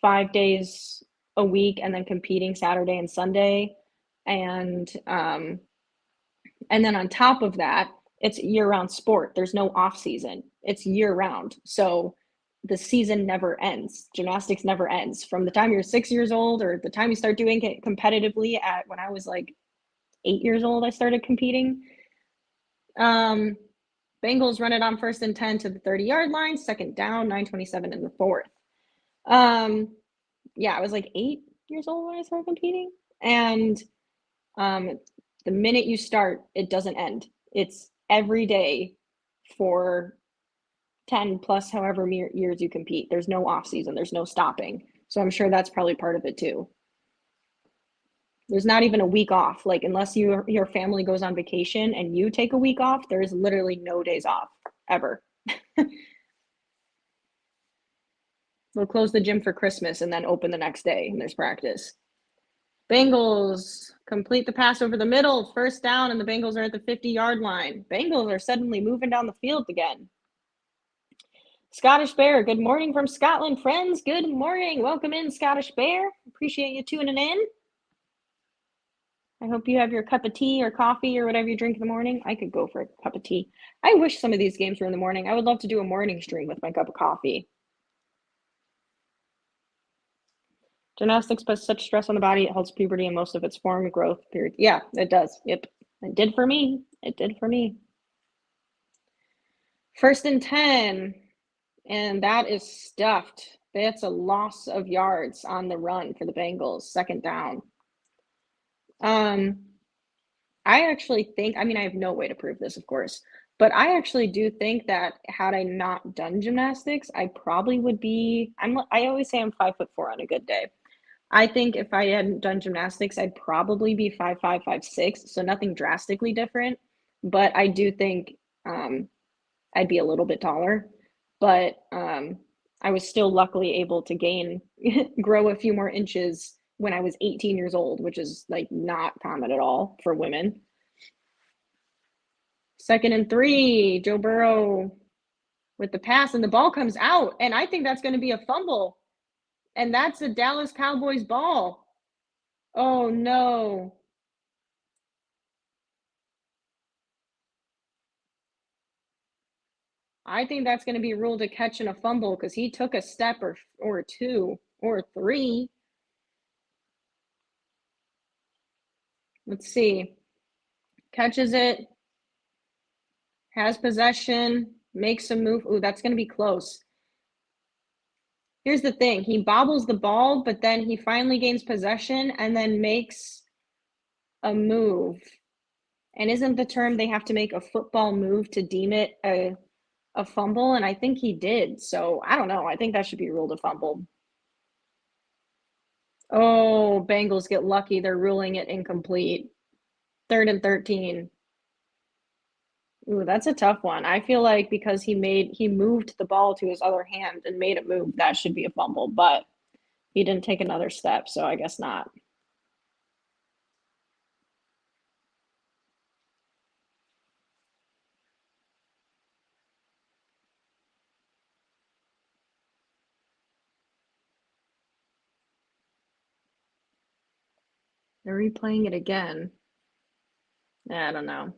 A: 5 days a week and then competing Saturday and Sunday. And then on top of that, it's year-round sport. There's no off season. It's year-round. So the season never ends. Gymnastics never ends. From the time you're 6 years old or the time you start doing it competitively at when I was like 8 years old, I started competing. Bengals run it on 1st and 10 to the 30-yard line, second down, 9:27 in the fourth. Yeah, I was like 8 years old when I started competing. And the minute you start, it doesn't end. It's every day for 10 plus however years you compete. There's no off season, there's no stopping. So I'm sure that's probably part of it too. There's not even a week off. Like unless your family goes on vacation and you take a week off, there's literally no days off ever. They'll close the gym for Christmas and then open the next day and there's practice. Bengals complete the pass over the middle, first down, and the Bengals are at the 50-yard line. Bengals are suddenly moving down the field again. Scottish Bear, good morning from Scotland, friends. Good morning. Welcome in, Scottish Bear. Appreciate you tuning in. I hope you have your cup of tea or coffee or whatever you drink in the morning. I could go for a cup of tea. I wish some of these games were in the morning. I would love to do a morning stream with my cup of coffee. Gymnastics puts such stress on the body, it helps puberty and most of its form growth period. Yeah, it does. Yep. It did for me. It did for me. 1st and 10. And that is stuffed. That's a loss of yards on the run for the Bengals. Second down. I actually think, I mean, I have no way to prove this, of course, but I actually do think that had I not done gymnastics, I probably would be, I always say I'm 5'4" on a good day. I think if I hadn't done gymnastics, I'd probably be 5'5", 5'6", so nothing drastically different. But I do think I'd be a little bit taller. But I was still luckily able to grow a few more inches when I was 18 years old, which is like not common at all for women. 2nd and 3, Joe Burrow with the pass, and the ball comes out, and I think that's going to be a fumble. And that's a Dallas Cowboys ball. Oh, no. I think that's going to be ruled a catch and a fumble because he took a step or two or three. Let's see. Catches it, has possession, makes a move. Ooh, that's going to be close. Here's the thing, he bobbles the ball, but then he finally gains possession and then makes a move. And isn't the term they have to make a football move to deem it a fumble? And I think he did. So I don't know. I think that should be ruled a fumble. Oh, Bengals get lucky. They're ruling it incomplete. 3rd and 13. Ooh, that's a tough one. I feel like because he moved the ball to his other hand and made a move, that should be a fumble, but he didn't take another step, so I guess not. They're replaying it again. I don't know.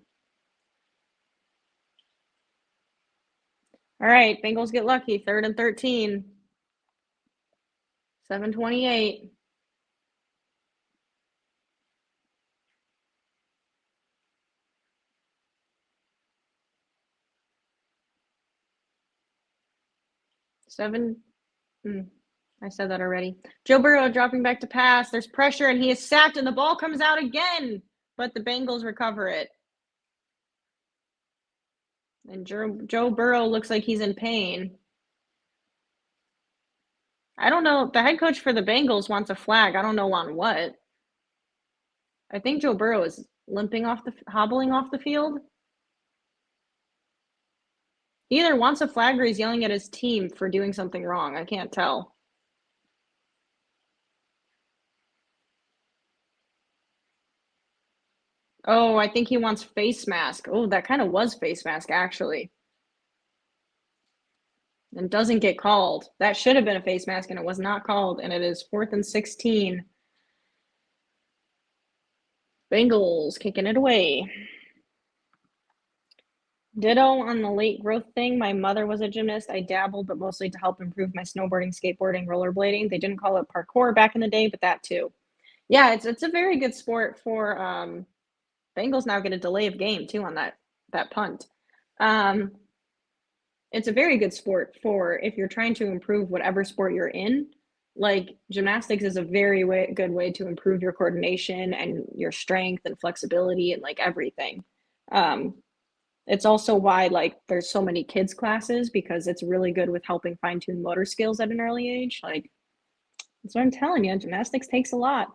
A: All right, Bengals get lucky. 3rd and 13. 7:28. Seven. I said that already. Joe Burrow dropping back to pass. There's pressure, and he is sacked, and the ball comes out again, but the Bengals recover it. And Joe Burrow looks like he's in pain. I don't know. The head coach for the Bengals wants a flag. I don't know on what. I think Joe Burrow is hobbling off the field. He either wants a flag or he's yelling at his team for doing something wrong. I can't tell. Oh, I think he wants face mask. Oh, that kind of was face mask, actually. And doesn't get called. That should have been a face mask, and it was not called, and it is 4th and 16. Bengals kicking it away. Ditto on the late growth thing. My mother was a gymnast. I dabbled, but mostly to help improve my snowboarding, skateboarding, rollerblading. They didn't call it parkour back in the day, but that too. Yeah, it's a very good sport for Bengals now get a delay of game too on that punt. Um, it's a very good sport for if you're trying to improve whatever sport you're in. Like gymnastics is a very good way to improve your coordination and your strength and flexibility and like everything. Um, it's also why like there's so many kids classes because it's really good with helping fine tune motor skills at an early age. Like that's what I'm telling you, gymnastics takes a lot.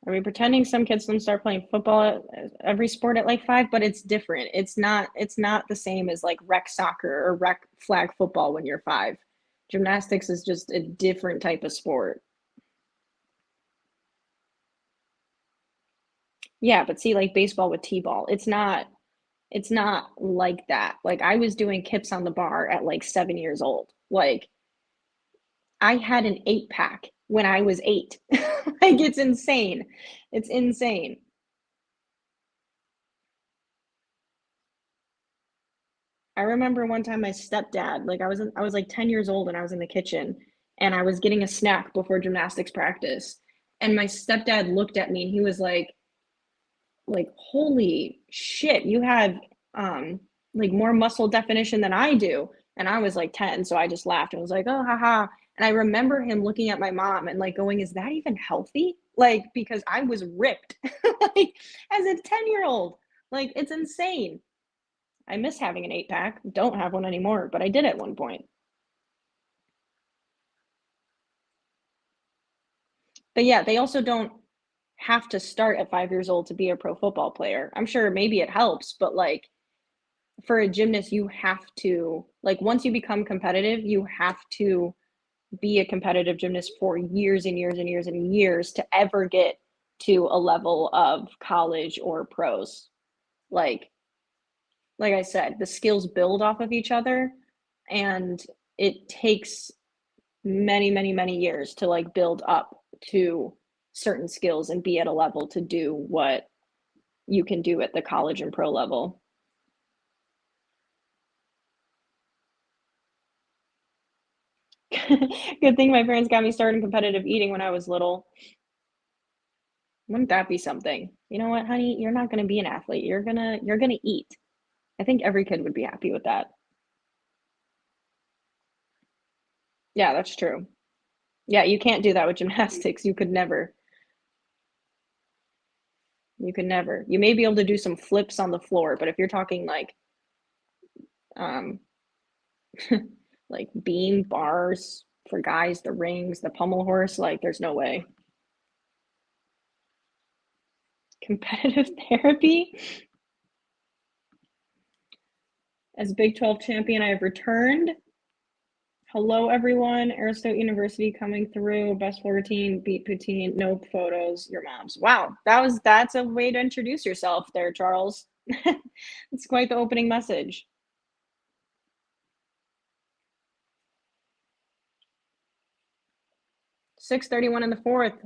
A: I mean, pretending some kids don't start playing football at every sport at like 5, but it's different. It's not the same as like rec soccer or rec flag football when you're 5. Gymnastics is just a different type of sport. Yeah, but see like baseball with T-ball, it's not like that. Like I was doing kips on the bar at like 7 years old. Like I had an 8-pack when I was 8. Like it's insane. It's insane. I remember one time my stepdad, like I was like 10 years old and I was in the kitchen and I was getting a snack before gymnastics practice. And my stepdad looked at me and he was like, holy shit, you have like more muscle definition than I do. And I was like 10, so I just laughed and was like, oh haha. And I remember him looking at my mom and like going, is that even healthy? Like, because I was ripped like as a 10-year-old. Like, it's insane. I miss having an 8-pack. Don't have one anymore, but I did at one point. But yeah, they also don't have to start at 5 years old to be a pro football player. I'm sure maybe it helps, but like for a gymnast, you have to, like, once you become competitive, you have to be a competitive gymnast for years and years and years and years to ever get to a level of college or pros. Like, like I said, the skills build off of each other and it takes many, many, many years to like build up to certain skills and be at a level to do what you can do at the college and pro level. Good thing my parents got me started in competitive eating when I was little. Wouldn't that be something? You know what, honey? You're not gonna be an athlete. You're gonna eat. I think every kid would be happy with that. Yeah, that's true. Yeah, you can't do that with gymnastics. You could never. You could never. You may be able to do some flips on the floor, but if you're talking um like beam bars for guys, the rings, the pommel horse, like there's no way. Competitive therapy. As Big 12 champion, I have returned. Hello, everyone. Aristotle University coming through. Best floor routine, beat poutine, no photos, your mom's. Wow, that's a way to introduce yourself there, Charles. It's quite the opening message. 6:31 in the fourth.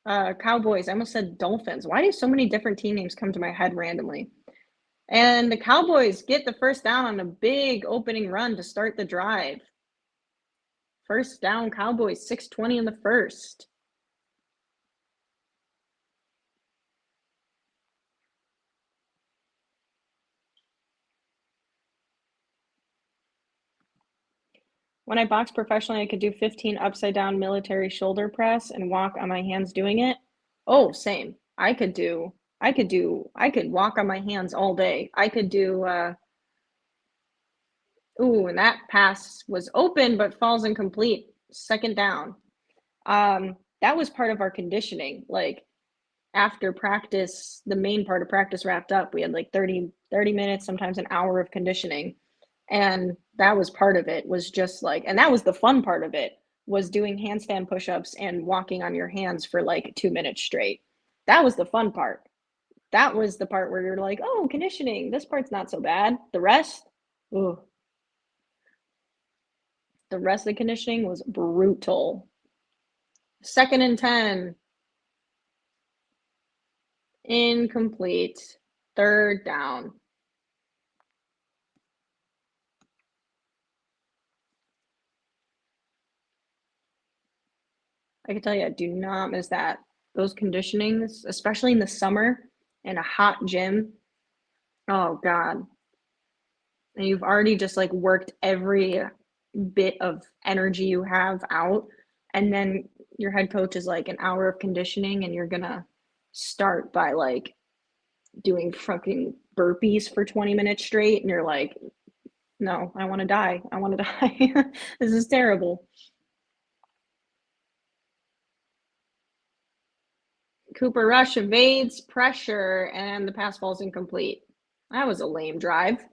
A: Cowboys. I almost said Dolphins. Why do so many different team names come to my head randomly? And the Cowboys get the first down on a big opening run to start the drive. First down, Cowboys, 6:20 in the first. When I boxed professionally, I could do 15 upside down military shoulder press and walk on my hands doing it. Oh, same. I could walk on my hands all day. I could do, ooh, and that pass was open but falls incomplete. Second down. That was part of our conditioning. Like after practice, the main part of practice wrapped up, we had like 30 minutes, sometimes an hour of conditioning. And that was part of it, was just like, and that was the fun part of it, was doing handstand push-ups and walking on your hands for like 2 minutes straight. That was the fun part. That was the part where you're like, oh, conditioning, this part's not so bad. The rest, ooh, the rest of the conditioning was brutal. Second and 10, incomplete, third down. I can tell you, I do not miss that. Those conditionings, especially in the summer in a hot gym. Oh God. And you've already just like worked every bit of energy you have out. And then your head coach is like an hour of conditioning and you're gonna start by like doing fucking burpees for 20 minutes straight. And you're like, no, I wanna die. I wanna die. This is terrible. Cooper Rush evades pressure and the pass falls incomplete. That was a lame drive.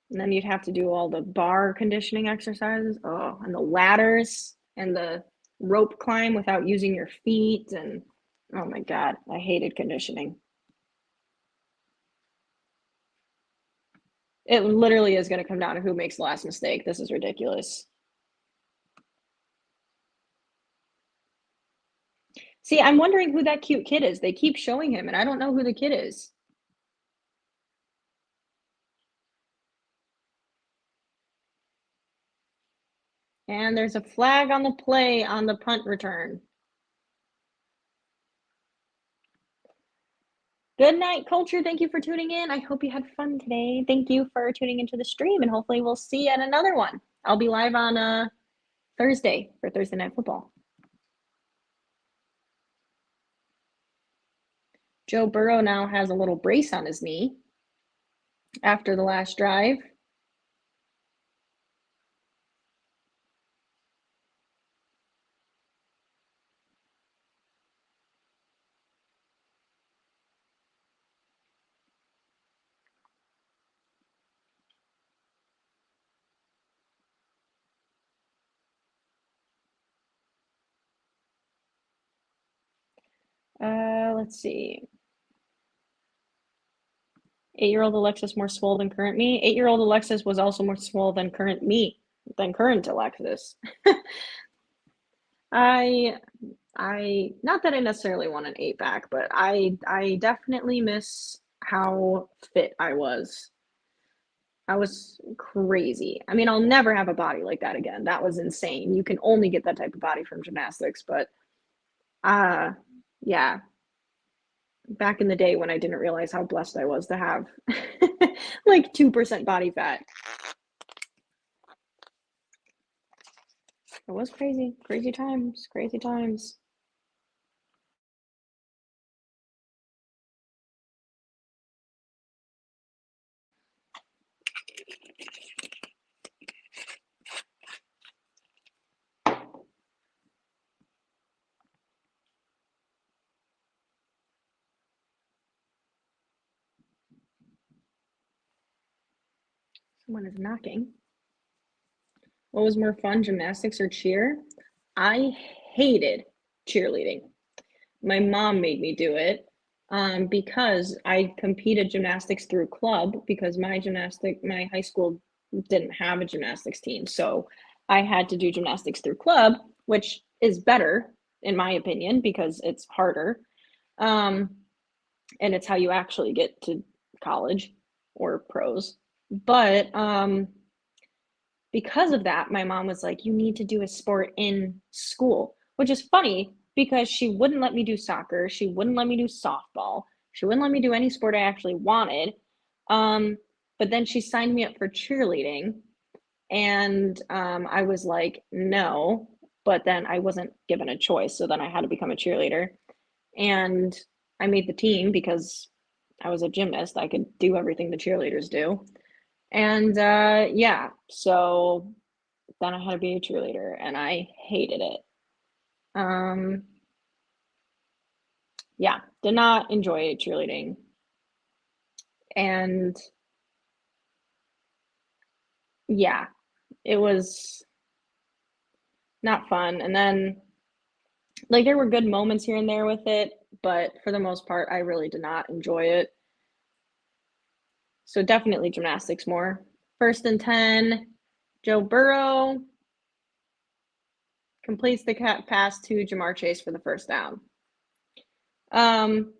A: And then you'd have to do all the bar conditioning exercises. Oh, and the ladders and the rope climb without using your feet. And oh my God, I hated conditioning. It literally is going to come down to who makes the last mistake. This is ridiculous. See, I'm wondering who that cute kid is. They keep showing him, and I don't know who the kid is. And there's a flag on the play on the punt return. Good night, culture. Thank you for tuning in. I hope you had fun today. Thank you for tuning into the stream, and hopefully we'll see you at another one. I'll be live on Thursday for Thursday Night Football. Joe Burrow now has a little brace on his knee after the last drive. Let's see. 8-year-old Alexis more swole than current me. 8-year-old Alexis was also more swole than current me, than current Alexis. I not that I necessarily want an 8-pack, but I definitely miss how fit I was. I was crazy. I mean, I'll never have a body like that again. That was insane. You can only get that type of body from gymnastics, but uh yeah, back in the day when I didn't realize how blessed I was to have like 2% body fat. It was crazy. Crazy times. Crazy times. Someone is knocking. What was more fun, gymnastics or cheer? I hated cheerleading. My mom made me do it because I competed gymnastics through club because my high school didn't have a gymnastics team. So I had to do gymnastics through club, which is better in my opinion because it's harder. Um, and it's how you actually get to college or pros. But because of that, my mom was like, you need to do a sport in school, which is funny because she wouldn't let me do soccer. She wouldn't let me do softball. She wouldn't let me do any sport I actually wanted. Um, but then she signed me up for cheerleading. And I was like, no. But then I wasn't given a choice. So then I had to become a cheerleader. And I made the team because I was a gymnast. I could do everything the cheerleaders do. And yeah, so then I had to be a cheerleader and I hated it. Um, yeah, did not enjoy cheerleading. And yeah, it was not fun. And then, like, there were good moments here and there with it, but for the most part, I really did not enjoy it. So definitely gymnastics more. First and 10, Joe Burrow completes the pass to Jamar Chase for the first down. Um,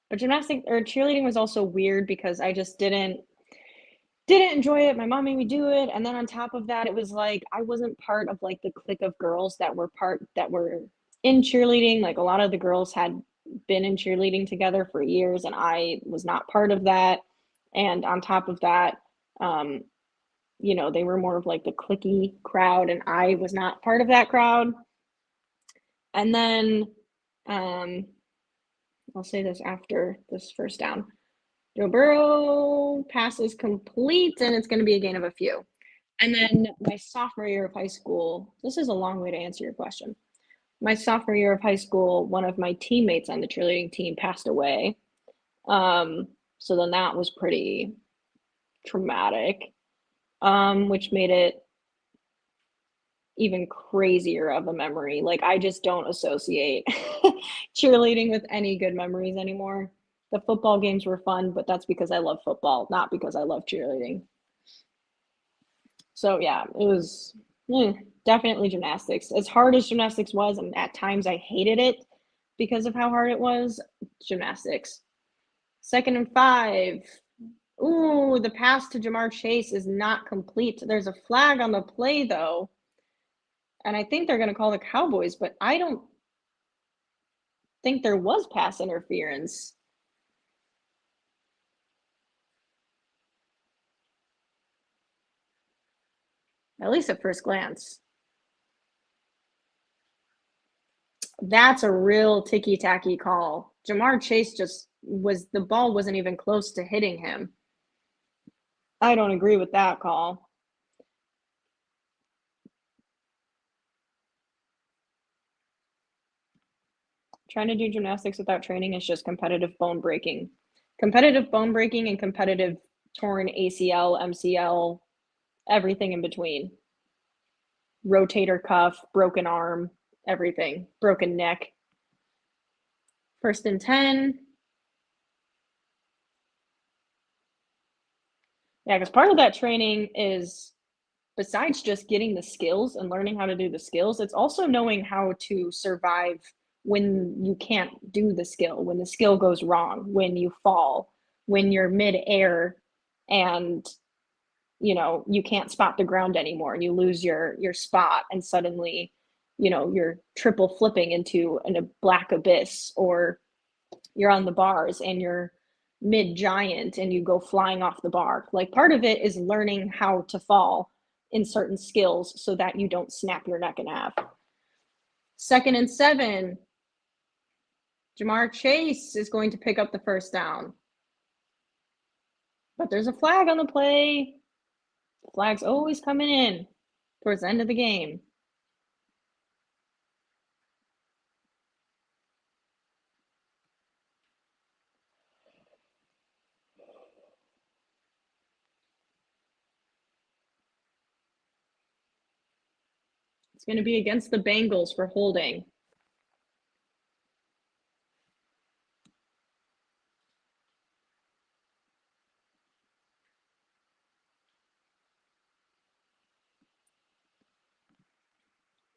A: but gymnastics or cheerleading was also weird because I just didn't enjoy it. My mom made me do it, and then on top of that, it was like I wasn't part of like the clique of girls that were in cheerleading. Like a lot of the girls had been in cheerleading together for years, and I was not part of that. And on top of that, um, they were more of like the cliquey crowd, and I was not part of that crowd. And then um, I'll say this after this first down. Joe Burrow pass is complete, and it's going to be a gain of a few. And then my sophomore year of high school, this is a long way to answer your question. My sophomore year of high school, one of my teammates on the cheerleading team passed away. So then that was pretty traumatic, which made it even crazier of a memory. Like I just don't associate cheerleading with any good memories anymore. The football games were fun, but that's because I love football, not because I love cheerleading. So yeah, it was definitely gymnastics. As hard as gymnastics was, and at times I hated it because of how hard it was, gymnastics. Second and 5. Ooh, the pass to Jamar Chase is not complete. There's a flag on the play though. And I think they're going to call the Cowboys, but I don't think there was pass interference. At least at first glance. That's a real ticky-tacky call. Jamar Chase the ball wasn't even close to hitting him. I don't agree with that call. Trying to do gymnastics without training is just competitive bone breaking. Competitive bone breaking and competitive torn ACL, MCL, everything in between. Rotator cuff, broken arm, everything. Broken neck. First and 10. Yeah, because part of that training is besides just getting the skills and learning how to do the skills, it's also knowing how to survive when you can't do the skill, when the skill goes wrong, when you fall, when you're mid-air and you can't spot the ground anymore and you lose your spot and suddenly, you're triple flipping into a black abyss, or you're on the bars and you're mid giant and you go flying off the bar. Like part of it is learning how to fall in certain skills so that you don't snap your neck in half. 2nd and 7. Jamar Chase is going to pick up the first down. But there's a flag on the play. The flag's always coming in towards the end of the game. It's going to be against the Bengals for holding.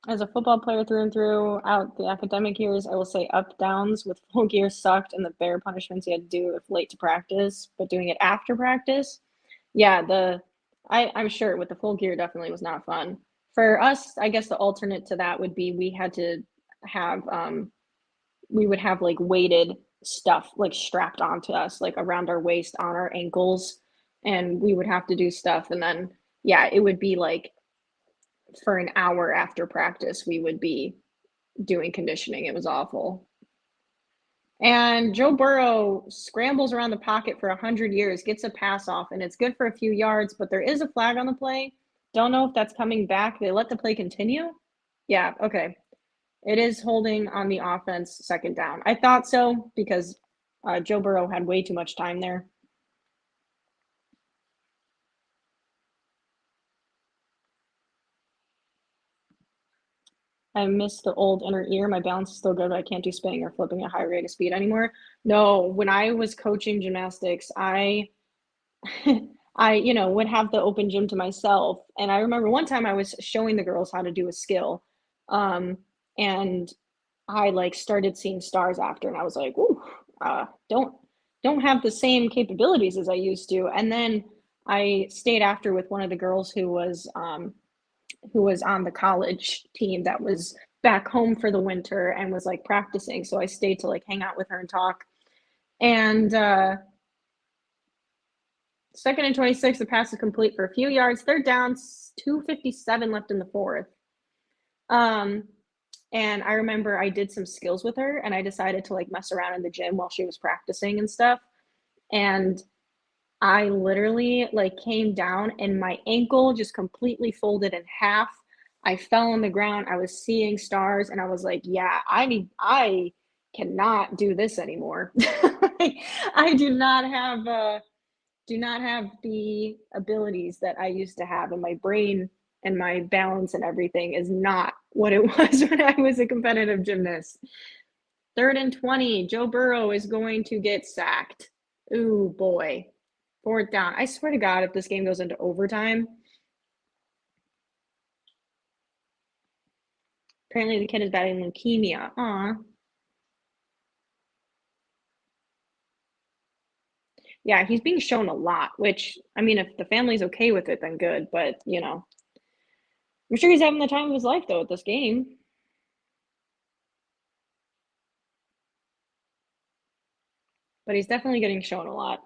A: As a football player through and throughout the academic years, I will say up downs with full gear sucked, and the bare punishments you had to do if late to practice, but doing it after practice, yeah, I'm sure with the full gear definitely was not fun. For us, I guess the alternate to that would be we would have like weighted stuff like strapped onto us, like around our waist, on our ankles, and we would have to do stuff. And then, yeah, it would be like for an hour after practice, we would be doing conditioning. It was awful. And Joe Burrow scrambles around the pocket for 100 years, gets a pass off, and it's good for a few yards, but there is a flag on the play. Don't know if that's coming back. They let the play continue? Yeah, okay. It is holding on the offense, 2nd down. I thought so because Joe Burrow had way too much time there. I miss the old inner ear. My balance is still good, but I can't do spinning or flipping at a high rate of speed anymore. No, when I was coaching gymnastics, I would have the open gym to myself. And I remember one time I was showing the girls how to do a skill. Um, and I like started seeing stars after, and I was like, "Ooh, don't have the same capabilities as I used to." And then I stayed after with one of the girls who was on the college team that was back home for the winter and was like practicing. So I stayed to like hang out with her and talk. And 2nd and 26, the pass is complete for a few yards. 3rd down, 2:57 left in the 4th. And I remember I did some skills with her, and I decided to like mess around in the gym while she was practicing and stuff. And I literally like came down and my ankle just completely folded in half. I fell on the ground. I was seeing stars, and I was like, yeah, I cannot do this anymore. I do not have the abilities that I used to have, and my brain and my balance and everything is not what it was when I was a competitive gymnast. 3rd and 20, Joe Burrow is going to get sacked. Ooh, boy. 4th down. I swear to God, if this game goes into overtime. Apparently the kid is battling leukemia. Aw. Yeah, he's being shown a lot, which, I mean, if the family's okay with it, then good. But, I'm sure he's having the time of his life, though, at this game. But he's definitely getting shown a lot.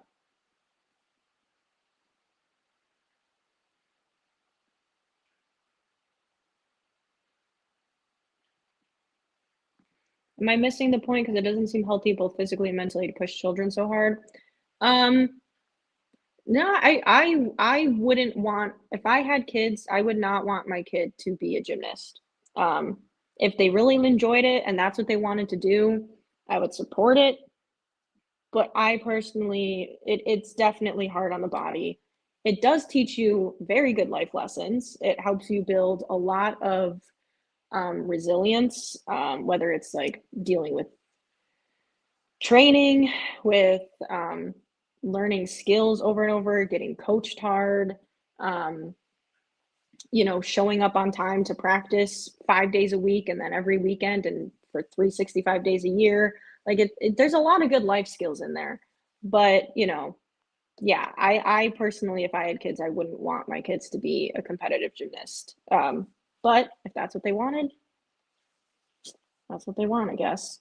A: Am I missing the point? Because it doesn't seem healthy both physically and mentally to push children so hard. Um, no, I wouldn't want, if I had kids, I would not want my kid to be a gymnast. Um, if they really enjoyed it and that's what they wanted to do, I would support it. But I personally, it's definitely hard on the body. It does teach you very good life lessons. It helps you build a lot of resilience, whether it's like dealing with training, with learning skills over and over, getting coached hard, um, showing up on time to practice 5 days a week and then every weekend and for 365 days a year. Like there's a lot of good life skills in there. But, Yeah, I personally, if I had kids, I wouldn't want my kids to be a competitive gymnast. But if that's what they wanted, that's what they want, I guess.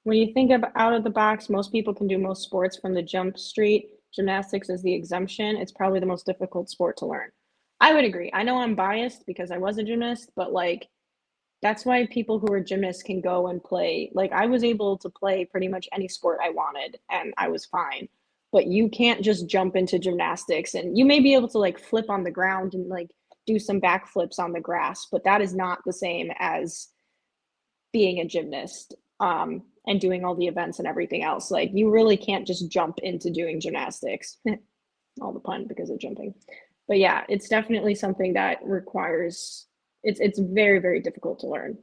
A: When you think of out of the box, most people can do most sports from the jump street. Gymnastics is the exemption. It's probably the most difficult sport to learn. I would agree. I know I'm biased because I was a gymnast, but like that's why people who are gymnasts can go and play. Like I was able to play pretty much any sport I wanted and I was fine. But you can't just jump into gymnastics and you may be able to like flip on the ground and like do some backflips on the grass, but that is not the same as being a gymnast and doing all the events and everything else. Like you really can't just jump into doing gymnastics. All the pun because of jumping. But yeah, it's definitely something that requires it's very, very difficult to learn.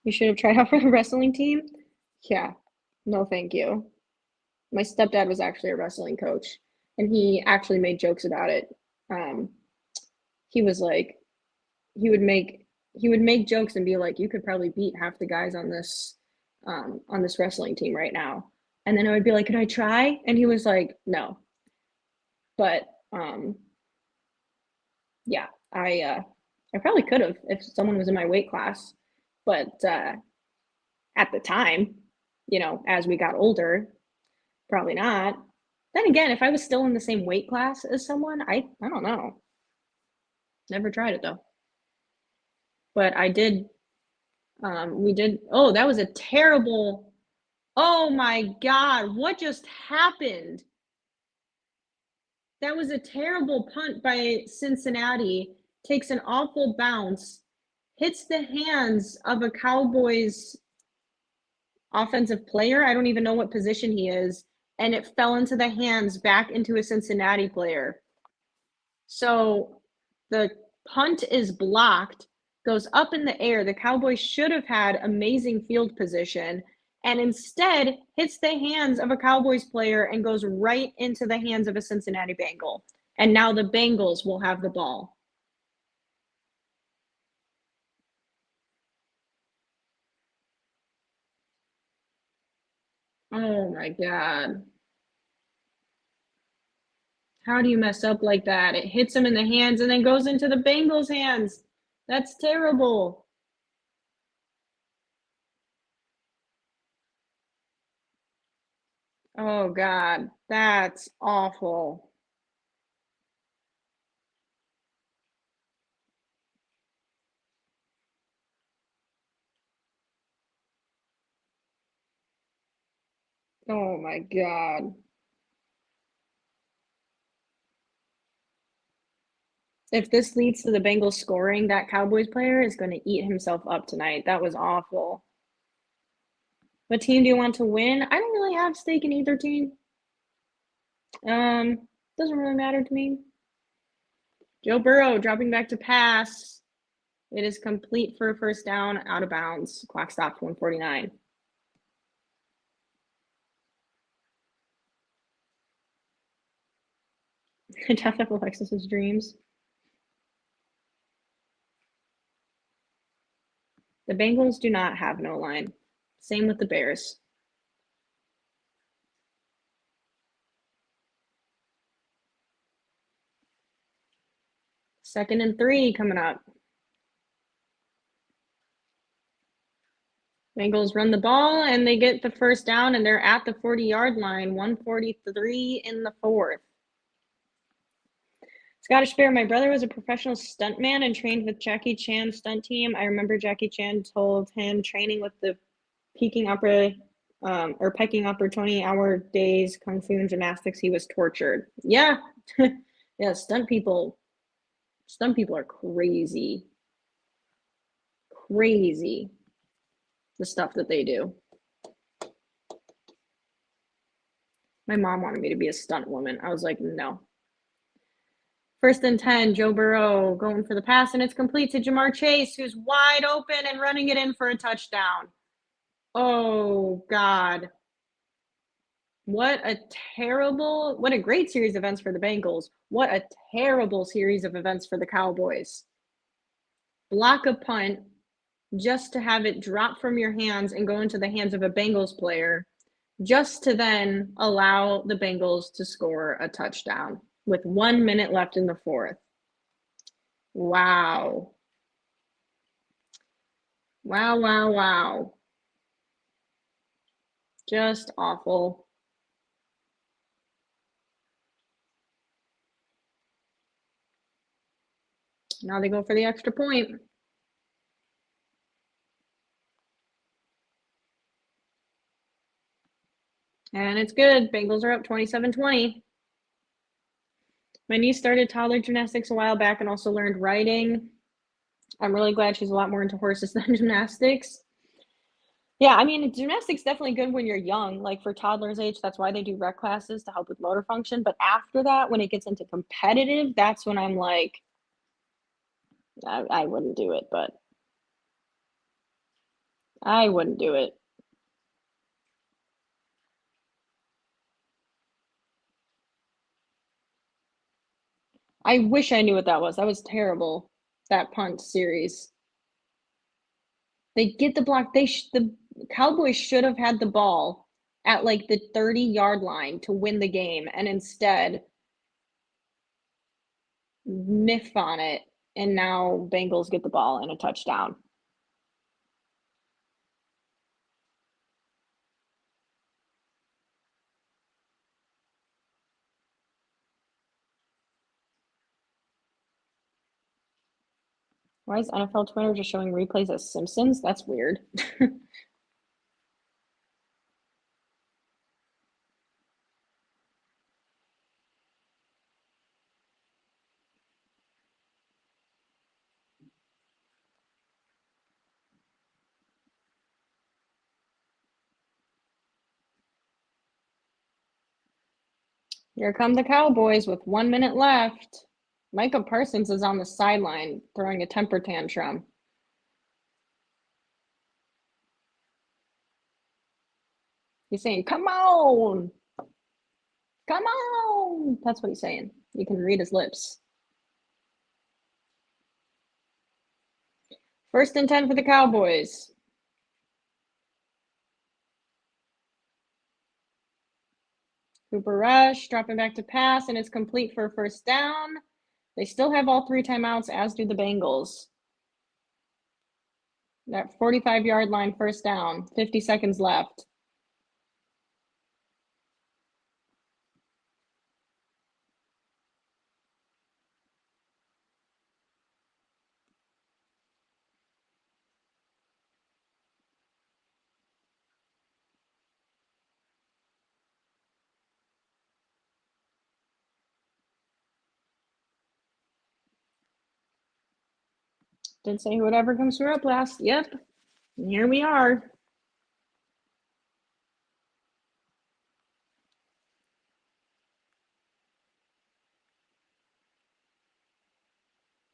A: You should have tried out for the wrestling team. Yeah, no, thank you. My stepdad was actually a wrestling coach, and he actually made jokes about it. Um, he was like, he would make he would make jokes and be like, "You could probably beat half the guys on this wrestling team right now." And then I would be like, "Could I try?" And he was like, "No." But yeah, I probably could have if someone was in my weight class, but at the time, as we got older, probably not. Then again, if I was still in the same weight class as someone, I don't know. Never tried it though. But I did we did oh, that was a terrible. Oh my god, what just happened? That was a terrible punt by Cincinnati. Takes an awful bounce, hits the hands of a Cowboys offensive player. I don't even know what position he is, and it fell into the hands back into a Cincinnati player. So the punt is blocked, goes up in the air. The Cowboys should have had amazing field position and instead hits the hands of a Cowboys player and goes right into the hands of a Cincinnati Bengal. And now the Bengals will have the ball. Oh my God. How do you mess up like that? It hits him in the hands and then goes into the Bengals' hands. That's terrible. Oh God, that's awful. Oh my God. If this leads to the Bengals scoring, that Cowboys player is going to eat himself up tonight. That was awful. What team do you want to win? I don't really have stake in either team. Doesn't really matter to me. Joe Burrow dropping back to pass. It is complete for a first down, out of bounds. Clock stopped 149. Death of Alexis's dreams. The Bengals do not have no line. Same with the Bears. Second and 3 coming up. Bengals run the ball and they get the first down and they're at the 40-yard line, 143 in the fourth. Scottish Bear, my brother was a professional stuntman and trained with Jackie Chan's stunt team. I remember Jackie Chan told him training with the peking upper or pecking upper 20-hour days, kung fu and gymnastics, he was tortured. Yeah. Yeah, stunt people are crazy. Crazy the stuff that they do. My mom wanted me to be a stunt woman. I was like, no. First and 10, Joe Burrow going for the pass, and it's complete to Jamar Chase, who's wide open and running it in for a touchdown. Oh, God. What a great series of events for the Bengals. What a terrible series of events for the Cowboys. Block a punt just to have it drop from your hands and go into the hands of a Bengals player, just to then allow the Bengals to score a touchdown with 1 minute left in the fourth. Wow. Wow, wow, wow. Just awful. Now they go for the extra point. And it's good. Bengals are up 27-20. My niece started toddler gymnastics a while back and also learned riding. I'm really glad she's a lot more into horses than gymnastics. Yeah, I mean, gymnastics definitely good when you're young, like for toddlers' age. That's why they do rec classes to help with motor function. But after that, when it gets into competitive, that's when I'm like, I wouldn't do it, but I wouldn't do it. I wish I knew what that was. That was terrible, that punt series. They get the block. The Cowboys should have had the ball at like the 30-yard line to win the game, and instead miff on it, and now Bengals get the ball and a touchdown. Why is NFL Twitter just showing replays of Simpsons? That's weird. Here come the Cowboys with 1 minute left. Micah Parsons is on the sideline throwing a temper tantrum. He's saying, "Come on! Come on!" That's what he's saying. You can read his lips. 1st and 10 for the Cowboys. Cooper Rush dropping back to pass, and it's complete for a 1st down. They still have all 3 timeouts, as do the Bengals. That 45-yard line, 1st down, 50 seconds left. Did say whatever comes through up last. Yep. And here we are.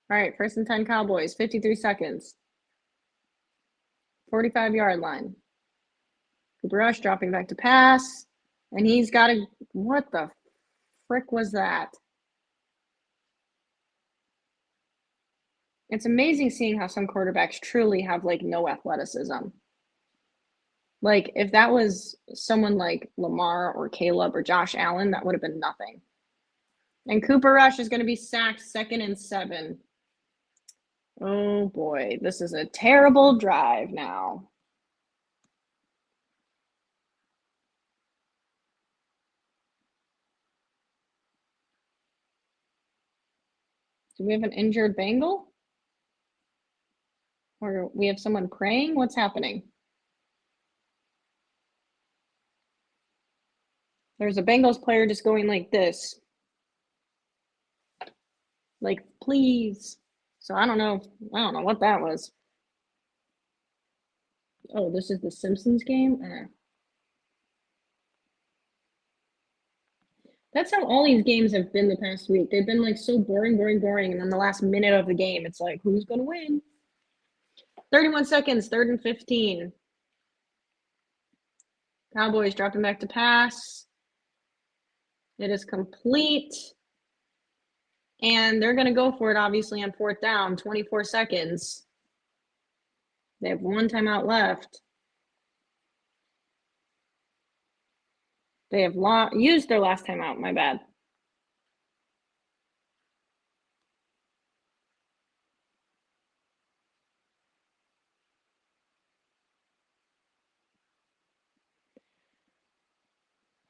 A: All right, 1st and 10 Cowboys, 53 seconds. 45-yard line. Cooper Rush dropping back to pass. And he's got a, what the frick was that? It's amazing seeing how some quarterbacks truly have like no athleticism. Like if that was someone like Lamar or Caleb or Josh Allen, that would have been nothing. And Cooper Rush is going to be sacked 2nd and 7. Oh boy, this is a terrible drive now. Do we have an injured Bengal? Or we have someone praying? What's happening? There's a Bengals player just going like this. Like, please. So I don't know what that was. Oh, this is the Simpsons game? That's how all these games have been the past week. They've been like so boring, boring, boring. And then the last minute of the game, it's like, who's going to win? 31 seconds, 3rd and 15. Cowboys dropping back to pass. It is complete. And they're going to go for it, obviously, on 4th down, 24 seconds. They have 1 timeout left. They have used their last timeout, my bad.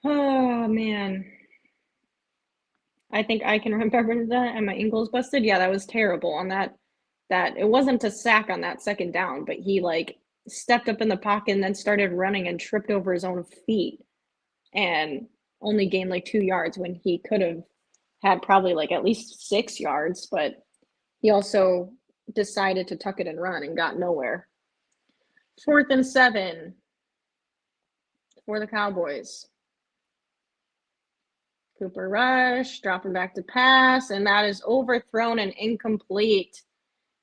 A: Oh, man. I think I can remember that, and my ankle's busted. Yeah, that was terrible on that. It wasn't a sack on that 2nd down, but he, like, stepped up in the pocket and then started running and tripped over his own feet and only gained, like, 2 yards when he could have had probably, like, at least 6 yards, but he also decided to tuck it and run and got nowhere. 4th and 7 for the Cowboys. Cooper Rush, dropping back to pass, and that is overthrown and incomplete.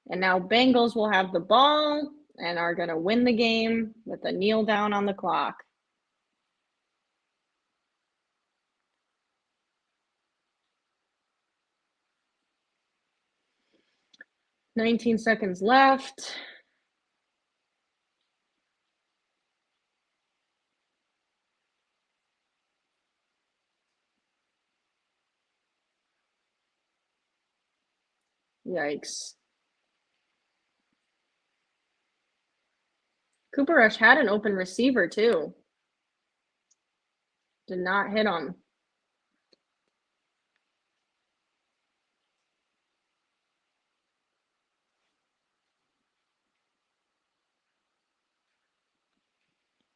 A: And now Bengals will have the ball and are going to win the game with a kneel down on the clock. "19 seconds left." Yikes. Cooper Rush had an open receiver, too. Did not hit him.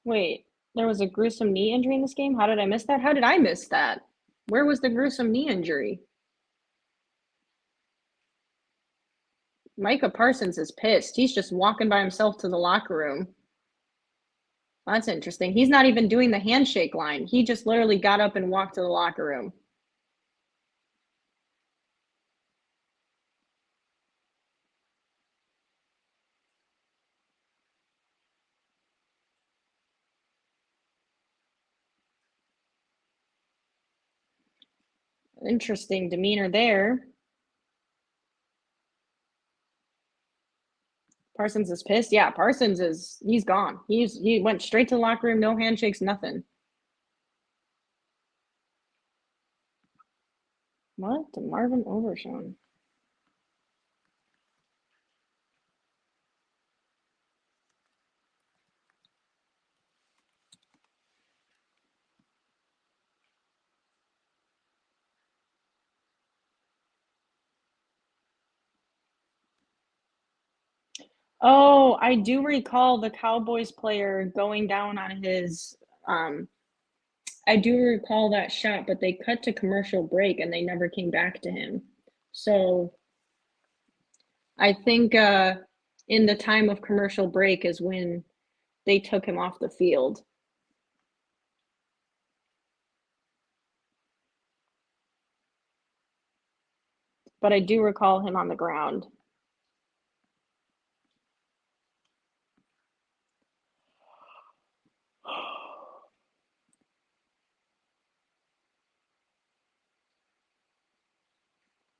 A: Wait, there was a gruesome knee injury in this game? How did I miss that? How did I miss that? Where was the gruesome knee injury? Micah Parsons is pissed. He's just walking by himself to the locker room. That's interesting. He's not even doing the handshake line. He just literally got up and walked to the locker room. Interesting demeanor there. Parsons is pissed. Yeah, he's gone. He went straight to the locker room, no handshakes, nothing. What? Marvin Overshown. Oh, I do recall the Cowboys player going down on his I do recall that shot, but they cut to commercial break and they never came back to him. So I think in the time of commercial break is when they took him off the field. But I do recall him on the ground.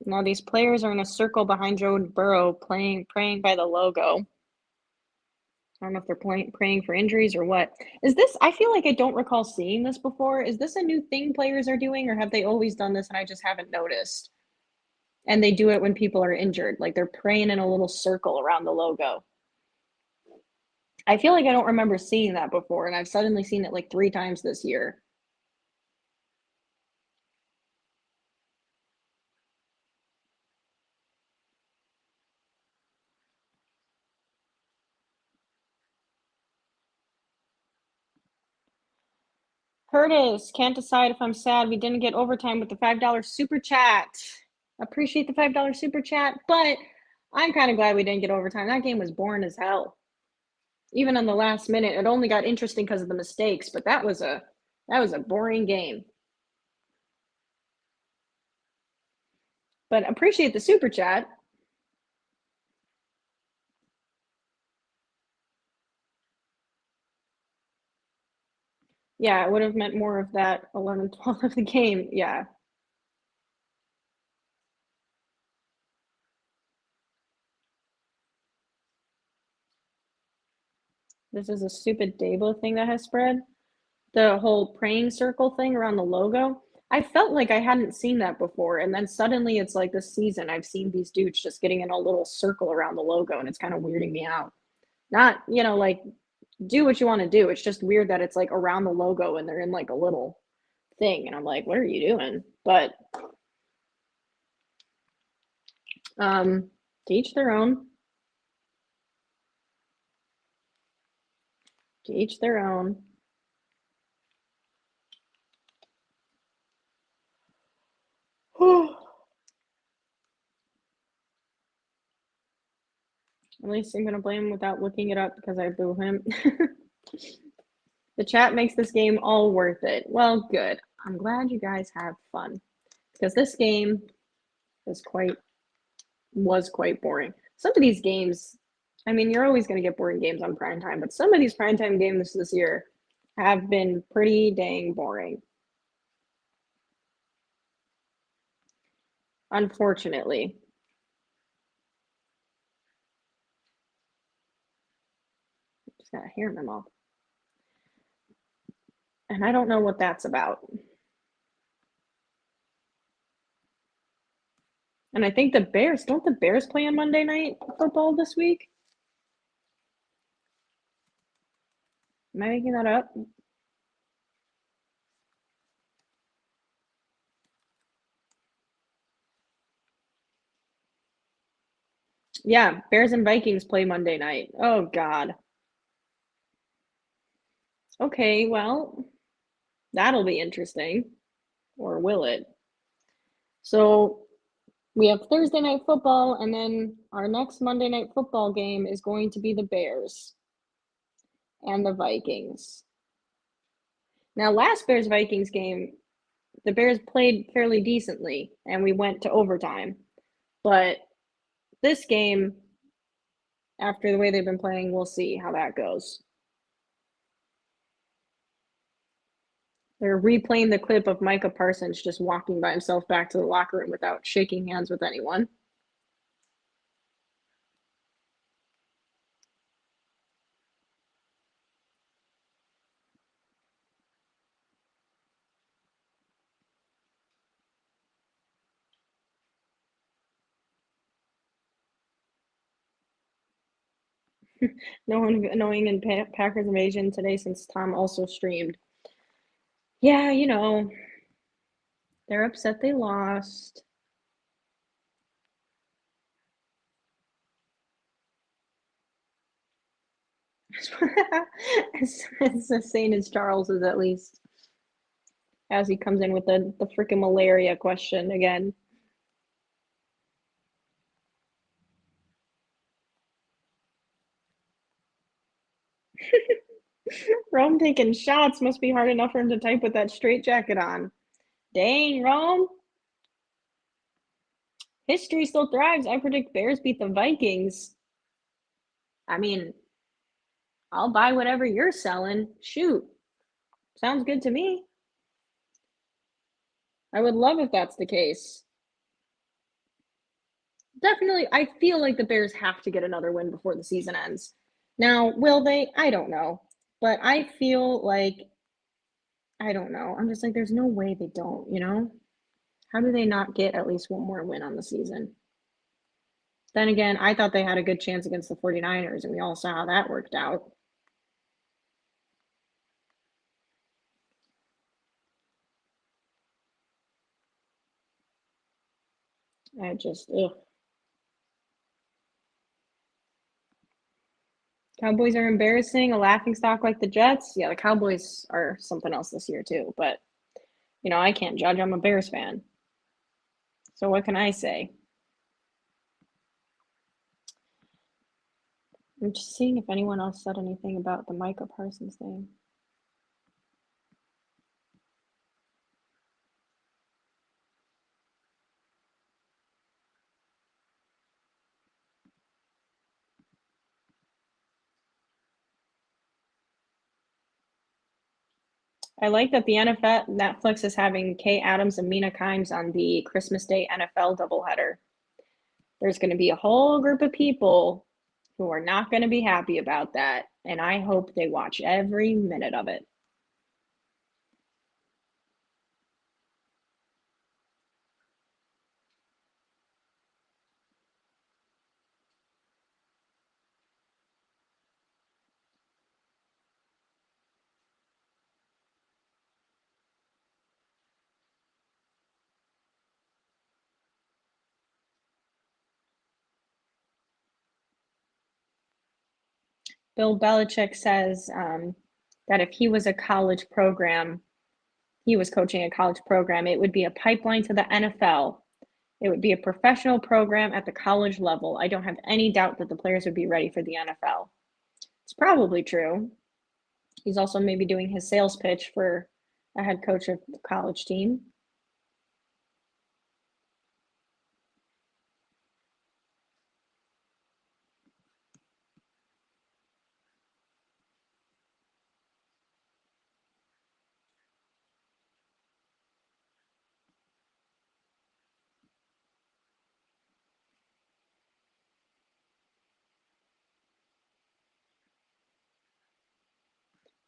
A: Now these players are in a circle behind Joe Burrow praying by the logo. I don't know if they're praying for injuries or what. Is this, I feel like I don't recall seeing this before. Is this a new thing players are doing, or have they always done this and I just haven't noticed? And they do it when people are injured, like they're praying in a little circle around the logo. I feel like I don't remember seeing that before, and I've suddenly seen it like 3 times this year. Curtis, can't decide if I'm sad we didn't get overtime with the $5 super chat. Appreciate the $5 super chat, but I'm kind of glad we didn't get overtime. That game was boring as hell. Even on the last minute, it only got interesting because of the mistakes, but that was a boring game. But appreciate the super chat. Yeah, it would have meant more of that 11-12 of the game, yeah. This is a stupid Dabo thing that has spread. The whole praying circle thing around the logo. I felt like I hadn't seen that before, and then suddenly it's like this season I've seen these dudes just getting in a little circle around the logo, and it's kind of weirding me out. Not, like do what you want to do. It's just weird that it's like around the logo and they're in like a little thing, and I'm like, what are you doing? But to each their own. To each their own. At least I'm gonna blame him without looking it up because I boo him. The chat makes this game all worth it. Well, good. I'm glad you guys have fun because this game is was quite boring. Some of these games, I mean, you're always going to get boring games on prime time, but some of these primetime games this year have been pretty dang boring. Unfortunately. Just got a hair in my mouth. And I don't know what that's about. And I think don't the Bears play on Monday Night Football this week? Am I making that up? Yeah, Bears and Vikings play Monday night. Oh, God. Okay, well, that'll be interesting. Or will it? So we have Thursday night football, and then our next Monday night football game is going to be the Bears and the Vikings. Now, last Bears Vikings game, the Bears played fairly decently, and we went to overtime. But this game, after the way they've been playing, we'll see how that goes. They're replaying the clip of Micah Parsons just walking by himself back to the locker room without shaking hands with anyone. No one annoying in Packers Invasion today since Tom also streamed. Yeah, they're upset they lost. As insane as Charles is, at least. As he comes in with the freaking malaria question again. Rome taking shots must be hard enough for him to type with that straight jacket on. Dang, Rome. History still thrives. I predict Bears beat the Vikings. I mean, I'll buy whatever you're selling. Shoot. Sounds good to me. I would love if that's the case. Definitely, I feel like the Bears have to get another win before the season ends. Now, will they? I don't know. But I feel like, I don't know. I'm just like, there's no way they don't? How do they not get at least one more win on the season? Then again, I thought they had a good chance against the 49ers, and we all saw how that worked out. I just, ugh. Cowboys are embarrassing, a laughing stock like the Jets. Yeah, the Cowboys are something else this year, too. But, I can't judge. I'm a Bears fan. So what can I say? I'm just seeing if anyone else said anything about the Micah Parsons thing. I like that the NFL Netflix is having Kay Adams and Mina Kimes on the Christmas Day NFL doubleheader. There's going to be a whole group of people who are not going to be happy about that, and I hope they watch every minute of it. Bill Belichick says that if he was a college program, he was coaching a college program, it would be a pipeline to the NFL. It would be a professional program at the college level. I don't have any doubt that the players would be ready for the NFL. It's probably true. He's also maybe doing his sales pitch for a head coach of the college team.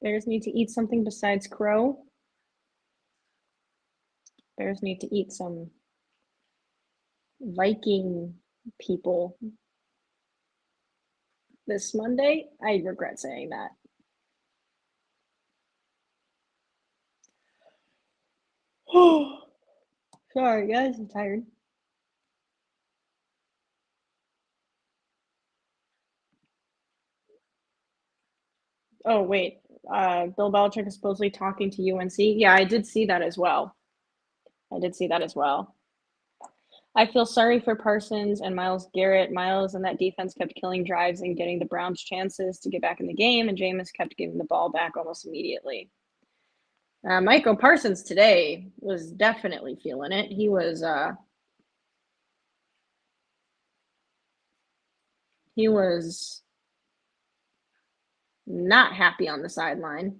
A: Bears need to eat something besides crow. Bears need to eat some Viking people this Monday. I regret saying that. Sorry, guys, I'm tired. Oh, wait. Bill Belichick is supposedly talking to UNC. Yeah, I did see that as well. I did see that as well. I feel sorry for Parsons and Myles Garrett. Myles and that defense kept killing drives and getting the Browns chances to get back in the game, and Jameis kept giving the ball back almost immediately. Michael Parsons today was definitely feeling it. He was not happy on the sideline.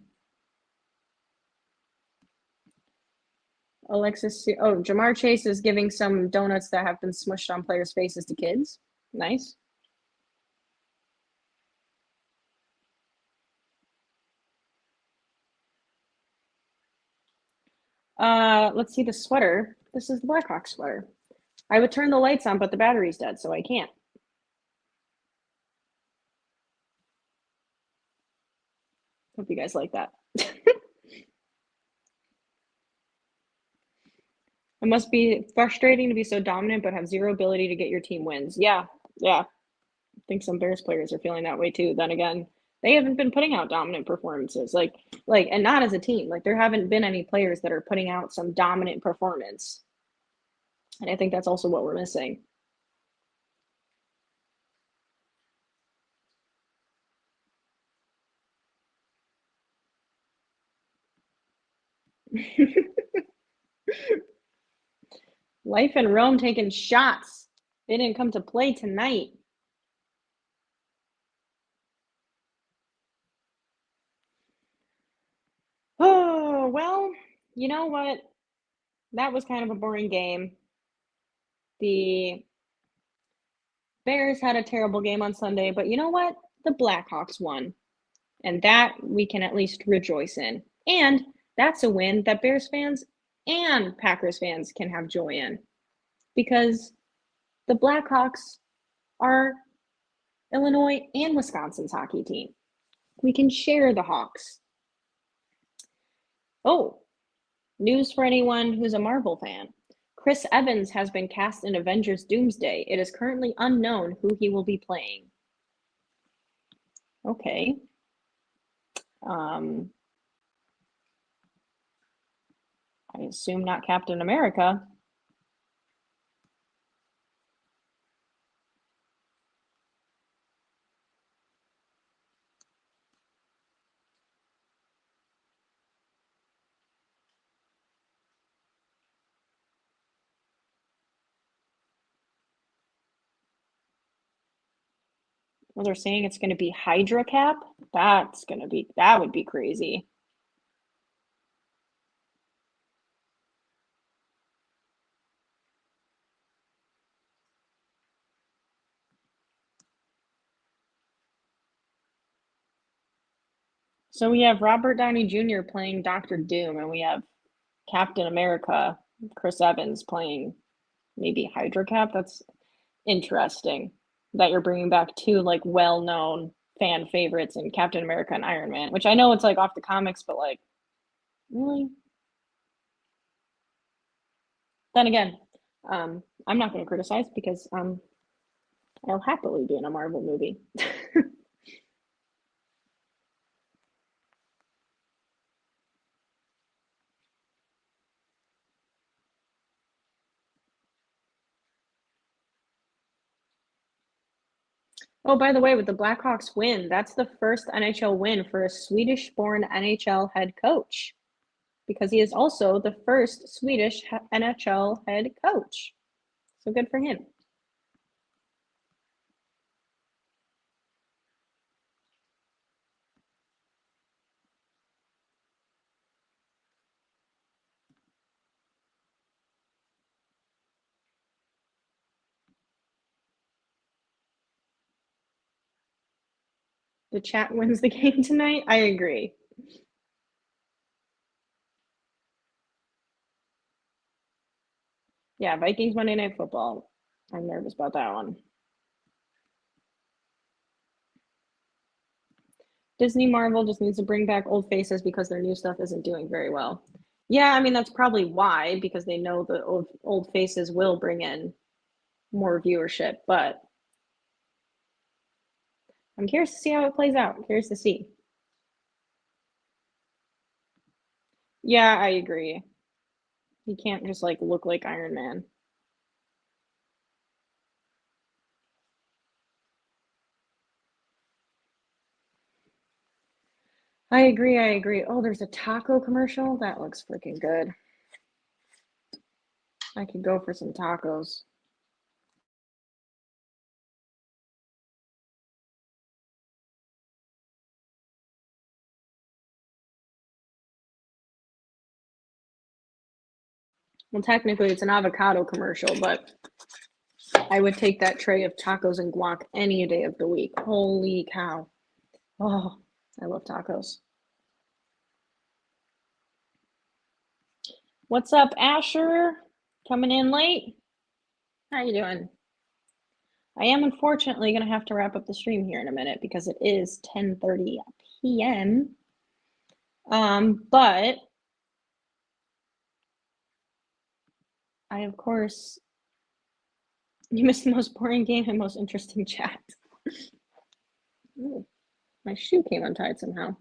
A: Jamar Chase is giving some donuts that have been smushed on players' faces to kids. Nice. Let's see the sweater. This is the Blackhawks sweater. I would turn the lights on, but the battery's dead, so I can't. Hope you guys like that. It must be frustrating to be so dominant but have zero ability to get your team wins. Yeah, yeah. I think some Bears players are feeling that way too. Then again, they haven't been putting out dominant performances. And not as a team. Like there haven't been any players that are putting out some dominant performance. And I think that's also what we're missing. Life in Rome taking shots. They didn't come to play tonight. Oh, well, you know what? That was kind of a boring game. The Bears had a terrible game on Sunday, but you know what? The Blackhawks won. And that we can at least rejoice in. And that's a win that Bears fans and Packers fans can have joy in because the Blackhawks are Illinois and Wisconsin's hockey team. We can share the Hawks. Oh, news for anyone who's a Marvel fan. Chris Evans has been cast in Avengers Doomsday. It is currently unknown who he will be playing. Okay. I assume not Captain America. Well, they're saying it's going to be Hydra Cap. That would be crazy. So we have Robert Downey Jr. playing Doctor Doom, and we have Captain America, Chris Evans playing maybe Hydra Cap. That's interesting that you're bringing back two like well-known fan favorites in Captain America and Iron Man, which I know it's like off the comics, but like really. Then again, I'm not going to criticize because I'll happily be in a Marvel movie. Oh, by the way, with the Blackhawks win, that's the first NHL win for a Swedish-born NHL head coach because he is also the first Swedish NHL head coach. So good for him. The chat wins the game tonight. I agree. Yeah, Vikings Monday Night Football. I'm nervous about that one. Disney Marvel just needs to bring back old faces because their new stuff isn't doing very well. Yeah, I mean that's probably why, because they know the old faces will bring in more viewership, but I'm curious to see how it plays out. I'm curious to see. Yeah, I agree. He can't just like look like Iron Man. I agree, I agree. Oh, there's a taco commercial? That looks freaking good. I could go for some tacos. Well, technically it's an avocado commercial, but I would take that tray of tacos and guac any day of the week. Holy cow. Oh, I love tacos. What's up, Asher? Coming in late? How you doing? I am unfortunately going to have to wrap up the stream here in a minute because it is 10:30 p.m. But I, of course, you missed the most boring game and most interesting chat. Ooh, my shoe came untied somehow.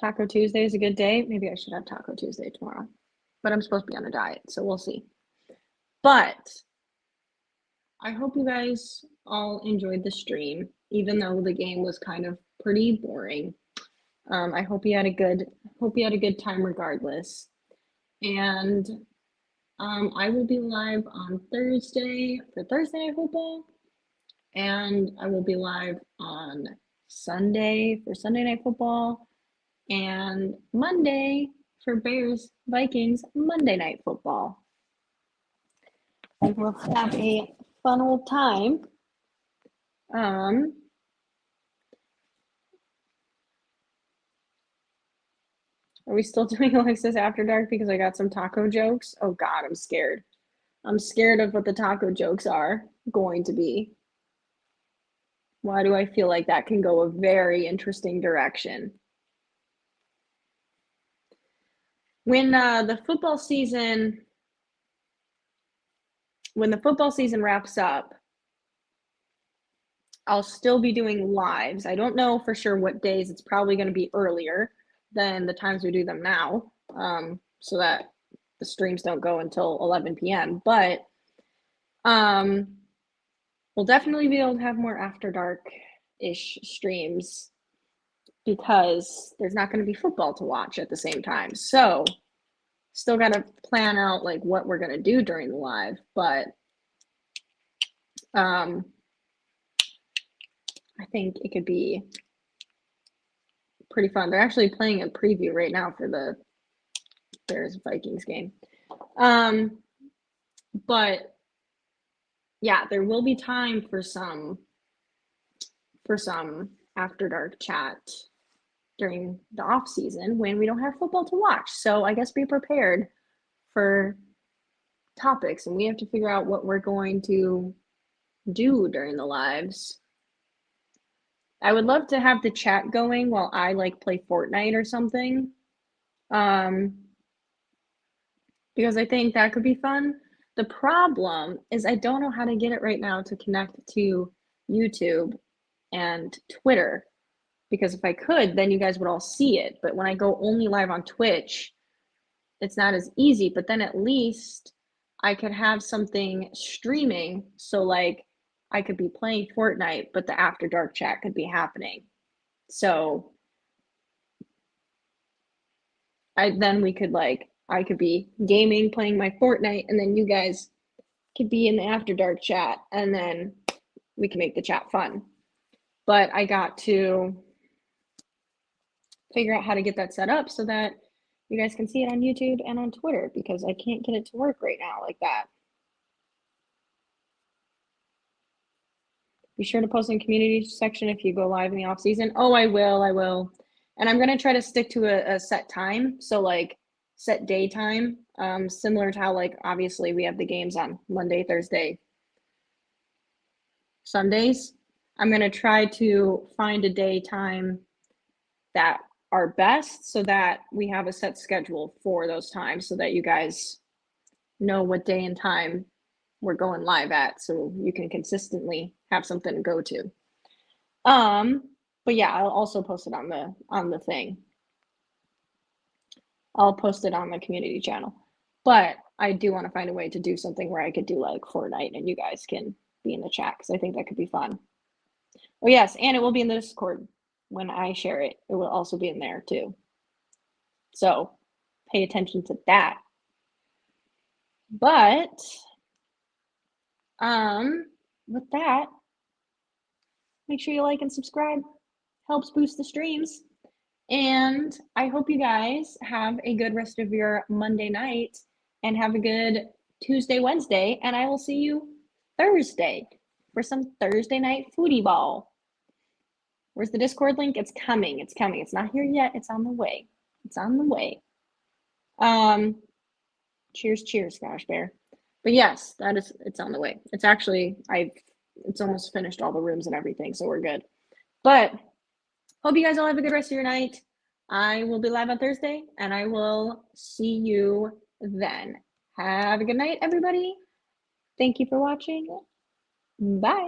A: Taco Tuesday is a good day. Maybe I should have Taco Tuesday tomorrow. But I'm supposed to be on a diet, so we'll see. But I hope you guys all enjoyed the stream, even though the game was kind of pretty boring. I hope you had a good time regardless. And I will be live on Thursday for Thursday Night Football, and I will be live on Sunday for Sunday Night Football, and Monday for Bears Vikings Monday Night Football. And we'll have a fun old time. Are we still doing Alexis After Dark because I got some taco jokes? Oh God, I'm scared. I'm scared of what the taco jokes are going to be. Why do I feel like that can go a very interesting direction? When the football season wraps up, I'll still be doing lives. I don't know for sure what days. It's probably going to be earlier than the times we do them now, so that the streams don't go until 11 p.m. But we'll definitely be able to have more after dark-ish streams because there's not going to be football to watch at the same time. So still got to plan out like what we're going to do during the live, but I think it could be pretty fun. They're actually playing a preview right now for the Bears Vikings game. But yeah, there will be time for some after dark chat during the off season when we don't have football to watch. So I guess be prepared for topics, and we have to figure out what we're going to do during the lives. I would love to have the chat going while I like play Fortnite or something. Because I think that could be fun. The problem is I don't know how to get it right now to connect to YouTube and Twitter. Because if I could, then you guys would all see it. But when I go only live on Twitch, it's not as easy. But then at least I could have something streaming. So like I could be playing Fortnite, but the after dark chat could be happening. So I could be gaming, playing my Fortnite, and then you guys could be in the after dark chat, and then we can make the chat fun. But I got to figure out how to get that set up so that you guys can see it on YouTube and on Twitter, because I can't get it to work right now like that. Be sure to post in the community section if you go live in the off season. Oh, I will. And I'm gonna try to stick to a set time. So like set daytime, similar to how like obviously we have the games on Monday, Thursday, Sundays. I'm gonna try to find a daytime that are best so that we have a set schedule for those times so that you guys know what day and time we're going live at, so you can consistently have something to go to. But yeah, I'll also post it on the thing. I'll post it on the community channel. But I do want to find a way to do something where I could do like Fortnite and you guys can be in the chat, because I think that could be fun. Oh yes, and it will be in the Discord when I share it. It will also be in there too. So pay attention to that. But with that, make sure you like and subscribe. Helps boost the streams. And I hope you guys have a good rest of your Monday night and have a good Tuesday, Wednesday, and I will see you Thursday for some Thursday night foodie ball. Where's the Discord link? It's coming. It's coming. It's not here yet. It's on the way. It's on the way. Cheers, Gosh Bear. But yes, it's on the way. It's actually, it's almost finished all the rooms and everything, so we're good. But hope you guys all have a good rest of your night. I will be live on Thursday, and I will see you then. Have a good night, everybody. Thank you for watching. Bye.